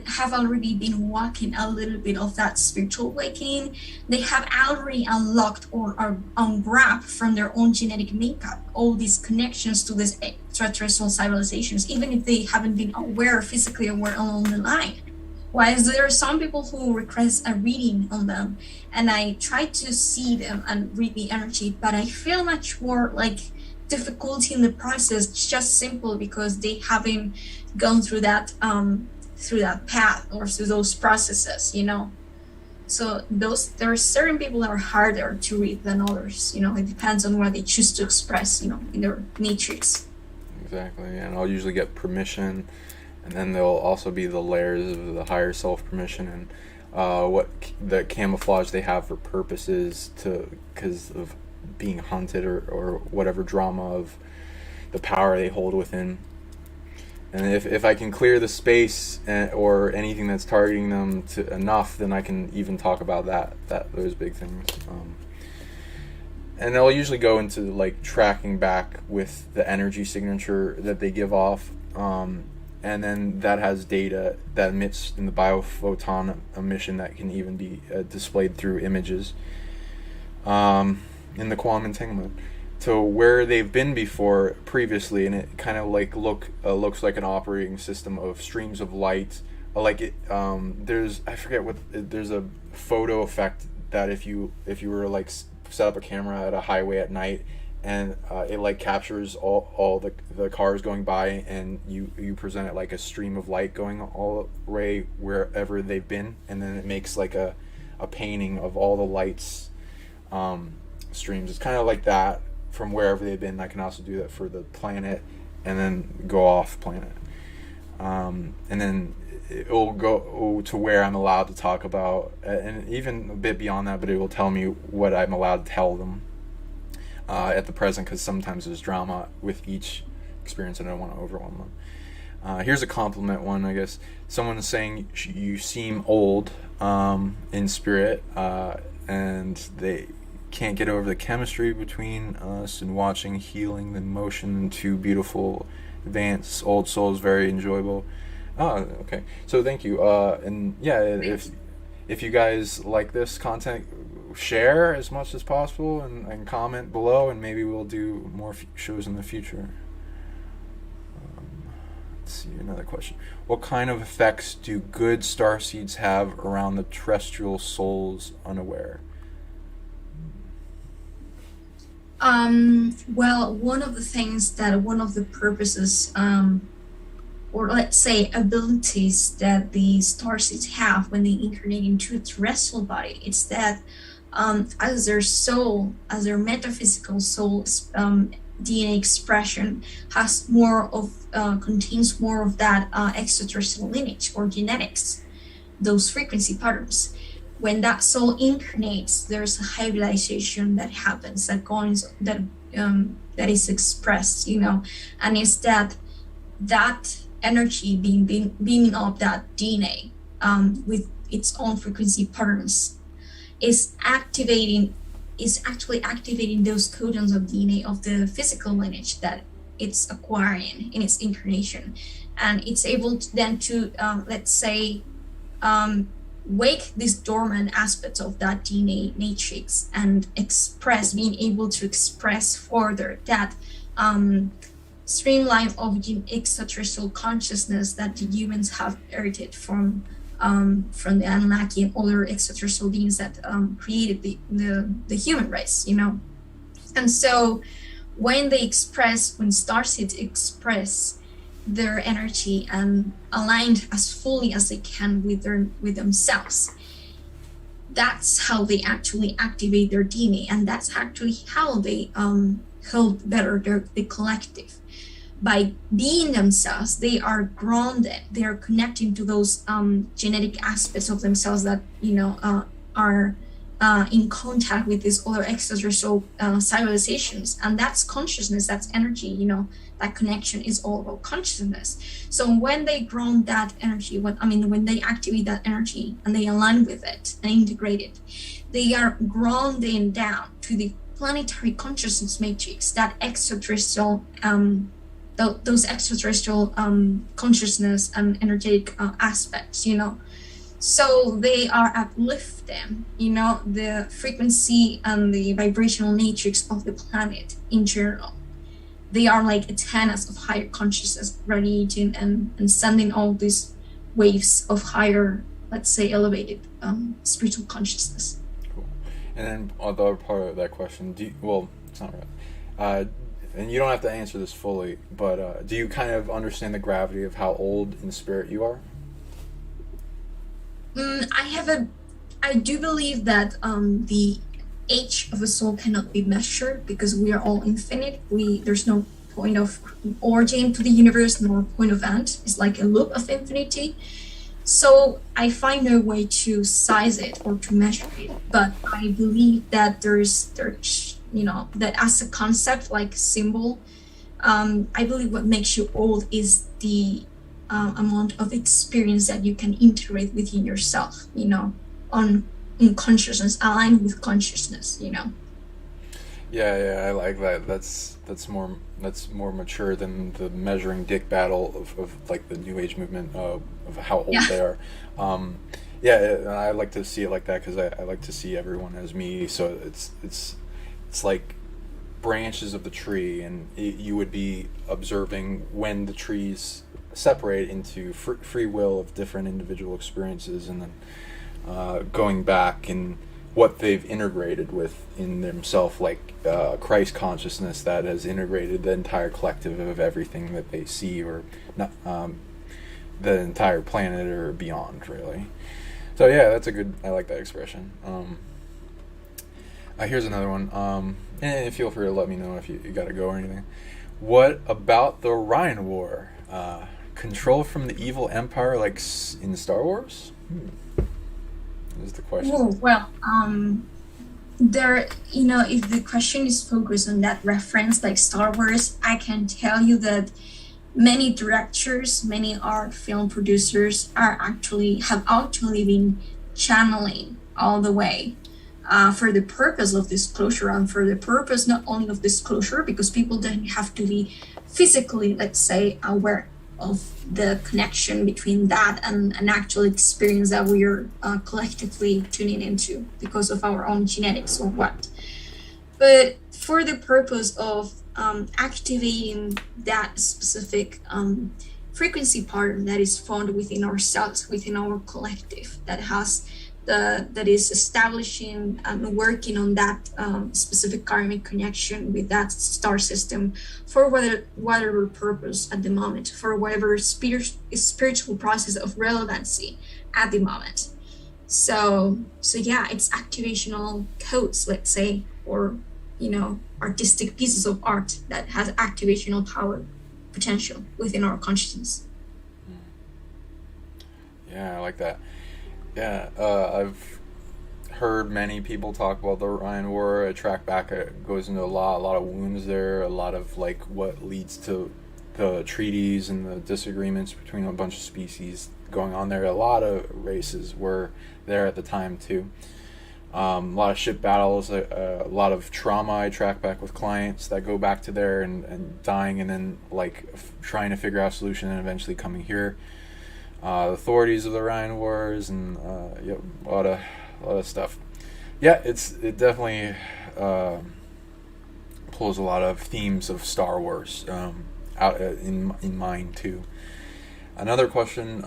Speaker 2: have already been walking a little bit of that spiritual awakening, they have already unlocked or are unwrapped from their own genetic makeup all these connections to these extraterrestrial civilizations, even if they haven't been physically aware along the line. Whereas there are some people who request a reading on them, and I try to see them and read the energy, but I feel much more like difficulty in the process, just simple because they haven't gone through that path or through those processes, you know. So there are certain people that are harder to read than others, you know. It depends on what they choose to express, you know, in their matrix.
Speaker 1: Exactly, and I'll usually get permission, and then there'll also be the layers of the higher self permission and what the camouflage they have for purposes because of being hunted or whatever drama of the power they hold within. And if I can clear the space or anything that's targeting them to enough, then I can even talk about those big things. And they'll usually go into like tracking back with the energy signature that they give off, and then that has data that emits in the biophoton emission that can even be displayed through images in the quantum entanglement to where they've been previously, and it kind of like looks like an operating system of streams of light. There's a photo effect that if you were like set up a camera at a highway at night, and it like captures all the cars going by, and you present it like a stream of light going all the way wherever they've been, and then it makes like a painting of all the lights streams. It's kind of like that from wherever they've been. I can also do that for the planet and then go off planet. and then it will go to where I'm allowed to talk about, and even a bit beyond that, but it will tell me what I'm allowed to tell them at the present, because sometimes there's drama with each experience and I don't want to overwhelm them. Here's a compliment one, I guess. Someone's saying you seem old in spirit, and they can't get over the chemistry between us, and watching healing the motion and two beautiful advanced old souls, very enjoyable. Oh, okay. So thank you. And yeah, if you guys like this content, share as much as possible, and comment below, and maybe we'll do more shows in the future. Let's see, another question. What kind of effects do good starseeds have around the terrestrial souls unaware?
Speaker 2: Well, one of the purposes, or let's say abilities that the starseeds have when they incarnate into a terrestrial body, it's that as their soul, as their metaphysical soul, DNA expression has contains more of that extraterrestrial lineage or genetics, those frequency patterns. When that soul incarnates, there's a hybridization that happens, that is expressed, and it's that energy beaming up that DNA with its own frequency patterns is actually activating those codons of DNA of the physical lineage that it's acquiring in its incarnation, and it's able to then to let's say wake these dormant aspects of that DNA matrix and being able to express further that streamline of extraterrestrial consciousness that the humans have inherited from the Anunnaki and other extraterrestrial beings that created the human race, And so when starseeds express their energy and aligned as fully as they can with themselves, that's how they actually activate their DNA, and that's actually how they help better the collective. By being themselves, they are grounded. They are connecting to those genetic aspects of themselves that are in contact with these other extraterrestrial civilizations, and that's consciousness. That's energy. That connection is all about consciousness. So when they ground that energy, when they activate that energy and they align with it and integrate it, they are grounding down to the planetary consciousness matrix, that extraterrestrial. Those extraterrestrial consciousness and energetic aspects, so they are uplifting, the frequency and the vibrational matrix of the planet in general. They are like antennas of higher consciousness radiating and sending all these waves of higher, let's say, elevated spiritual consciousness.
Speaker 1: Cool. And then the other part of that question, it's not right. And you don't have to answer this fully, but do you kind of understand the gravity of how old in spirit you are?
Speaker 2: I do believe that the age of a soul cannot be measured, because we are all infinite. There's no point of origin to the universe, nor point of end. It's like a loop of infinity. So I find no way to size it or to measure it, but I believe that there's that as a concept, like symbol, I believe what makes you old is the amount of experience that you can integrate within yourself, in consciousness, aligned with consciousness,
Speaker 1: Yeah, I like that. That's more mature than the measuring dick battle of like the New Age movement of how old they are. I like to see it like that, because I like to see everyone as me. So it's like branches of the tree, and you would be observing when the trees separate into free will of different individual experiences, and then going back and what they've integrated with in themselves, like Christ consciousness that has integrated the entire collective of everything that they see, or not, the entire planet or beyond, really. So yeah, I like that expression. Here's another one. And feel free to let me know if you gotta go or anything. What about the Rhine War? control from the evil empire, like in Star Wars? Is the question.
Speaker 2: Oh, well, there, if the question is focused on that reference, like Star Wars, I can tell you that many directors, many art film producers have actually been channeling all the way for the purpose of disclosure, and for the purpose not only of disclosure, because people don't have to be physically, let's say, aware of the connection between that and an actual experience that we are collectively tuning into because of our own genetics or what. But for the purpose of activating that specific frequency pattern that is found within ourselves, within our collective, that is establishing and working on that specific karmic connection with that star system for whatever purpose at the moment, for whatever spiritual process of relevancy at the moment. So yeah, it's activational codes, let's say, or artistic pieces of art that has activational power potential within our consciousness.
Speaker 1: Yeah, I like that. Yeah, I've heard many people talk about the Orion War. I track back, it goes into a lot of wounds there, a lot of like what leads to the treaties and the disagreements between a bunch of species going on there. A lot of races were there at the time too. A lot of ship battles, a lot of trauma I track back with clients that go back to there and dying, and then like trying to figure out a solution and eventually coming here. The authorities of the Orion Wars, and a lot of stuff. Yeah, it definitely pulls a lot of themes of Star Wars out in mind too. Another question,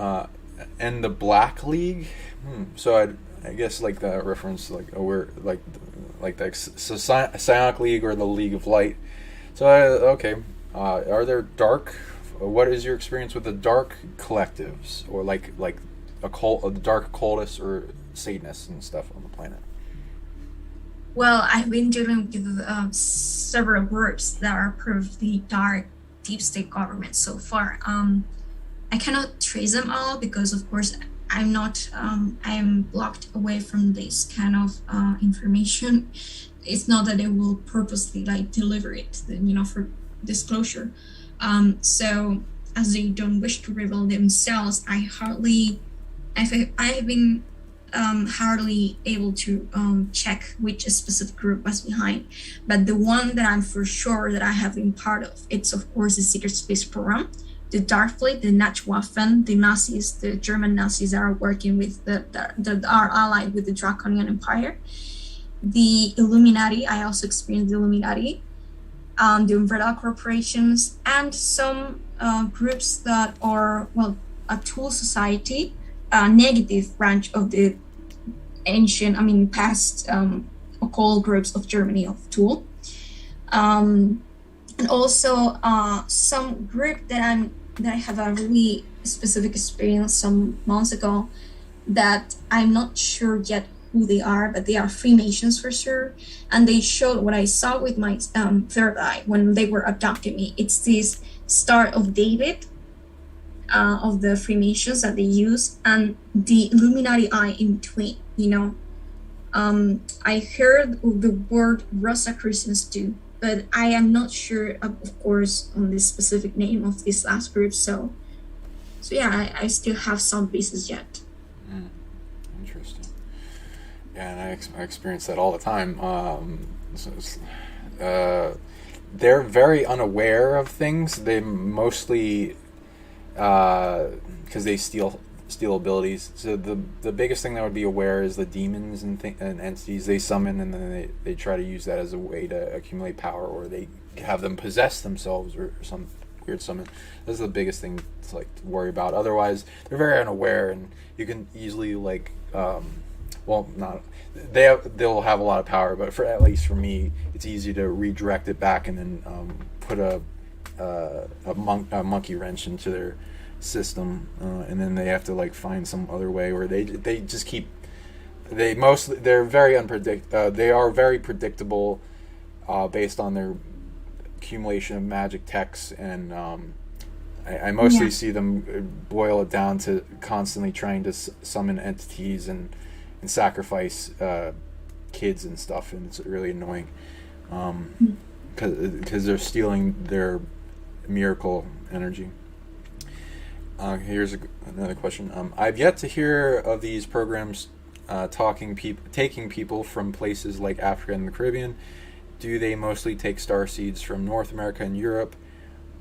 Speaker 1: and the Black League. So I guess like the reference, like we're like the Psionic League or the League of Light. So okay, are there dark? What is your experience with the dark collectives, or like a dark occultists or Satanists and stuff on the planet?
Speaker 2: Well, I've been dealing with several groups that are part of the dark deep state government so far. I cannot trace them all because, of course, I'm blocked away from this kind of information. It's not that I will purposely deliver it, for disclosure. So as they don't wish to reveal themselves, I've been hardly able to check which specific group was behind. But the one that I'm for sure that I have been part of, it's of course the Secret Space Program, the Dark Fleet, the Nachtwaffen, the Nazis, the German Nazis that are working with that are allied with the Draconian Empire, the Illuminati. I also experienced the Illuminati, the umbrella corporations, and some groups that are, a Tool Society, a negative branch of the past occult groups of Germany of Tool. And also some group that I have a really specific experience some months ago that I'm not sure yet who they are, but they are Freemasons for sure. And they showed what I saw with my third eye when they were abducting me. It's this Star of David of the Freemasons that they use, and the Illuminati eye in between, I heard the word Rosicrucians too, but I am not sure, of course, on the specific name of this last group. So yeah, I still have some pieces yet.
Speaker 1: Interesting. Yeah, and I experience that all the time. They're very unaware of things. They mostly, because they steal abilities. So the biggest thing that would be aware is the demons and entities they summon, and then they try to use that as a way to accumulate power, or they have them possess themselves or some weird summon. This is the biggest thing to worry about. Otherwise, they're very unaware, and you can easily they'll have a lot of power, but at least for me, it's easy to redirect it back and then put a monkey wrench into their system, and then they have to find some other way, or they just keep they're very they are very predictable based on their accumulation of magic texts and I mostly
Speaker 2: Yeah.
Speaker 1: see them boil it down to constantly trying to summon entities and sacrifice kids and stuff, and it's really annoying because they're stealing their miracle energy. Here's another question. I've yet to hear of these programs taking people from places like Africa and the Caribbean. Do they mostly take star seeds from North America and Europe?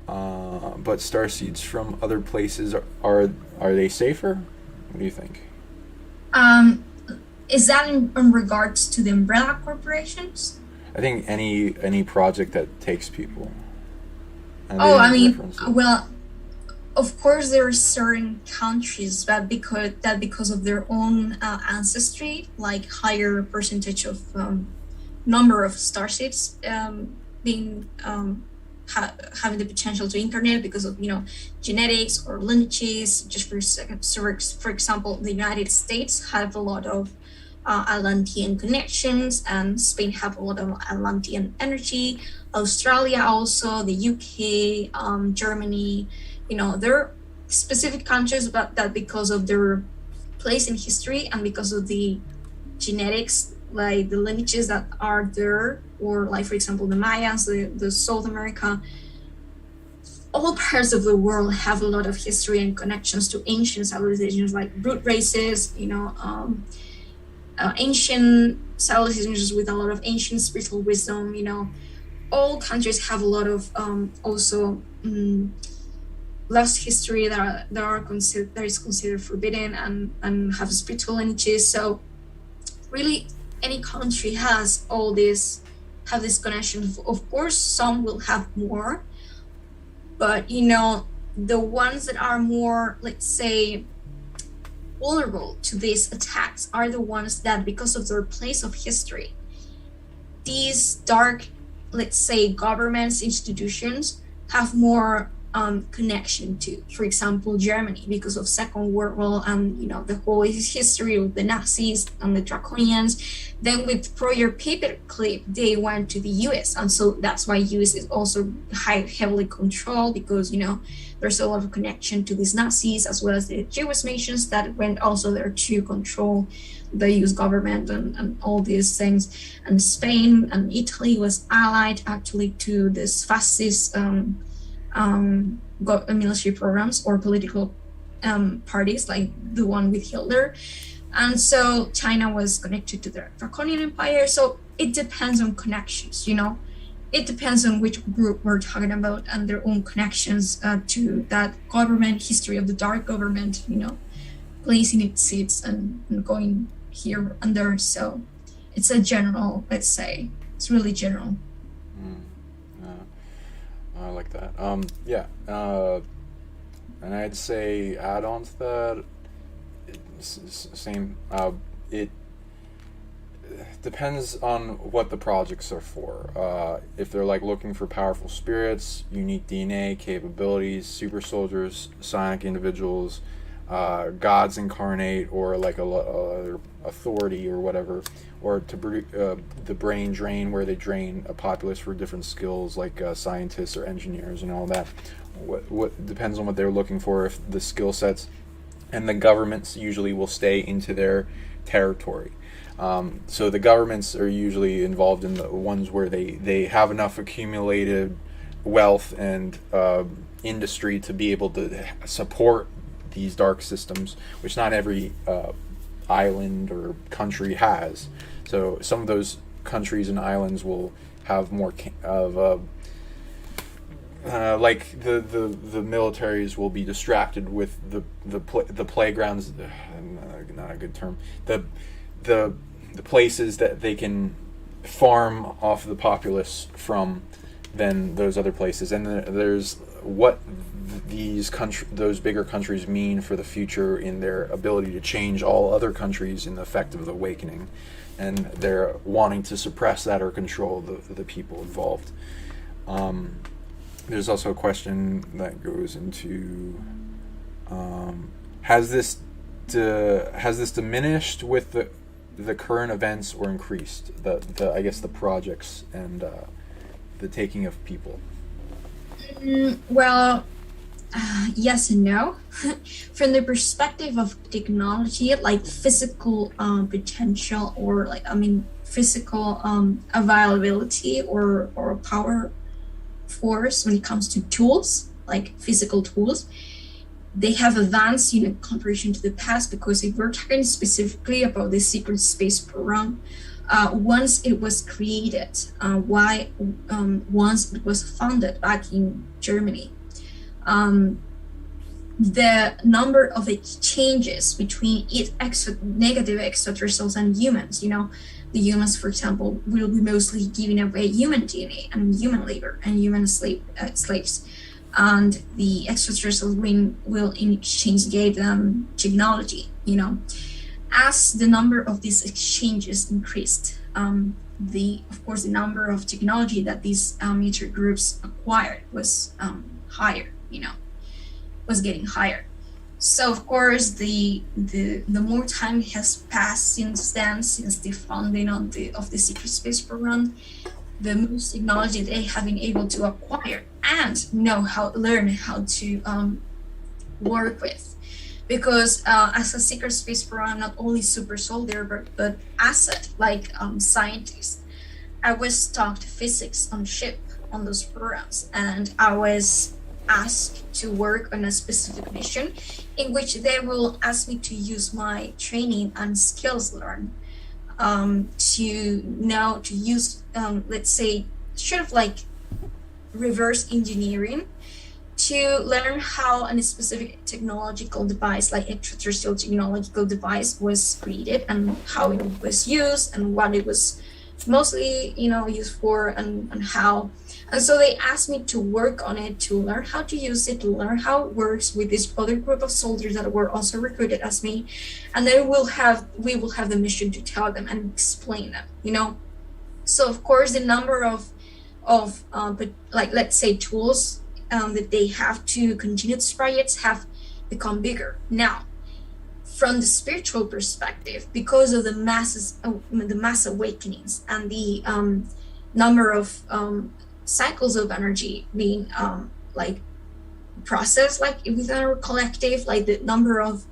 Speaker 1: But star seeds from other places are they safer? What do you think?
Speaker 2: Um, is that in regards to the umbrella corporations?
Speaker 1: I think any project that takes people. And they
Speaker 2: Oh, I
Speaker 1: didn't
Speaker 2: mean,
Speaker 1: reference it.
Speaker 2: well, of course there are certain countries that because of their own ancestry, like higher percentage of number of starseeds being having the potential to incarnate because of genetics or lineages. Just for a second, so for example, the United States have a lot of Atlantean connections, and Spain have a lot of Atlantean energy. Australia also, the UK, Germany. There are specific countries, but that because of their place in history and because of the genetics, like the lineages that are there, or like for example the Mayas, the South America, all parts of the world have a lot of history and connections to ancient civilizations like root races, ancient civilizations with a lot of ancient spiritual wisdom. All countries have a lot of also lost history that is considered forbidden and have spiritual lineages. So really, any country has all this have this connection. Of course, some will have more, but the ones that are more, let's say, vulnerable to these attacks are the ones that, because of their place of history, these dark, let's say, governments, institutions have more connection to. For example, Germany, because of Second World War and the whole history of the Nazis and the Draconians. Then with prior paperclip, they went to the US, and so that's why US is also heavily controlled, because there's a lot of connection to these Nazis as well as the Jewish nations that went also there to control the US government and all these things. And Spain and Italy was allied actually to this fascist military programs or political parties, like the one with Hitler. And so China was connected to the Draconian Empire. So it depends on connections, It depends on which group we're talking about and their own connections to that government, history of the dark government, placing its seats and going here and there. So it's a general, let's say, it's really general.
Speaker 1: I like that. And I'd say add on to that, same. It depends on what the projects are for. If they're like looking for powerful spirits, unique DNA capabilities, super soldiers, psionic individuals, gods incarnate, or like a authority or whatever, or to the brain drain, where they drain a populace for different skills like scientists or engineers and all that. What depends on what they're looking for. If the skill sets, and the governments usually will stay into their territory. So the governments are usually involved in the ones where they have enough accumulated wealth and industry to be able to support these dark systems, which not every island or country has. So some of those countries and islands will have more of like the militaries will be distracted with the playgrounds, not a good term, the places that they can farm off the populace from than those other places. And there's what those bigger countries mean for the future in their ability to change all other countries in the effect of the awakening, and they're wanting to suppress that or control the people involved. There's also a question that goes into has this diminished with the current events or increased I guess the projects and the taking of people?
Speaker 2: Well, Yes and no. From the perspective of technology, like physical potential, or like physical availability, or power force when it comes to tools, like physical tools, they have advanced in comparison to the past. Because if we're talking specifically about the secret space program, once it was created, once it was founded back in Germany, um, the number of exchanges between negative extraterrestrials and humans, the humans, for example, will be mostly giving away human DNA and human labor and human slaves, and the extraterrestrials will in exchange give them technology. As the number of these exchanges increased, of course the number of technology that these military groups acquired was higher. Was getting higher. So of course the more time has passed since then, since the founding of the secret space program, the most technology they have been able to acquire and learn how to work with. Because as a secret space program, not only super soldier but asset, like scientists, I was taught physics on ship on those programs, and I was asked to work on a specific mission in which they will ask me to use my training and skills learned to use, let's say, sort of like reverse engineering, to learn how a specific technological device, like extraterrestrial technological device, was created and how it was used and what it was mostly used for, and how. And so they asked me to work on it, to learn how to use it, to learn how it works with this other group of soldiers that were also recruited as me. And then we will have the mission to tell them and explain them. So of course the number of but like, let's say, tools that they have to continue these projects have become bigger. Now, from the spiritual perspective, because of the mass awakenings and the number of cycles of energy being like processed, like within our collective, like the number of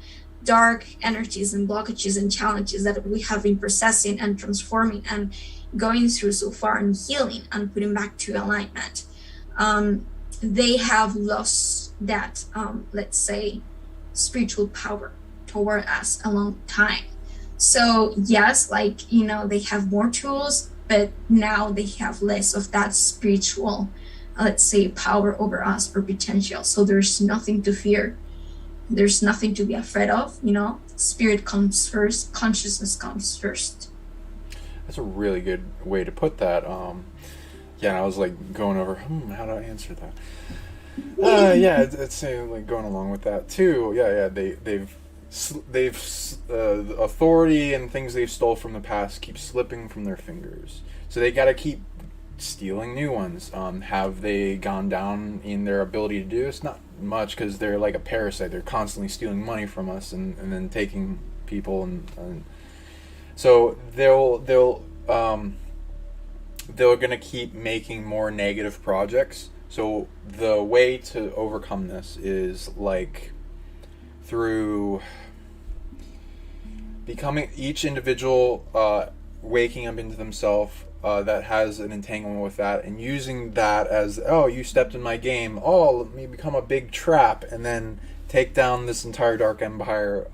Speaker 2: dark energies and blockages and challenges that we have been processing and transforming and going through so far, and healing and putting back to alignment, they have lost that let's say spiritual power toward us a long time. So yes, like they have more tools, but now they have less of that spiritual, let's say, power over us or potential. So there's nothing to fear. There's nothing to be afraid of. Spirit comes first. Consciousness comes first.
Speaker 1: That's a really good way to put that. Yeah, I was like going over, how do I answer that? Yeah, it's like going along with that too. Yeah, they've the authority and things they've stole from the past keep slipping from their fingers. So they got to keep stealing new ones. Have they gone down in their ability to do this? Not much, because they're like a parasite. They're constantly stealing money from us and then taking people, and so they're gonna keep making more negative projects. So the way to overcome this is like through becoming each individual waking up into themselves that has an entanglement with that, and using that as, oh, you stepped in my game, oh, let me become a big trap, and then take down this entire dark empire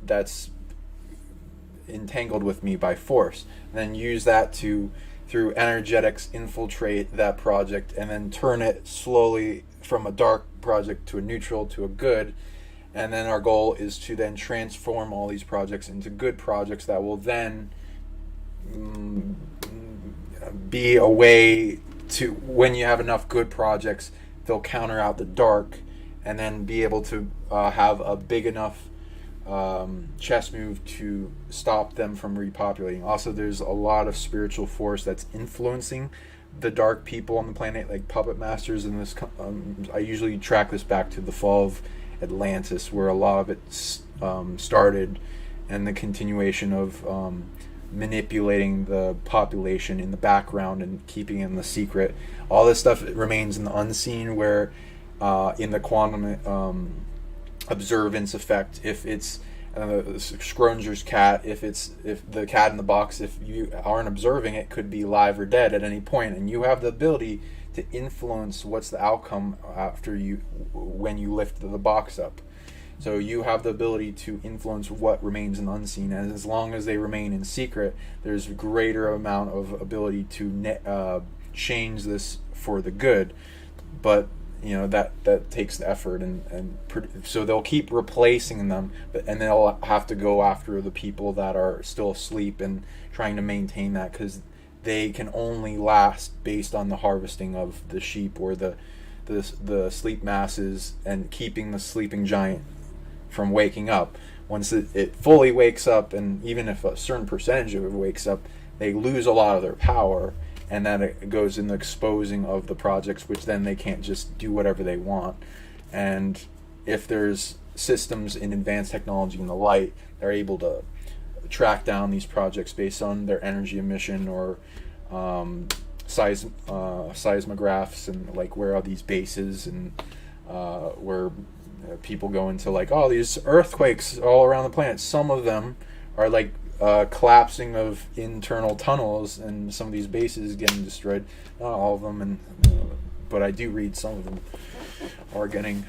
Speaker 1: that's entangled with me by force, and then use that to, through energetics, infiltrate that project, and then turn it slowly from a dark project to a neutral to a good. And then our goal is to then transform all these projects into good projects that will then be a way to, when you have enough good projects, they'll counter out the dark, and then be able to have a big enough chess move to stop them from repopulating. Also, there's a lot of spiritual force that's influencing the dark people on the planet, like puppet masters in this. I usually track this back to the fall of Atlantis, where a lot of it started, and the continuation of manipulating the population in the background and keeping in the secret. All this stuff remains in the unseen, where in the quantum observance effect. If it's Schrodinger's cat, if the cat in the box, if you aren't observing it, could be live or dead at any point, and you have the ability to influence what's the outcome when you lift the box up. So you have the ability to influence what remains in unseen, and as long as they remain in secret, there's a greater amount of ability to change this for the good. But that takes the effort, and so they'll keep replacing them, and they'll have to go after the people that are still asleep and trying to maintain that, because they can only last based on the harvesting of the sheep or the sleep masses, and keeping the sleeping giant from waking up. Once it fully wakes up, and even if a certain percentage of it wakes up, they lose a lot of their power, and then it goes in the exposing of the projects, which then they can't just do whatever they want. And if there's systems in advanced technology in the light, they're able to track down these projects based on their energy emission, or seismographs, and like where are these bases, and where people go into like, oh, these earthquakes all around the planet. Some of them are like collapsing of internal tunnels, and some of these bases getting destroyed. Not all of them, but I do read some of them are getting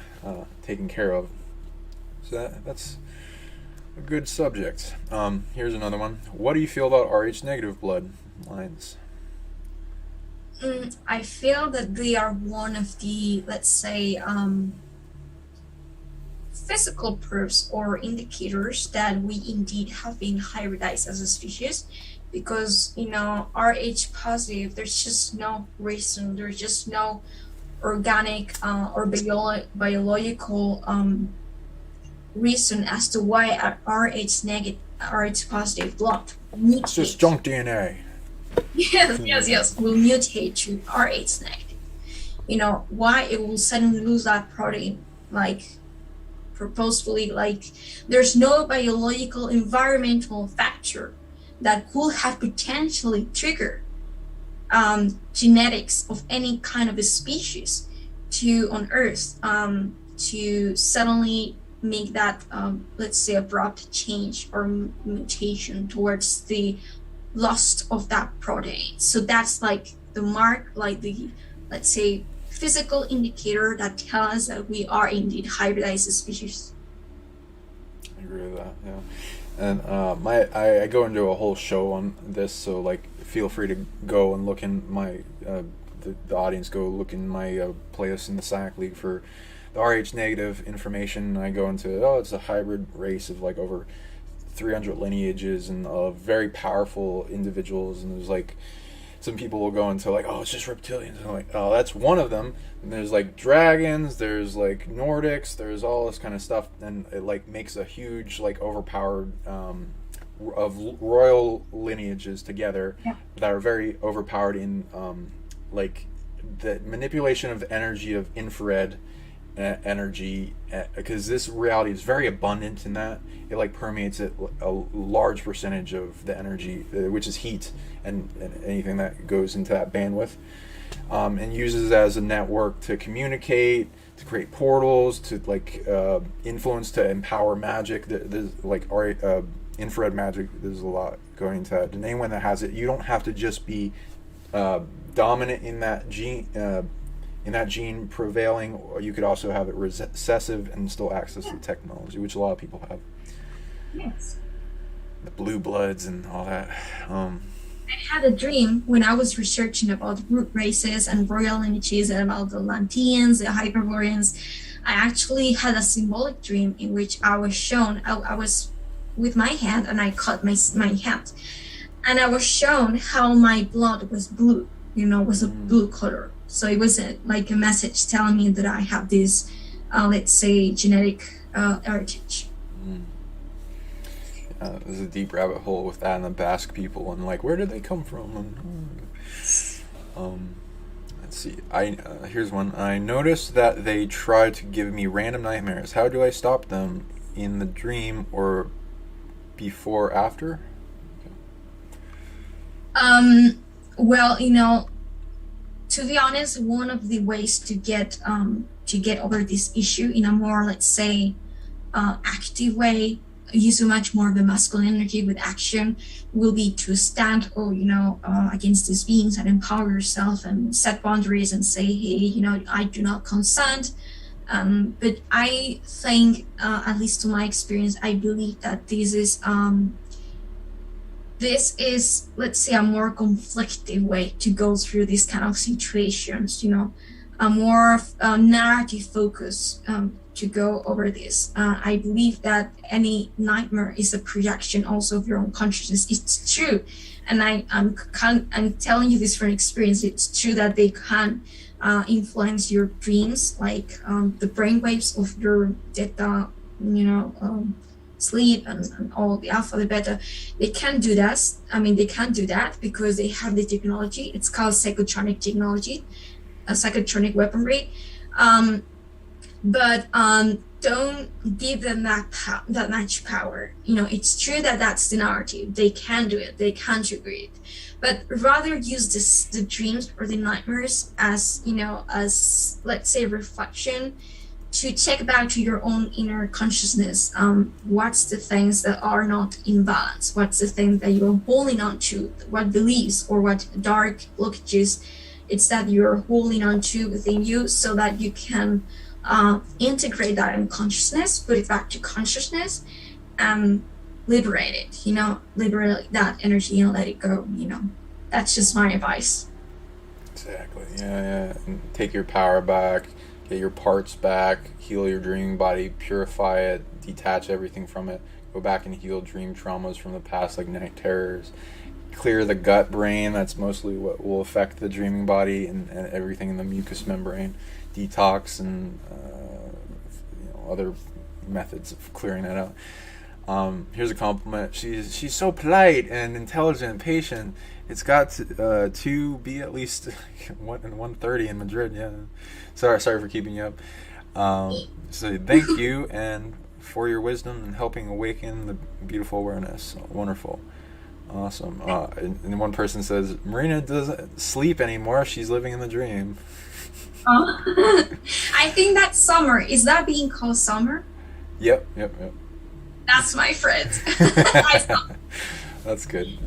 Speaker 1: taken care of. So that's a good subject. Here's another one. What do you feel about Rh negative blood lines?
Speaker 2: I feel that they are one of the, let's say, physical proofs or indicators that we indeed have been hybridized as a species, because Rh positive, there's just no reason, there's just no organic or biological reason as to why Rh positive blood mutates.
Speaker 1: It's just junk DNA.
Speaker 2: Yes, will mutate to Rh negative. Why it will suddenly lose that protein, like purposefully, like there's no biological environmental factor that could have potentially triggered genetics of any kind of a species on Earth to suddenly make that let's say abrupt change or mutation towards the loss of that protein. So that's like the mark, like the, let's say, physical indicator that tells us that we are indeed hybridized species.
Speaker 1: I agree with that, yeah. And I go into a whole show on this, so like feel free to go and look in my the audience go look in my playlist in the PsionicLeague for the Rh negative information. I go into it's a hybrid race of like over 300 lineages and very powerful individuals, and there's like some people will go into like, it's just reptilians, and I'm like, that's one of them. And there's like dragons, there's like Nordics, there's all this kind of stuff, and it like makes a huge like overpowered of royal lineages together that are very overpowered in like the manipulation of energy, of infrared energy, because this reality is very abundant in that it like permeates it a large percentage of the energy, which is heat and anything that goes into that bandwidth, and uses it as a network to communicate, to create portals, to like influence, to empower magic. There's like infrared magic. There's a lot going into that, and anyone that has it, you don't have to just be dominant in that gene prevailing, or you could also have it recessive and still access the technology, which a lot of people have.
Speaker 2: Yes.
Speaker 1: The blue bloods and all that.
Speaker 2: I had a dream when I was researching about root races and royal lineages and about the Lanteans, the Hyperboreans. I actually had a symbolic dream in which I was shown, I was with my hand and I cut my hand. And I was shown how my blood was blue, was a blue color. So it was like a message telling me that I have this, let's say, genetic heritage.
Speaker 1: There's a deep rabbit hole with that and the Basque people, and like, where did they come from? And, let's see. Here's one. I noticed that they try to give me random nightmares. How do I stop them? In the dream or before, after?
Speaker 2: Well, to be honest, one of the ways to get to get over this issue in a more, let's say, active way, use so much more of the masculine energy with action, will be to stand against these beings and empower yourself and set boundaries and say, hey, I do not consent. But I think, at least to my experience, I believe that this is, let's say, a more conflictive way to go through these kind of situations, a more narrative focus to go over this. I believe that any nightmare is a projection also of your own consciousness. It's true. And I'm telling you this from experience. It's true that they can influence your dreams, like the brainwaves of your theta, sleep and all the alpha, the beta. They can do that. They can do that because they have the technology. It's called psychotronic technology, psychotronic weaponry. But don't give them that much power. It's true that that's the narrative. They can do it. They can trigger it. But rather use the dreams or the nightmares as, as, let's say, reflection to check back to your own inner consciousness. What's the things that are not in balance? What's the thing that you're holding on to? What beliefs or what dark blockages it's that you're holding on to within you, so that you can integrate that in consciousness, put it back to consciousness, and liberate it, liberate that energy and let it go. That's just my advice.
Speaker 1: Exactly. Yeah. And take your power back, get your parts back, heal your dreaming body, purify it, detach everything from it, go back and heal dream traumas from the past, like night terrors, clear the gut brain. That's mostly what will affect the dreaming body, and everything in the mucous membrane, detox, and other methods of clearing that out. Here's a compliment. She's so polite and intelligent and patient. It's got to be at least 1:30 in Madrid. Yeah. Sorry for keeping you up. So thank you and for your wisdom and helping awaken the beautiful awareness. Wonderful. Awesome. And one person says, Marina doesn't sleep anymore. She's living in the dream.
Speaker 2: Oh. I think that's summer. Is that being called summer?
Speaker 1: Yep.
Speaker 2: That's my friend.
Speaker 1: That's good.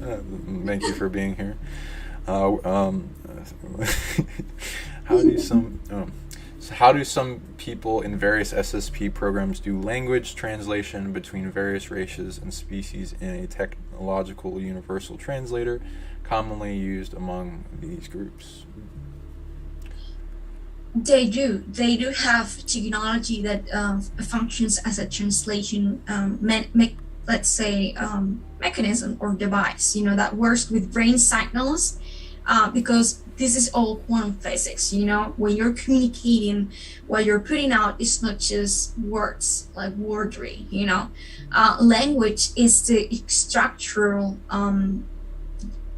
Speaker 1: Thank you for being here. How do some people in various SSP programs do language translation between various races and species in a technological universal translator commonly used among these groups?
Speaker 2: They do have technology that functions as a translation mechanism or device, that works with brain signals, because this is all quantum physics. When you're communicating, what you're putting out is not just words, like wordry. Language is the structural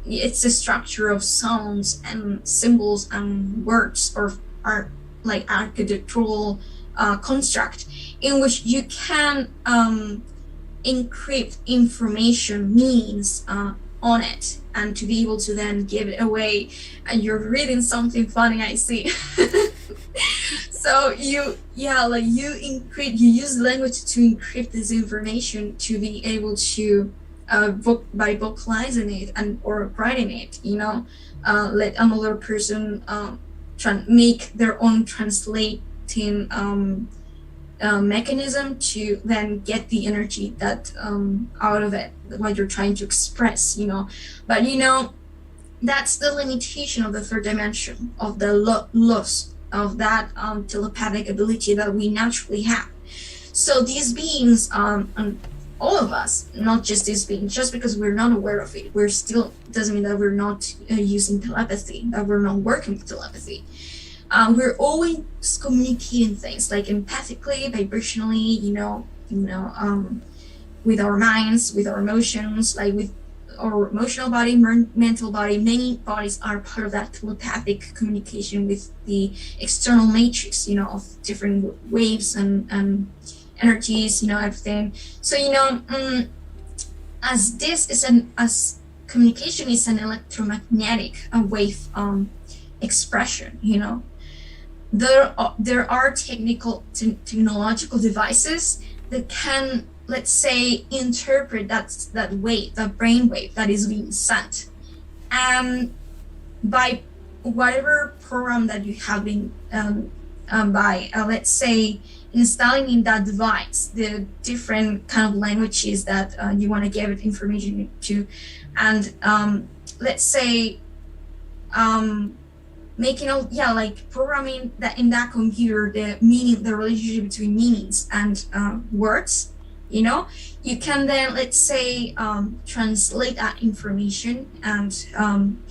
Speaker 2: it's the structure of sounds and symbols and words, or are like architectural construct in which you can encrypt information, meanings on it, and to be able to then give it away. And you're reading something funny, I see. So you use language to encrypt this information to be able to by vocalizing it and or writing it, let another person make their own translating mechanism to then get the energy that out of it, what you're trying to express, But that's the limitation of the third dimension, of the loss of that telepathic ability that we naturally have. So these beings, and all of us, not just these beings, just because we're not aware of it, we're still, doesn't mean that we're not using telepathy, that we're not working with telepathy. We're always communicating things like empathically, vibrationally, with our minds, with our emotions, like with our emotional body, mental body. Many bodies are part of that telepathic communication with the external matrix, of different waves and energies, everything. So, as communication is an electromagnetic wave expression, there are technological devices that can, let's say, interpret that wave, that brain wave that is being sent, and by whatever program that you have been by let's say installing in that device the different kind of languages that you want to give it information to, and let's say making all, yeah, like programming that in that computer, the meaning, the relationship between meanings and words, you know, you can then, let's say, translate that information and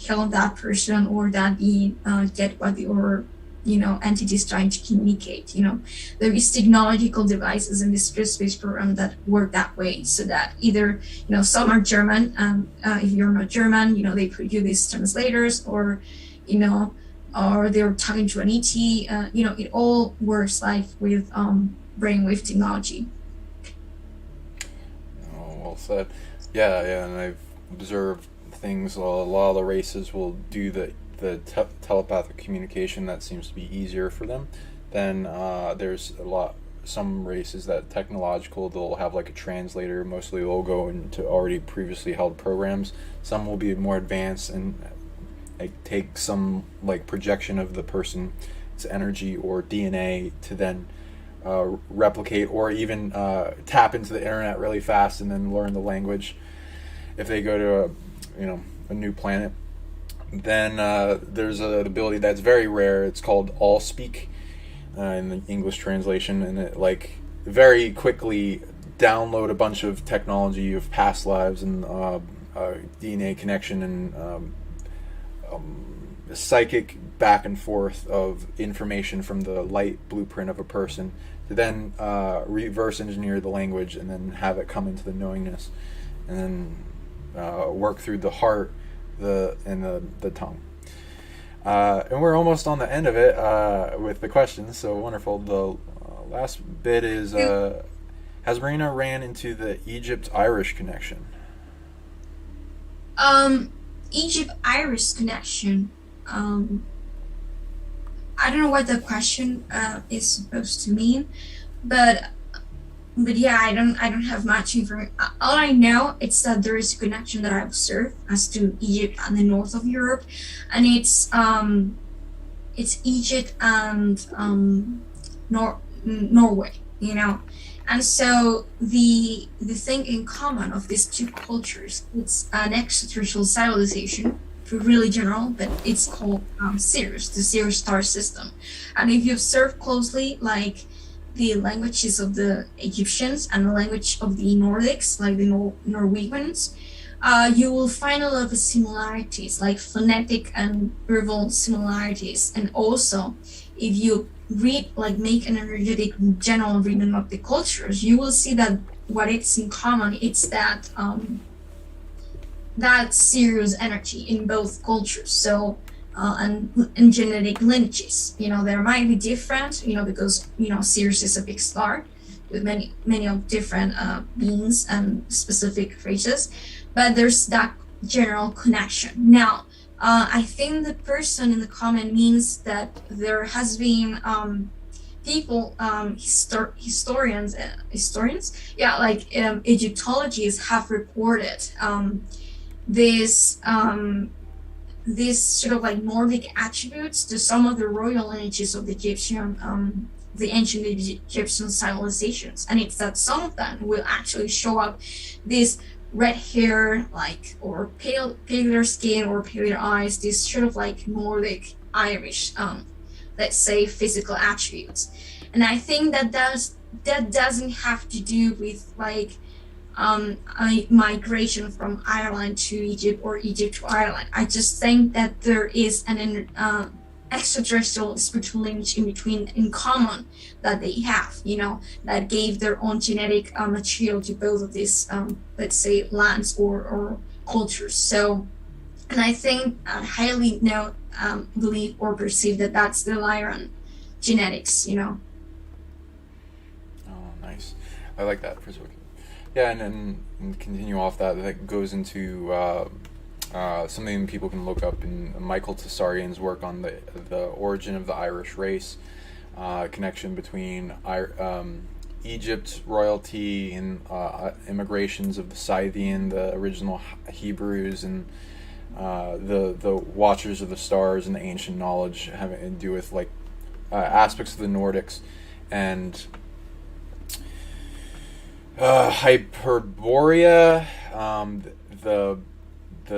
Speaker 2: help that person or that being get what the or entity is trying to communicate. There is technological devices in this space program that work that way, so that either some are German, if you're not German, they put you these translators, or or they're talking to an ET. It all works like with brainwave technology.
Speaker 1: Oh, well said. Yeah, and I've observed things. A lot of the races will do the telepathic communication. That seems to be easier for them. Then there's some races that technological, they'll have like a translator. Mostly they'll go into already previously held programs. Some will be more advanced and like take some like projection of the person's energy or DNA to then replicate, or even tap into the internet really fast and then learn the language. If they go to a new planet, then there's an ability that's very rare. It's called all speak in the English translation, and it like very quickly download a bunch of technology of past lives and DNA connection and psychic back and forth of information from the light blueprint of a person to then reverse engineer the language and then have it come into the knowingness, and then work through the heart, the tongue. And we're almost on the end of it with the questions, so wonderful. The last bit is, has Marina ran into the Egypt-Irish connection?
Speaker 2: Egypt-Irish connection. I don't know what the question is supposed to mean, but yeah, I don't have much information. All I know is that there is a connection that I observed as to Egypt and the north of Europe, and it's Egypt and Norway, and so the thing in common of these two cultures, it's an extraterrestrial civilization, really general, but it's called Sirius, the Sirius star system. And if you observe closely, like the languages of the Egyptians and the language of the Nordics, like the Norwegians, you will find a lot of similarities, like phonetic and verbal similarities. And also, if you read, like make an energetic general reading of the cultures, you will see that what it's in common, it's that that serious energy in both cultures. So and genetic lineages, there might be different, because Sirius is a big star with many of different beings and specific races, but there's that general connection. Now, I think the person in the comment means that there has been people, historians, yeah, like Egyptologists have reported this sort of like Nordic attributes to some of the royal lineages of the the ancient Egyptian civilizations, and it's that some of them will actually show up this red hair, like, or paler skin or paler eyes, this sort of like Nordic Irish, let's say, physical attributes. And I think that doesn't have to do with like a migration from Ireland to Egypt or Egypt to Ireland. I just think that there is an extraterrestrial spiritual lineage in common that they have, that gave their own genetic material to both of these, let's say, lands or cultures. So, and I think I highly believe or perceive that that's the Lyran genetics,
Speaker 1: Oh, nice. I like that perspective. Yeah, and continue off that. That goes into something people can look up in Michael Tessarian's work on the origin of the Irish race, connection between Egypt royalty and immigrations of the Scythian, the original Hebrews, and the Watchers of the Stars and the ancient knowledge having to do with like aspects of the Nordics, and Hyperborea, the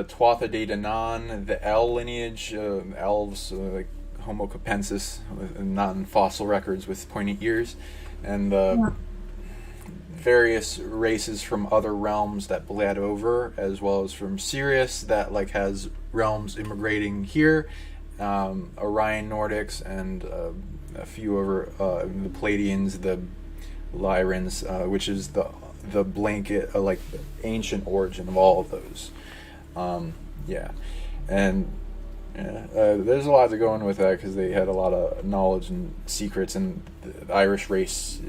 Speaker 1: Tuatha De Danann, the El lineage, elves like Homo capensis, not in fossil records with pointy ears, and the various races from other realms that bled over, as well as from Sirius that like has realms immigrating here, Orion Nordics, and a few over the Pleiadians, the Lyrans, which is the blanket like the ancient origin of all of those. There's a lot to go in with that because they had a lot of knowledge and secrets, and the Irish race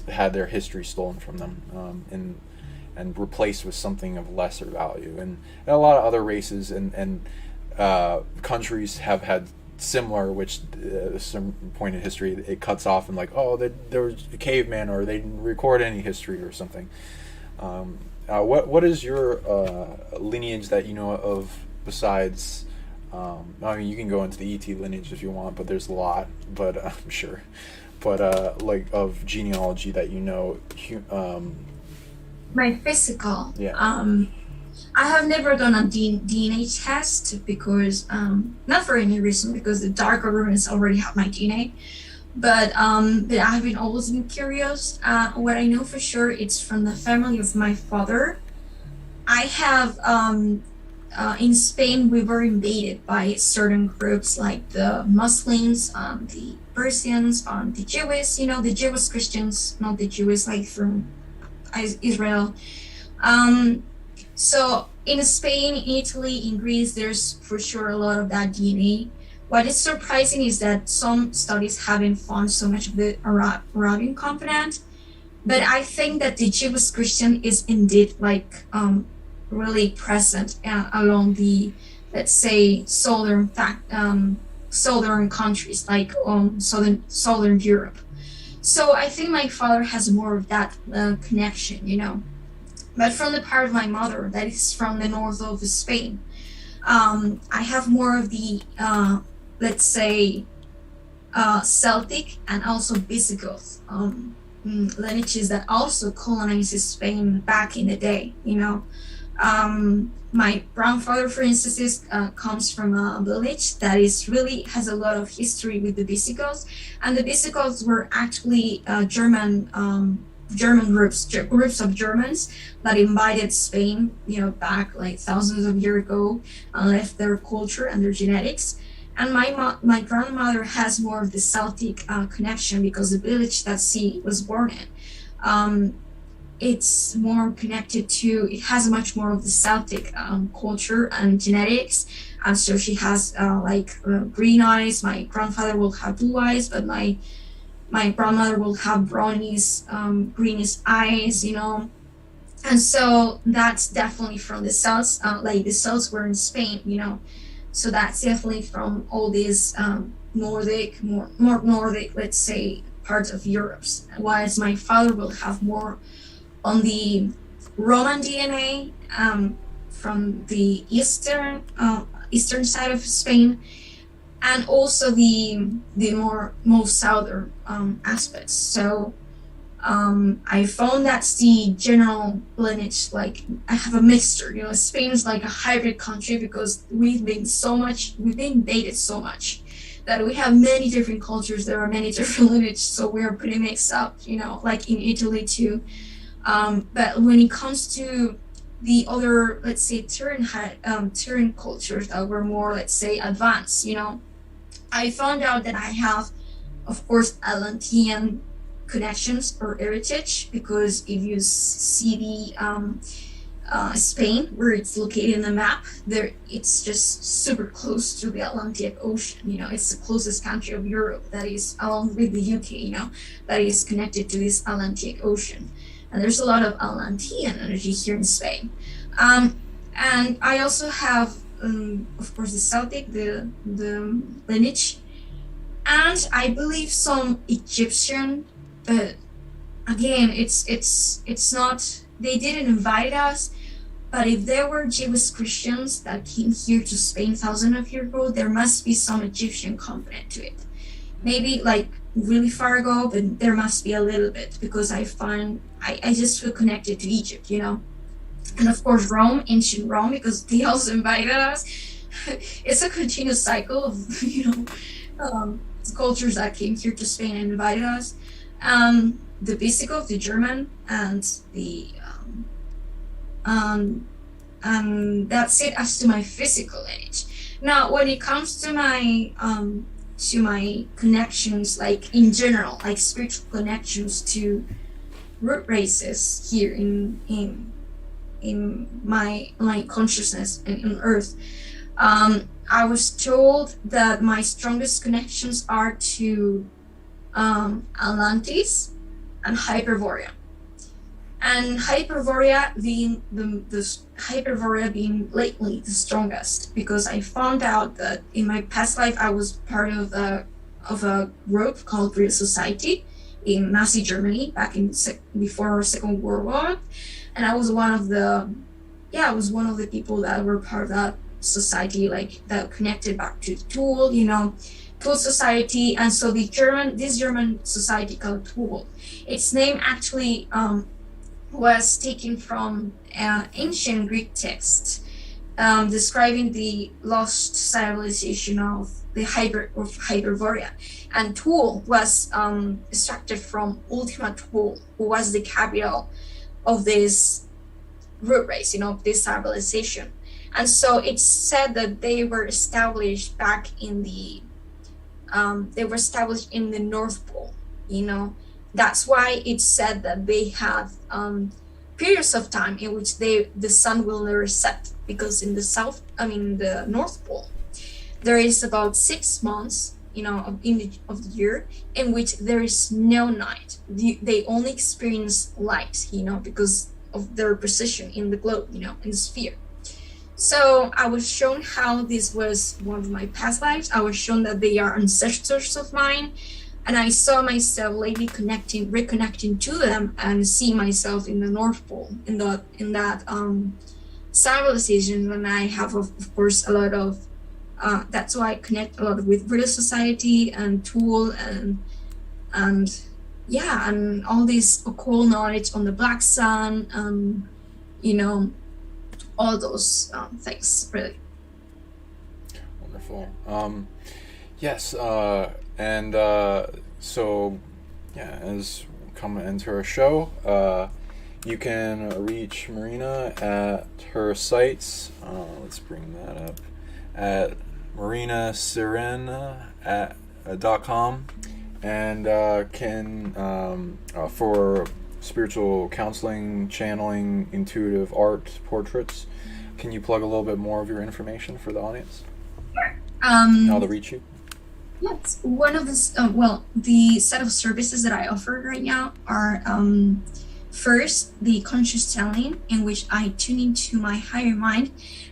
Speaker 1: had their history stolen from them, and replaced with something of lesser value. And a lot of other races and countries have had similar, which at some point in history it cuts off and like, oh, there was a caveman, or they didn't record any history or something. What is your lineage that you know of besides? I mean, you can go into the ET lineage if you want, but there's a lot. But I'm sure. But like of genealogy that you know.
Speaker 2: My physical.
Speaker 1: Yeah.
Speaker 2: I have never done a DNA test because not for any reason, because the dark governments already have my DNA. But I've been always been curious. What I know for sure, it's from the family of my father. I have in Spain, we were invaded by certain groups like the Muslims, the Persians, the Jewish, the Jewish Christians, not the Jewish like from Israel. So in Spain, Italy, in Greece, there's for sure a lot of that DNA. What is surprising is that some studies haven't found so much of the Arabian component, but I think that the Jewish Christian is indeed like really present along the, let's say, southern countries like southern Europe. So I think my father has more of that connection, But from the part of my mother that is from the north of Spain, I have more of the let's say Celtic and also Visigoth lineages that also colonized Spain back in the day. My grandfather, for instance, comes from a village that has a lot of history with the Visigoths, and the Visigoths were actually German groups of Germans that invaded Spain, back like thousands of years ago, and left their culture and their genetics. And my grandmother has more of the Celtic connection because the village that she was born in, it's more connected to, it has much more of the Celtic culture and genetics. And so she has green eyes. My grandfather will have blue eyes, but my grandmother will have brownish, greenish eyes, And so that's definitely from the Celts, the Celts were in Spain, So that's definitely from all these Nordic, more Nordic, let's say, parts of Europe. Whilst my father will have more on the Roman DNA from the eastern side of Spain, and also the most southern aspects. So I found that's the general lineage. Like I have a mixture. Spain is like a hybrid country because we've been invaded so much that we have many different cultures. There are many different lineages, so we are pretty mixed up. Like in Italy too. But when it comes to the other, let's say, Terran cultures that were more, let's say, advanced, I found out that I have, of course, Atlantean connections or heritage, because if you see the Spain, where it's located in the map, it's just super close to the Atlantic Ocean. It's the closest country of Europe that is, along with the UK, that is connected to this Atlantic Ocean. And there's a lot of Atlantean energy here in Spain. And I also have of course, the Celtic, the lineage, and I believe some Egyptian, but again, it's not. They didn't invite us, but if there were Jewish Christians that came here to Spain thousands of years ago, there must be some Egyptian component to it. Maybe like really far ago, but there must be a little bit, because I just feel connected to Egypt, you know. And of course Rome, ancient Rome, because they also invited us. It's a continuous cycle of cultures that came here to Spain and invited us. The Visigoth, the German, and the that's it as to my physical lineage. Now, when it comes to my connections, like in general, like spiritual connections to root races here in my consciousness and in Earth, I was told that my strongest connections are to Atlantis and Hyperborea. And Hyperborea being Hyperborea being lately the strongest, because I found out that in my past life I was part of a group called Real Society in Nazi Germany back in before Second World War, and I was one of the people that were part of that society, like that connected back to Tool, Tool Society. And so this German society called Tool, its name actually was taken from ancient Greek text describing the lost civilization of Hyperborea. And Toul was extracted from Ultima Thule, who was the capital of this root race, this civilization. And so it's said that they were established back in the North Pole, That's why it's said that they have periods of time in which the sun will never set, because in the North Pole, there is about 6 months, of the year in which there is no night. They only experience light, because of their position in the globe, in the sphere. So I was shown how this was one of my past lives. I was shown that they are ancestors of mine. And I saw myself lately reconnecting to them, and see myself in the North Pole, in that civilization. And I have, of course, a lot of. That's why I connect a lot with British Society and Tool and all this occult knowledge on the Black Sun, all those things, really.
Speaker 1: Wonderful. Yes. So, as we come into our show, you can reach Marina at her sites. Let's bring that up at Marina Seren .com, and can for spiritual counseling, channeling, intuitive art, portraits. Can you plug a little bit more of your information for the audience?
Speaker 2: Sure.
Speaker 1: How to reach you?
Speaker 2: Yes, one of the set of services that I offer right now are first, the conscious channeling, in which I tune into my higher mind,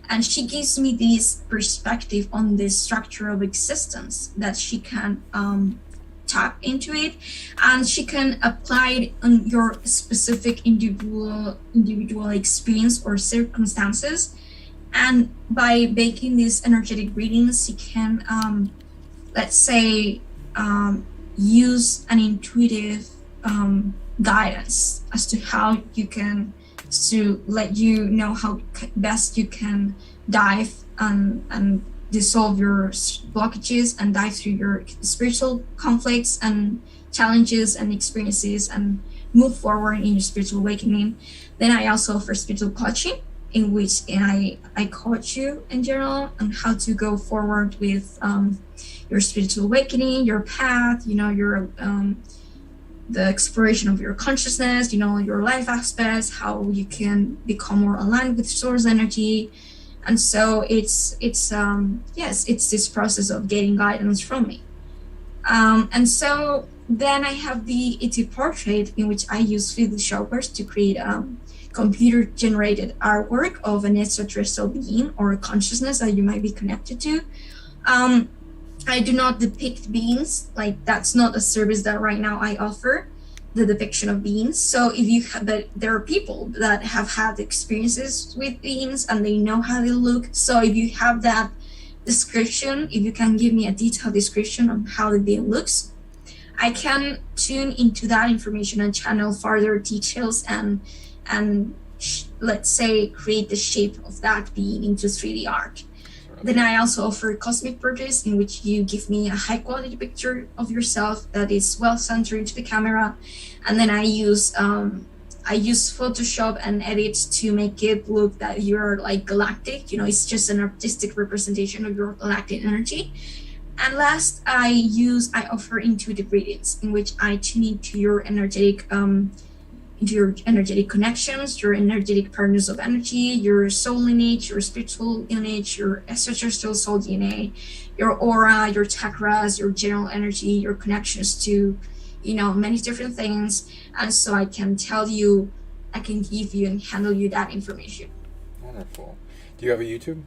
Speaker 2: and she gives me this perspective on the structure of existence that she can tap into it, and she can apply it on your specific individual experience or circumstances. And by making these energetic readings, she can let's say, use an intuitive guidance as to how you can, to let you know how best you can dive and dissolve your blockages and dive through your spiritual conflicts and challenges and experiences and move forward in your spiritual awakening. Then I also offer spiritual coaching, in which I coach you in general on how to go forward with your spiritual awakening, your path, your the exploration of your consciousness, your life aspects, how you can become more aligned with source energy. And so it's this process of getting guidance from me. And so then I have the ET portrait, in which I use Photoshoppers to create computer generated artwork of an extraterrestrial being or a consciousness that you might be connected to. Um, I do not depict beings, like that's not a service that right now I offer, the depiction of beings. So if you have that, there are people that have had experiences with beings and they know how they look. So if you have that description, if you can give me a detailed description on how the being looks, I can tune into that information and channel further details and let's say create the shape of that being into 3D art. Then I also offer cosmic portraits, in which you give me a high quality picture of yourself that is well centered into the camera, and then I use Photoshop and edit to make it look that you're like galactic. You know, it's just an artistic representation of your galactic energy. And last, I offer intuitive readings, in which I tune into your energetic connections, your energetic partners of energy, your soul lineage, your spiritual lineage, your extraterrestrial soul DNA, your aura, your chakras, your general energy, your connections to, many different things. And so I can tell you, I can give you and handle you that information.
Speaker 1: Wonderful. Do you have a YouTube?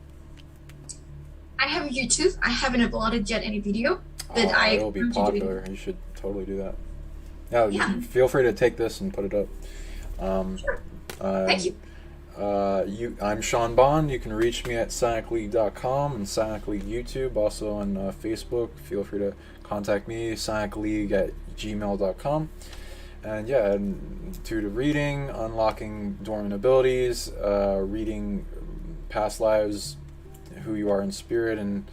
Speaker 2: I have a YouTube. I haven't uploaded yet any video, but
Speaker 1: it'll be popular. You should totally do that. Yeah. Feel free to take this and put it up.
Speaker 2: Sure. Thank you.
Speaker 1: I'm Sean Bond. You can reach me at PsionicLeague.com and PsionicLeague YouTube, also on Facebook. Feel free to contact me, PsionicLeague@gmail.com. And yeah, intuitive reading, unlocking dormant abilities, reading past lives, who you are in spirit, and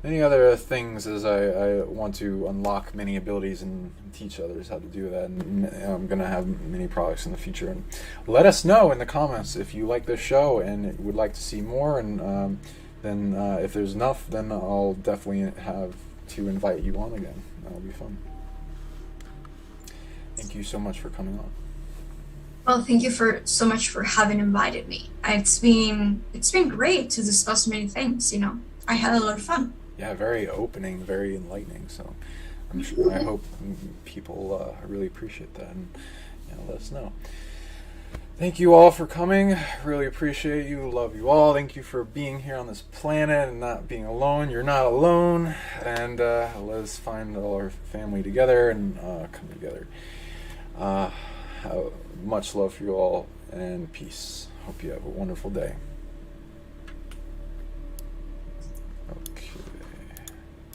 Speaker 1: many other things, as I want to unlock many abilities and teach others how to do that. And I'm going to have many products in the future. And let us know in the comments if you like this show and would like to see more. And then if there's enough, then I'll definitely have to invite you on again. That'll be fun. Thank you so much for coming on.
Speaker 2: Well, thank you so much for having invited me. It's been great to discuss many things. I had a lot of fun.
Speaker 1: Yeah, very opening, very enlightening. So I hope people really appreciate that, and let us know. Thank you all for coming. Really appreciate you. Love you all. Thank you for being here on this planet and not being alone. You're not alone. And let us find all our family together and come together. Much love for you all, and peace. Hope you have a wonderful day.